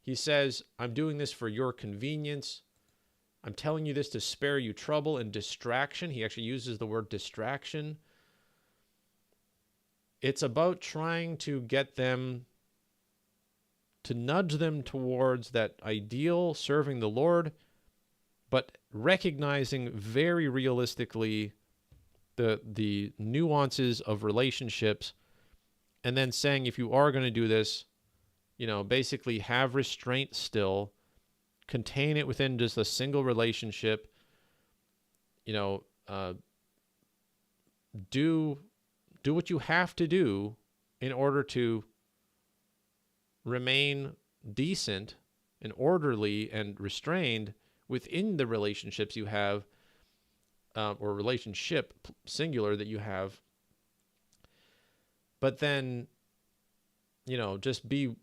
he says, I'm doing this for your convenience. I'm telling you this to spare you trouble and distraction. He actually uses the word distraction. It's about trying to get them, to nudge them towards that ideal serving the Lord, but recognizing very realistically the nuances of relationships, and then saying, if you are going to do this, basically have restraint still, contain it within just a single relationship, do what you have to do in order to remain decent and orderly and restrained within the relationships you have, or relationship singular that you have. But then, just be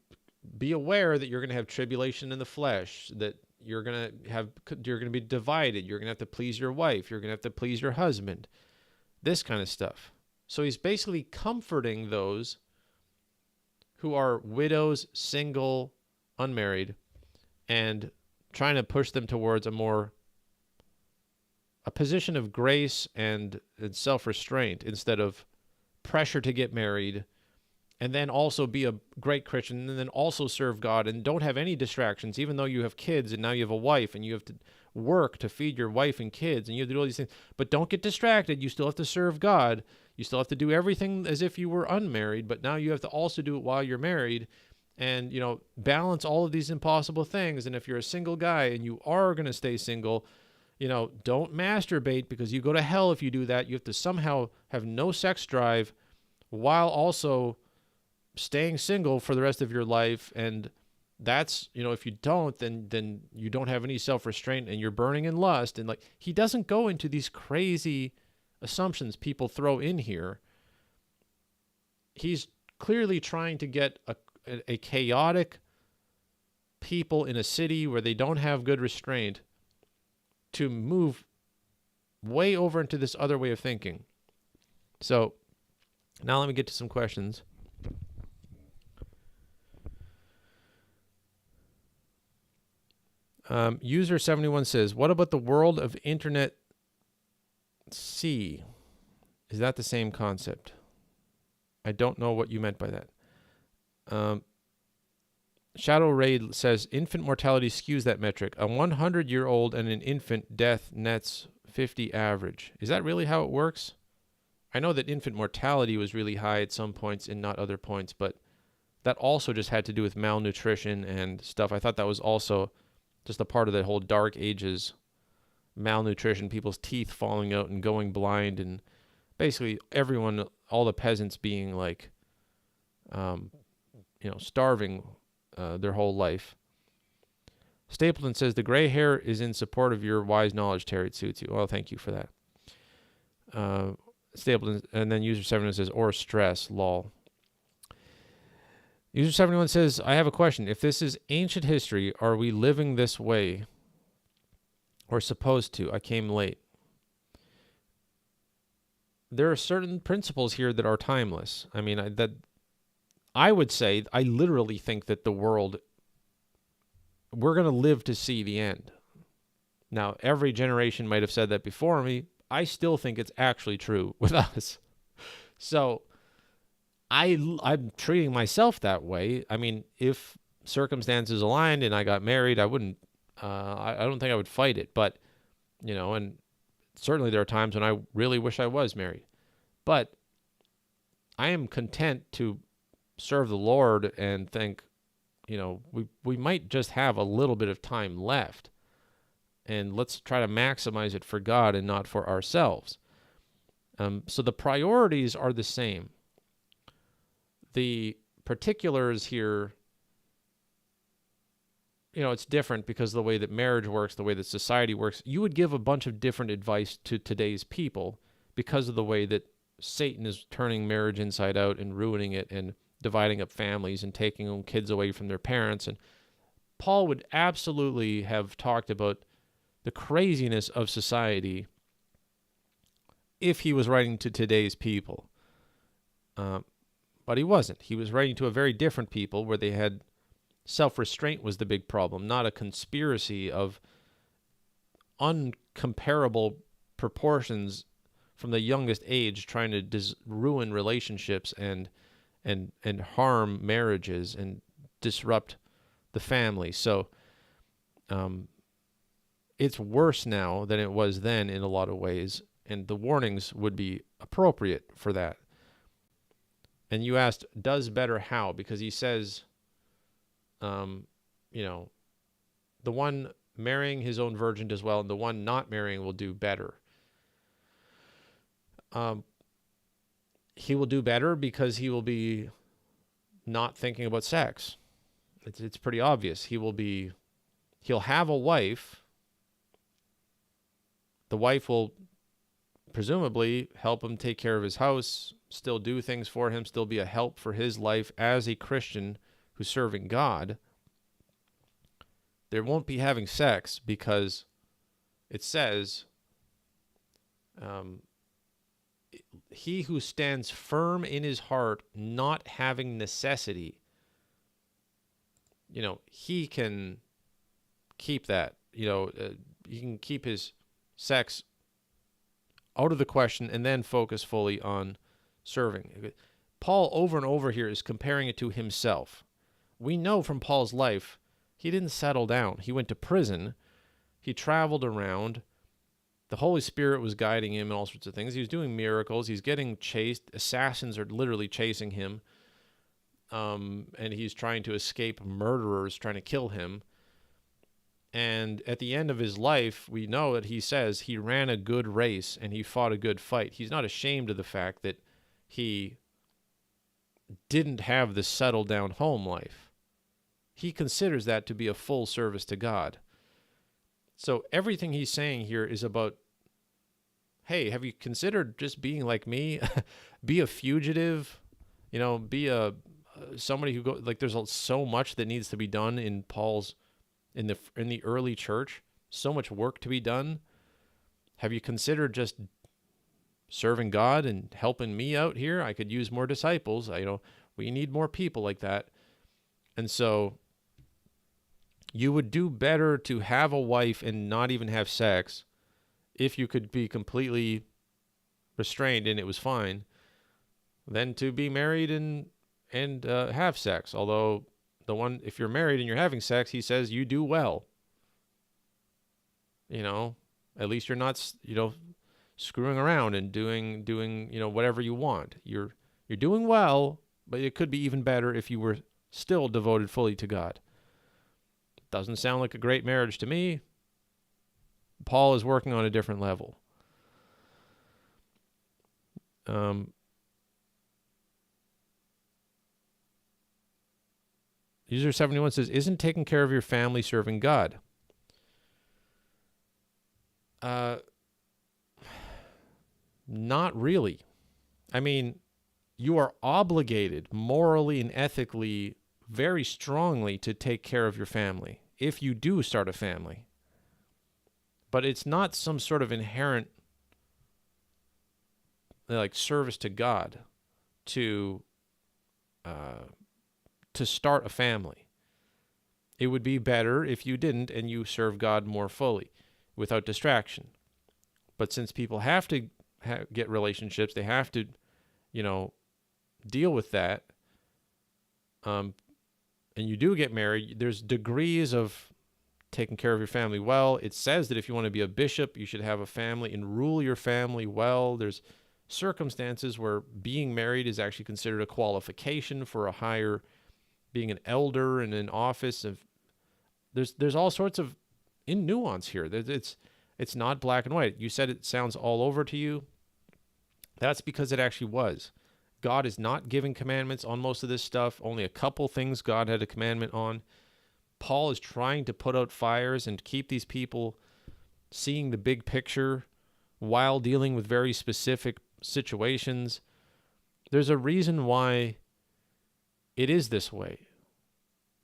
aware that you're going to have tribulation in the flesh, that you're going to be divided. You're going to have to please your wife. You're going to have to please your husband, this kind of stuff. So he's basically comforting those who are widows, single, unmarried, and trying to push them towards a position of grace and self-restraint instead of pressure to get married, and then also be a great Christian, and then also serve God, and don't have any distractions, even though you have kids, and now you have a wife, and you have to work to feed your wife and kids, and you have to do all these things. But don't get distracted. You still have to serve God. You still have to do everything as if you were unmarried, but now you have to also do it while you're married, and, balance all of these impossible things. And if you're a single guy and you are going to stay single, don't masturbate, because you go to hell if you do that. You have to somehow have no sex drive while also staying single for the rest of your life. And that's, if you don't, then you don't have any self-restraint and you're burning in lust. And he doesn't go into these crazy assumptions people throw in here. He's clearly trying to get a chaotic people in a city where they don't have good restraint to move way over into this other way of thinking. So now let me get to some questions. User 71 says, what about the world of Internet C? Is that the same concept? I don't know what you meant by that. Shadow Raid says, infant mortality skews that metric. A 100-year-old and an infant death nets 50 average. Is that really how it works? I know that infant mortality was really high at some points and not other points, but that also just had to do with malnutrition and stuff. I thought that was also just a part of the whole Dark Ages malnutrition, people's teeth falling out and going blind, and basically everyone, all the peasants being like, starving their whole life. Stapleton says, the gray hair is in support of your wise knowledge, Terry. It suits you. Well, thank you for that. Stapleton, and then user 71 says, or stress, lol. User 71 says, I have a question. If this is ancient history, are we living this way? Or supposed to? I came late. There are certain principles here that are timeless. I mean, I would say, I literally think that the world, we're going to live to see the end. Now, every generation might have said that before me. I still think it's actually true with us. So I'm treating myself that way. I mean, if circumstances aligned and I got married, I wouldn't, I don't think I would fight it. But, and certainly there are times when I really wish I was married. But I am content to serve the Lord and think, we might just have a little bit of time left. And let's try to maximize it for God and not for ourselves. So the priorities are the same. The particulars here, it's different because of the way that marriage works, the way that society works. You would give a bunch of different advice to today's people because of the way that Satan is turning marriage inside out and ruining it and dividing up families and taking kids away from their parents. And Paul would absolutely have talked about the craziness of society if he was writing to today's people. But he wasn't. He was writing to a very different people where they had self-restraint was the big problem, not a conspiracy of uncomparable proportions from the youngest age trying to ruin relationships and harm marriages and disrupt the family. So it's worse now than it was then in a lot of ways, and the warnings would be appropriate for that. And you asked, does better how? Because he says, the one marrying his own virgin does well, and the one not marrying will do better. He will do better because he will be not thinking about sex. It's pretty obvious. He'll have a wife. The wife will presumably help him take care of his house, still do things for him, still be a help for his life as a Christian who's serving God. There won't be having sex because it says, he who stands firm in his heart, not having necessity, he can keep that, he can keep his sex out of the question and then focus fully on serving. Paul over and over here is comparing it to himself. We know from Paul's life, he didn't settle down. He went to prison. He traveled around. The Holy Spirit was guiding him and all sorts of things. He was doing miracles. He's getting chased. Assassins are literally chasing him. And he's trying to escape murderers trying to kill him. And at the end of his life, we know that he says he ran a good race and he fought a good fight. He's not ashamed of the fact that he didn't have the settled down home life. He considers that to be a full service to God. So everything he's saying here is about, hey, have you considered just being like me? Be a fugitive, be somebody who go, like there's so much that needs to be done in Paul's, in the early church, so much work to be done. Have you considered just serving God and helping me out here? I could use more disciples. We need more people like that. And so you would do better to have a wife and not even have sex if you could be completely restrained and it was fine, than to be married and have sex. Although if you're married and you're having sex, he says you do well. At least you're not, screwing around and doing whatever you want. You're doing well, but it could be even better if you were still devoted fully to God. Doesn't sound like a great marriage to me. Paul is working on a different level. User 71 says, isn't taking care of your family serving God? Not really. I mean, you are obligated morally and ethically very strongly to take care of your family if you do start a family. But it's not some sort of inherent like service to God to start a family. It would be better if you didn't and you serve God more fully without distraction. But since people have to get relationships, they have to, deal with that, and you do get married, there's degrees of taking care of your family well. It says that if you want to be a bishop, you should have a family and rule your family well. There's circumstances where being married is actually considered a qualification for a higher, being an elder in an office. There's all sorts of nuance here. It's not black and white. You said it sounds all over to you. That's because it actually was. God is not giving commandments on most of this stuff. Only a couple things God had a commandment on. Paul is trying to put out fires and keep these people seeing the big picture while dealing with very specific situations. There's a reason why it is this way.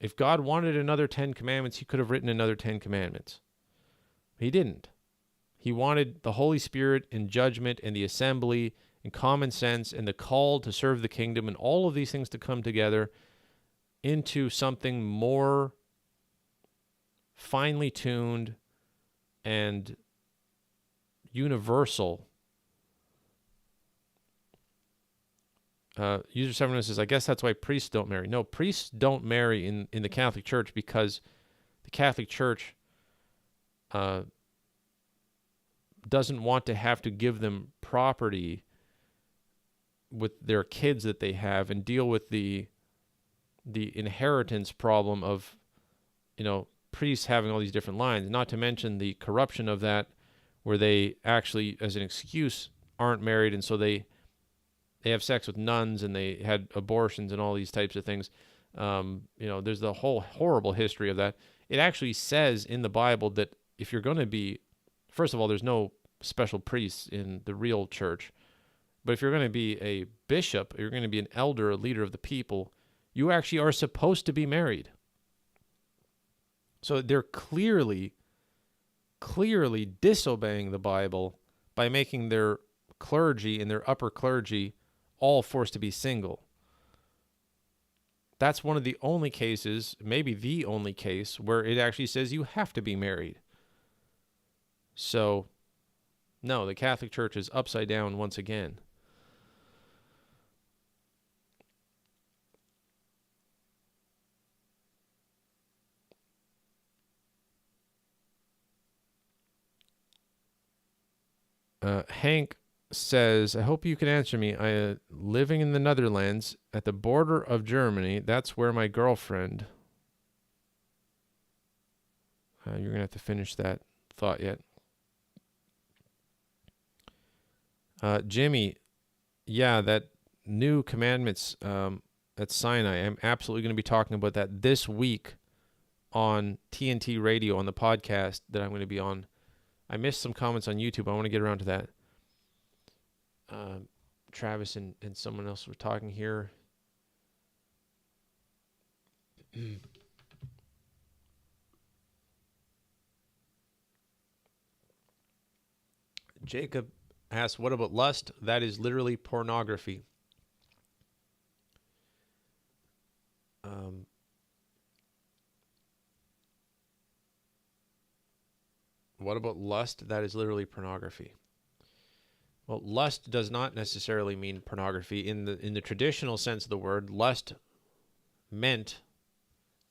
If God wanted another 10 commandments, he could have written another 10 commandments. He didn't. He wanted the Holy Spirit and judgment and the assembly and common sense and the call to serve the kingdom and all of these things to come together into something more finely tuned and universal. User 7 says, I guess that's why priests don't marry. No, priests don't marry in the Catholic Church because the Catholic Church doesn't want to have to give them property with their kids that they have and deal with the inheritance problem of, priests having all these different lines, not to mention the corruption of that, where they actually, as an excuse, aren't married, and so they have sex with nuns and they had abortions and all these types of things. There's the whole horrible history of that. It actually says in the Bible that if you're going to be, first of all, there's no special priests in the real church, but if you're going to be a bishop, you're going to be an elder, a leader of the people, you actually are supposed to be married. So they're clearly disobeying the Bible by making their clergy and their upper clergy all forced to be single. That's one of the only cases, maybe the only case, where it actually says you have to be married. So, no, the Catholic Church is upside down once again. Hank says, I hope you can answer me. I living in the Netherlands at the border of Germany. That's where my girlfriend. You're going to have to finish that thought yet. Jimmy, yeah, that new commandments at Sinai, I'm absolutely going to be talking about that this week on TNT Radio on the podcast that I'm going to be on. I missed some comments on YouTube. I want to get around to that. Travis and someone else were talking here. Jacob asks, what about lust? That is literally pornography. What about lust? That is literally pornography. Well, lust does not necessarily mean pornography. In the traditional sense of the word, lust meant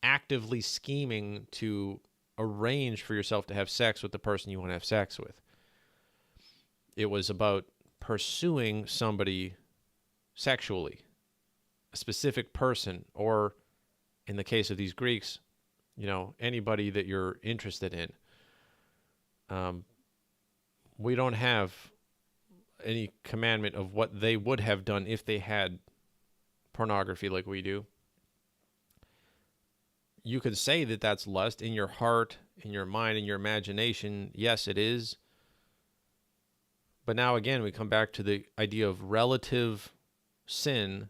actively scheming to arrange for yourself to have sex with the person you want to have sex with. It was about pursuing somebody sexually, a specific person, or in the case of these Greeks, anybody that you're interested in. We don't have any commandment of what they would have done if they had pornography like we do. You could say that that's lust in your heart, in your mind, in your imagination. Yes, it is. But now again, we come back to the idea of relative sin.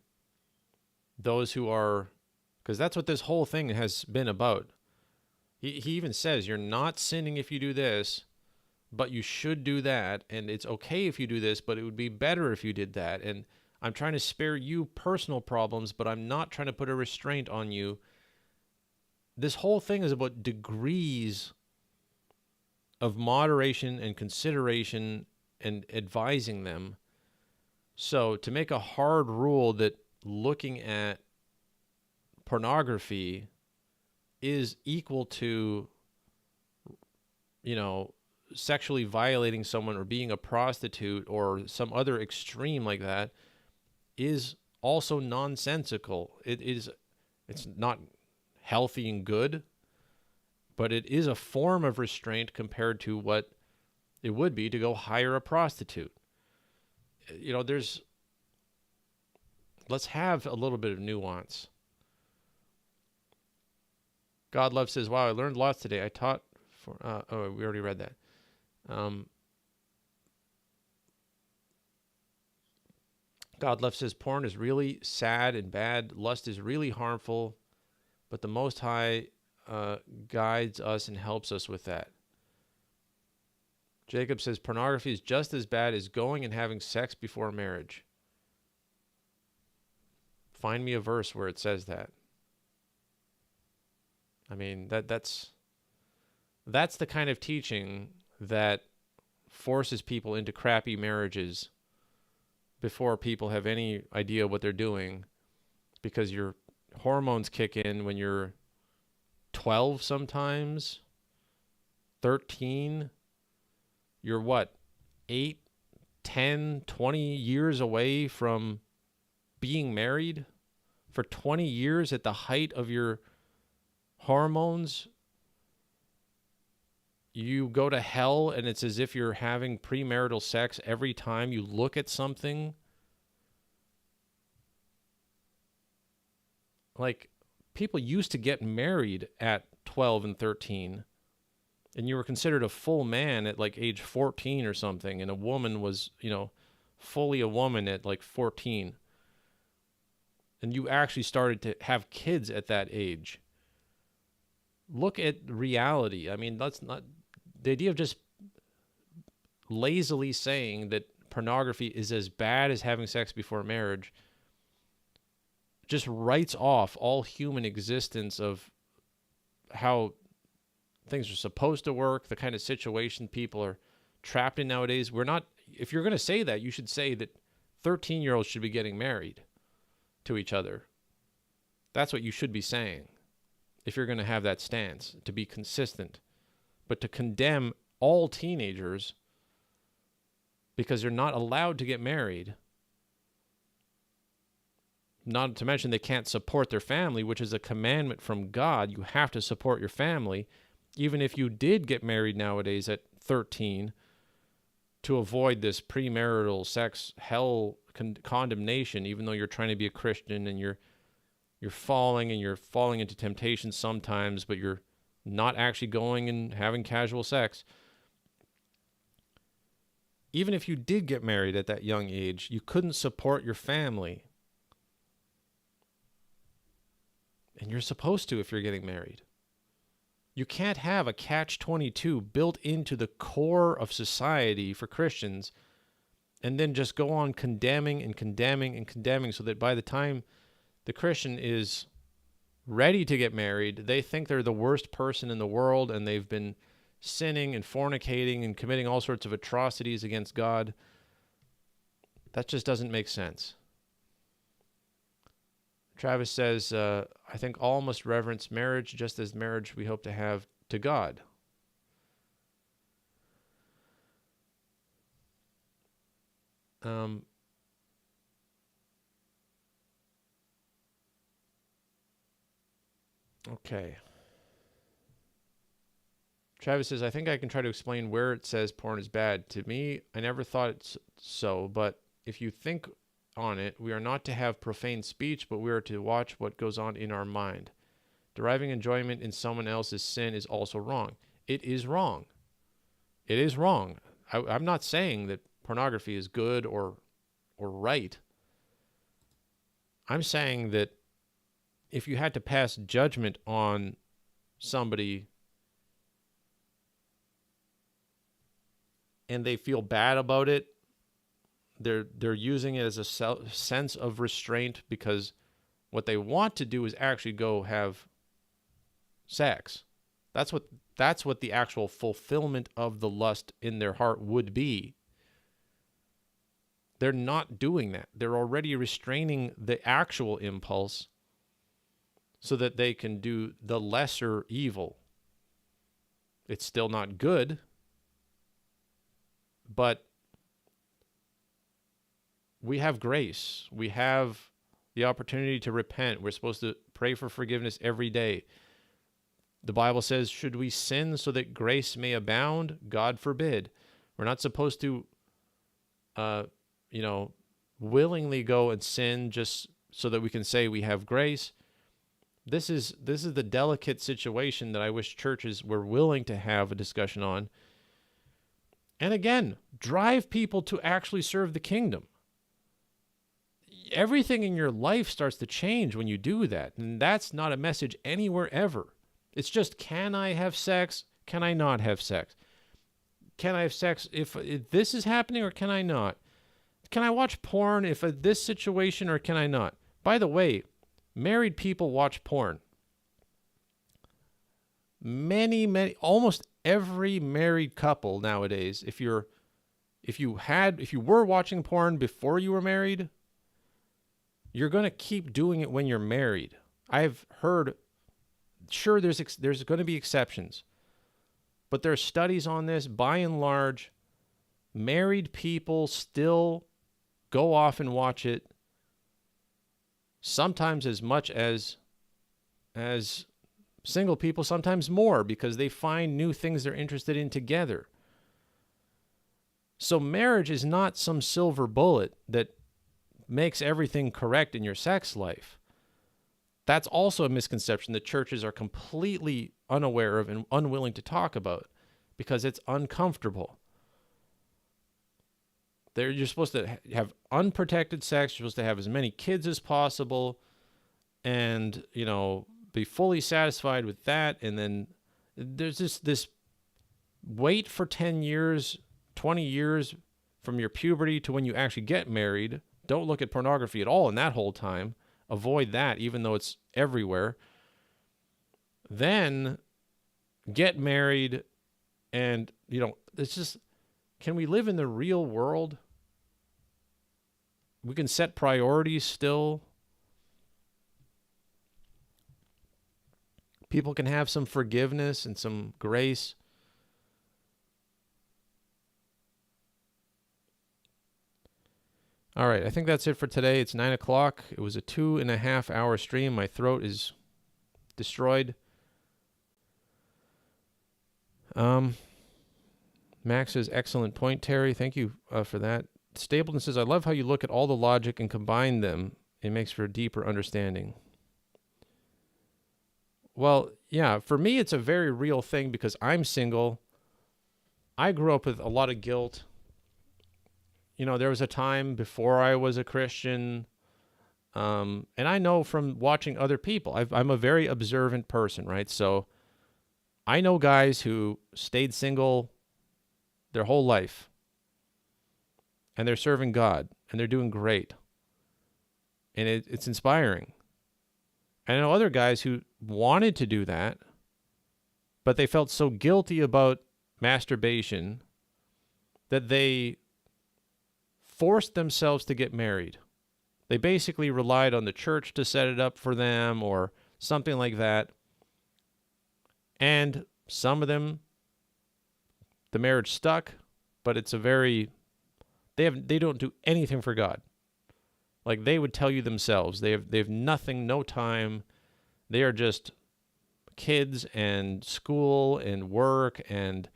Those who are, because that's what this whole thing has been about. He even says, you're not sinning if you do this, but you should do that. And it's okay if you do this, but it would be better if you did that. And I'm trying to spare you personal problems, but I'm not trying to put a restraint on you. This whole thing is about degrees of moderation and consideration and advising them. So to make a hard rule that looking at pornography is equal to, sexually violating someone or being a prostitute or some other extreme like that is also nonsensical. It's not healthy and good, but it is a form of restraint compared to what it would be to go hire a prostitute. Let's have a little bit of nuance. God Love says, wow, I learned lots today. I taught we already read that. God Love says, porn is really sad and bad. Lust is really harmful, but the Most High guides us and helps us with that. Jacob says, pornography is just as bad as going and having sex before marriage. Find me a verse where it says that. I mean, that's the kind of teaching that forces people into crappy marriages before people have any idea what they're doing, because your hormones kick in when you're 12 sometimes, 13. You're what, 8, 10, 20 years away from being married? For 20 years at the height of your hormones, you go to hell, and it's as if you're having premarital sex every time you look at something. Like, people used to get married at 12 and 13, and you were considered a full man at like age 14 or something, and a woman was, fully a woman at like 14. And you actually started to have kids at that age. Look at reality. I mean, that's not the idea of just lazily saying that pornography is as bad as having sex before marriage. Just writes off all human existence of how things are supposed to work, the kind of situation people are trapped in nowadays. If you're going to say that, you should say that 13-year-olds should be getting married to each other. That's what you should be saying if you're going to have that stance, to be consistent. But to condemn all teenagers because they're not allowed to get married, not to mention they can't support their family, which is a commandment from God. You have to support your family, even if you did get married nowadays at 13, to avoid this premarital sex hell condemnation, even though you're trying to be a Christian and you're falling into temptation sometimes, but you're not actually going and having casual sex. Even if you did get married at that young age, you couldn't support your family. And you're supposed to if you're getting married. You can't have a catch-22 built into the core of society for Christians and then just go on condemning and condemning and condemning, so that by the time the Christian is ready to get married, they think they're the worst person in the world and they've been sinning and fornicating and committing all sorts of atrocities against God. That just doesn't make sense. Travis says, I think all must reverence marriage just as marriage we hope to have to God. Um, okay. Travis says, I think I can try to explain where it says porn is bad. To me, I never thought it's so, but if you think on it, we are not to have profane speech, but we are to watch what goes on in our mind. Deriving enjoyment in someone else's sin is also wrong. It is wrong. It is wrong. I'm not saying that pornography is good or right. I'm saying that if you had to pass judgment on somebody and they feel bad about it, they're using it as a sense of restraint because what they want to do is actually go have sex. That's what the actual fulfillment of the lust in their heart would be. They're not doing that. They're already restraining the actual impulse so that they can do the lesser evil. It's still not good, but we have grace. We have the opportunity to repent. We're supposed to pray for forgiveness every day. The Bible says, should we sin so that grace may abound? God forbid. We're not supposed to, willingly go and sin just so that we can say we have grace. This is the delicate situation that I wish churches were willing to have a discussion on. And again, drive people to actually serve the kingdom. Everything in your life starts to change when you do that. And that's not a message anywhere ever. It's just, can I have sex? Can I not have sex? Can I have sex if this is happening or can I not? Can I watch porn if this situation or can I not? By the way, married people watch porn. Almost every married couple nowadays, if you were watching porn before you were married, you're going to keep doing it when you're married. I've heard, sure, there's going to be exceptions, but there are studies on this. By and large, married people still go off and watch it, sometimes as much as single people, sometimes more, because they find new things they're interested in together. So marriage is not some silver bullet that makes everything correct in your sex life. That's also a misconception that churches are completely unaware of and unwilling to talk about because it's uncomfortable. You're supposed to have unprotected sex. You're supposed to have as many kids as possible and, be fully satisfied with that. And then there's this wait for 10 years, 20 years from your puberty to when you actually get married. Don't look at pornography at all in that whole time. Avoid that, even though it's everywhere. Then get married and, it's just, can we live in the real world? We can set priorities still. People can have some forgiveness and some grace. All right, I think that's it for today. It's 9 o'clock. It was a 2.5 hour stream. My throat is destroyed. Max says, excellent point, Terry. Thank you for that. Stapleton says, I love how you look at all the logic and combine them. It makes for a deeper understanding. Well, yeah, for me, it's a very real thing because I'm single. I grew up with a lot of guilt. There was a time before I was a Christian, and I know from watching other people, I'm a very observant person, right? So I know guys who stayed single their whole life, and they're serving God, and they're doing great, and it's inspiring. I know other guys who wanted to do that, but they felt so guilty about masturbation that they forced themselves to get married. They basically relied on the church to set it up for them or something like that. And some of them, the marriage stuck, but They don't do anything for God. Like they would tell you themselves, they have nothing, no time. They are just kids and school and work and,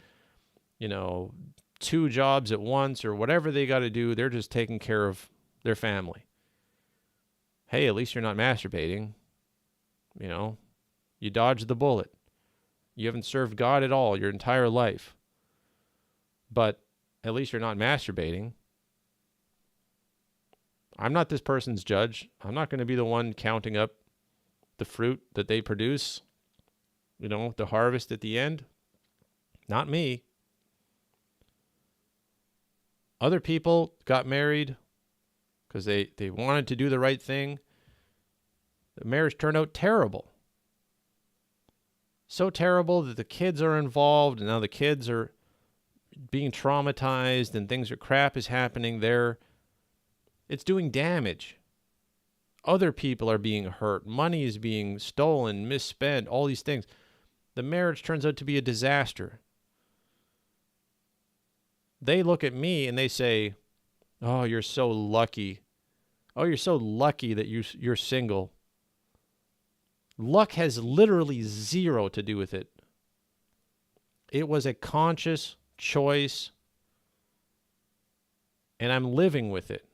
2 jobs at once or whatever they got to do. They're just taking care of their family. Hey, at least you're not masturbating. You dodged the bullet. You haven't served God at all your entire life. But at least you're not masturbating. I'm not this person's judge. I'm not going to be the one counting up the fruit that they produce, the harvest at the end. Not me. Other people got married because they wanted to do the right thing. The marriage turned out terrible. So terrible that the kids are involved, and now the kids are being traumatized and crap is happening there. It's doing damage. Other people are being hurt. Money is being stolen, misspent, all these things. The marriage turns out to be a disaster. They look at me and they say, "Oh, you're so lucky. Oh, you're so lucky that you're single." Luck has literally zero to do with it. It was a conscious choice, and I'm living with it.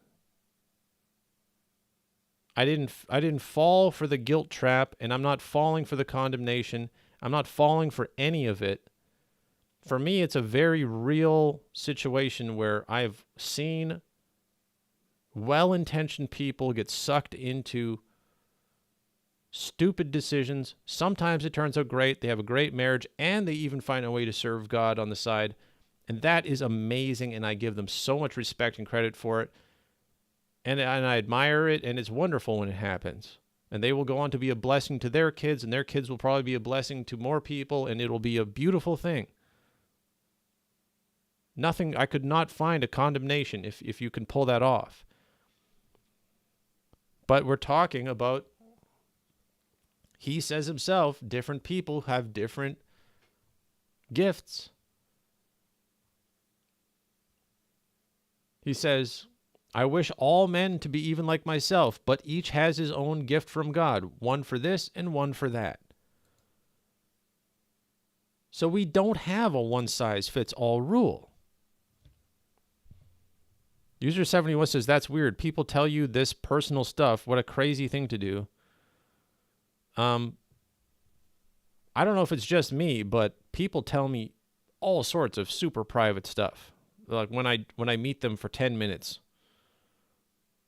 I didn't fall for the guilt trap, and I'm not falling for the condemnation. I'm not falling for any of it. For me, it's a very real situation where I've seen well-intentioned people get sucked into stupid decisions. Sometimes it turns out great. They have a great marriage, and they even find a way to serve God on the side. And that is amazing, and I give them so much respect and credit for it. And I admire it, and it's wonderful when it happens. And they will go on to be a blessing to their kids, and their kids will probably be a blessing to more people, and it'll be a beautiful thing. Nothing, I could not find a condemnation if you can pull that off. But we're talking about, he says himself, different people have different gifts. He says, "I wish all men to be even like myself, but each has his own gift from God, one for this and one for that." So we don't have a one-size-fits-all rule. User 71 says, "That's weird. People tell you this personal stuff. What a crazy thing to do." I don't know if it's just me, but people tell me all sorts of super private stuff. Like when I meet them for 10 minutes,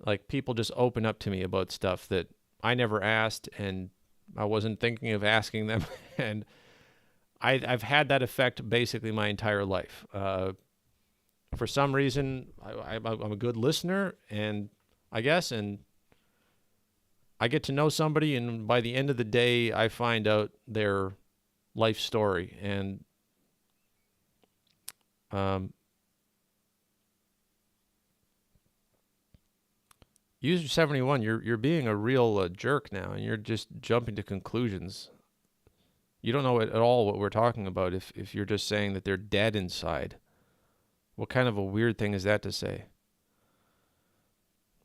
like people just open up to me about stuff that I never asked and I wasn't thinking of asking them. And I've had that effect basically my entire life. For some reason, I'm a good listener, and I guess, and I get to know somebody, and by the end of the day, I find out their life story. And User 71, you're being a real jerk now, and you're just jumping to conclusions. You don't know at all what we're talking about if you're just saying that they're dead inside. What kind of a weird thing is that to say?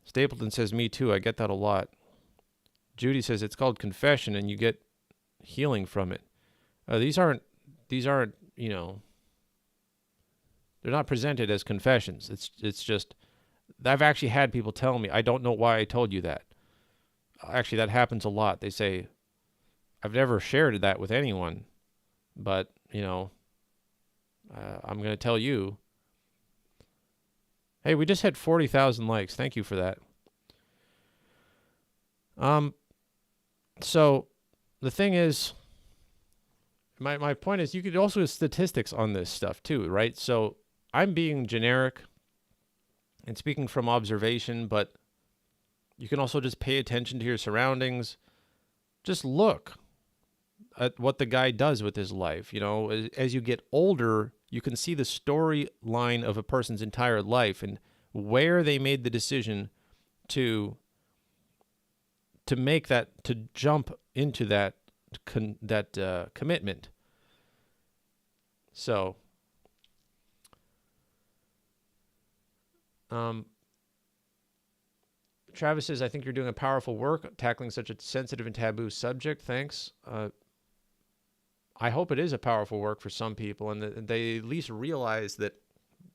Stapleton says, "Me too. I get that a lot." Judy says, "It's called confession, and you get healing from it." These aren't, they're not presented as confessions. It's just, I've actually had people tell me, "I don't know why I told you that." Actually, that happens a lot. They say, "I've never shared that with anyone, but, I'm going to tell you." Hey, we just hit 40,000 likes. Thank you for that. So the thing is, my point is, you could also have statistics on this stuff too, right? So I'm being generic and speaking from observation, but you can also just pay attention to your surroundings. Just look at what the guy does with his life. As you get older, you can see the storyline of a person's entire life and where they made the decision to make that, to jump into that commitment. So, Travis says, I think you're doing a powerful work tackling such a sensitive and taboo subject. Thanks. I hope it is a powerful work for some people, and that they at least realize that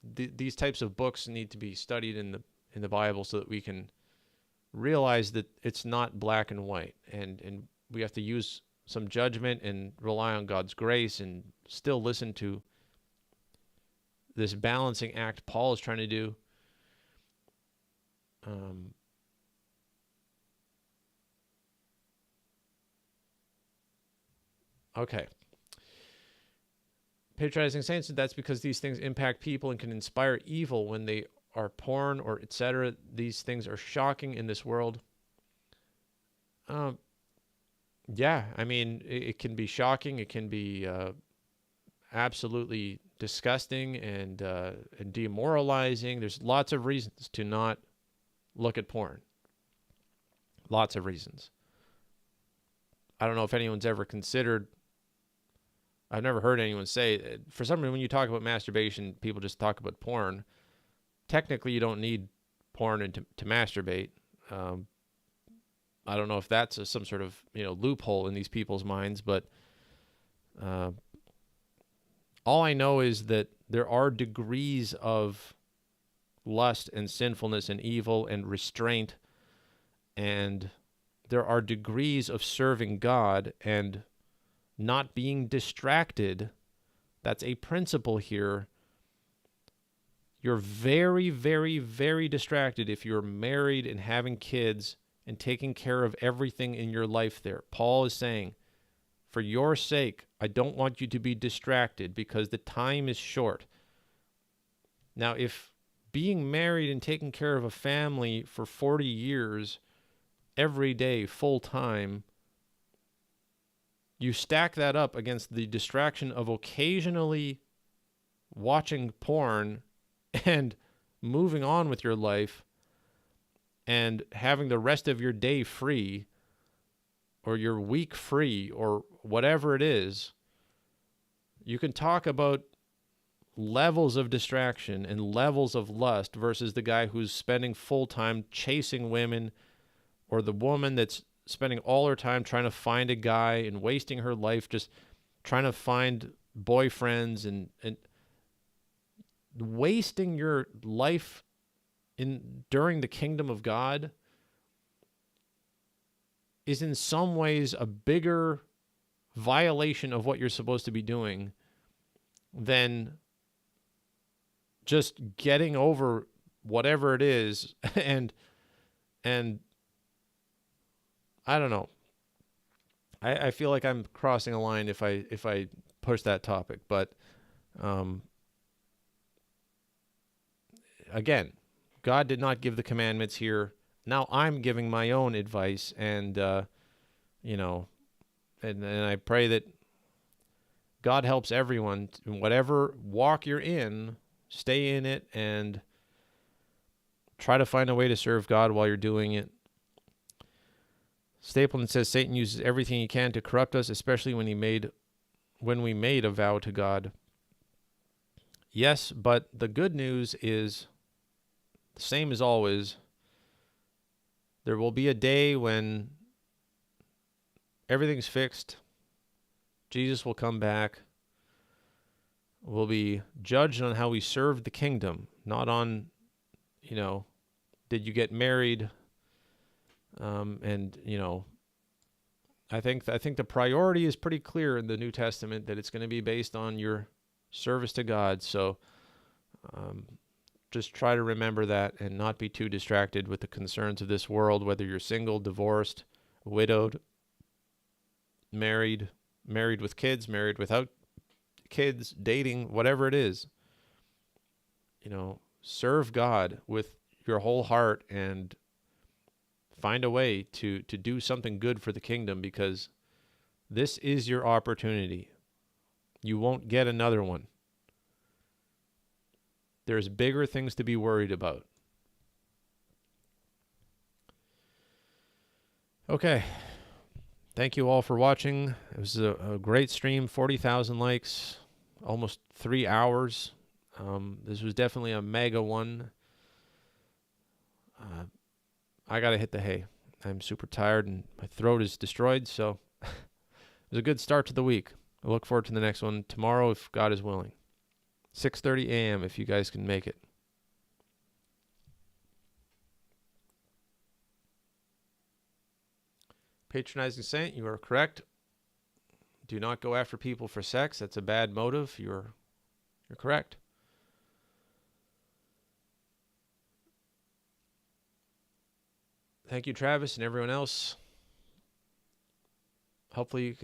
these types of books need to be studied in the Bible so that we can realize that it's not black and white, and we have to use some judgment and rely on God's grace and still listen to this balancing act Paul is trying to do. Okay. Patronizing saints, that's because these things impact people and can inspire evil when they are porn or etc. These things are shocking in this world. Yeah, I mean, it can be shocking. It can be absolutely disgusting and demoralizing. There's lots of reasons to not look at porn. Lots of reasons. I don't know if anyone's ever considered. I've never heard anyone say, for some reason, when you talk about masturbation, people just talk about porn. Technically, you don't need porn to masturbate. I don't know if that's some sort of loophole in these people's minds, but all I know is that there are degrees of lust and sinfulness and evil and restraint, and there are degrees of serving God and not being distracted. That's a principle here. You're very, very, very distracted if you're married and having kids and taking care of everything in your life there. Paul is saying, for your sake, I don't want you to be distracted because the time is short. Now, if being married and taking care of a family for 40 years, every day, full time, you stack that up against the distraction of occasionally watching porn and moving on with your life and having the rest of your day free or your week free or whatever it is, you can talk about levels of distraction and levels of lust versus the guy who's spending full time chasing women, or the woman that's spending all her time trying to find a guy and wasting her life just trying to find boyfriends and wasting your life during the kingdom of God is in some ways a bigger violation of what you're supposed to be doing than just getting over whatever it is and I don't know. I feel like I'm crossing a line if I push that topic, but again, God did not give the commandments here. Now I'm giving my own advice, and and I pray that God helps everyone in whatever walk you're in, stay in it and try to find a way to serve God while you're doing it. Stapleton says Satan uses everything he can to corrupt us, especially when we made a vow to God. Yes, but the good news is the same as always. There will be a day when everything's fixed. Jesus will come back. We'll be judged on how we served the kingdom, not on, did you get married? I think the priority is pretty clear in the New Testament that it's going to be based on your service to God. So just try to remember that and not be too distracted with the concerns of this world, whether you're single, divorced, widowed, married with kids, married without kids, dating, whatever it is. Serve God with your whole heart and find a way to do something good for the kingdom, because this is your opportunity. You won't get another one. There's bigger things to be worried about. Okay. Thank you all for watching. It was a great stream, 40,000 likes, almost 3 hours. This was definitely a mega one. I got to hit the hay. I'm super tired and my throat is destroyed. So it was a good start to the week. I look forward to the next one tomorrow if God is willing. 6:30 a.m. if you guys can make it. Patronizing Saint, you are correct. Do not go after people for sex. That's a bad motive. You're correct. Thank you, Travis, and everyone else. Hopefully you can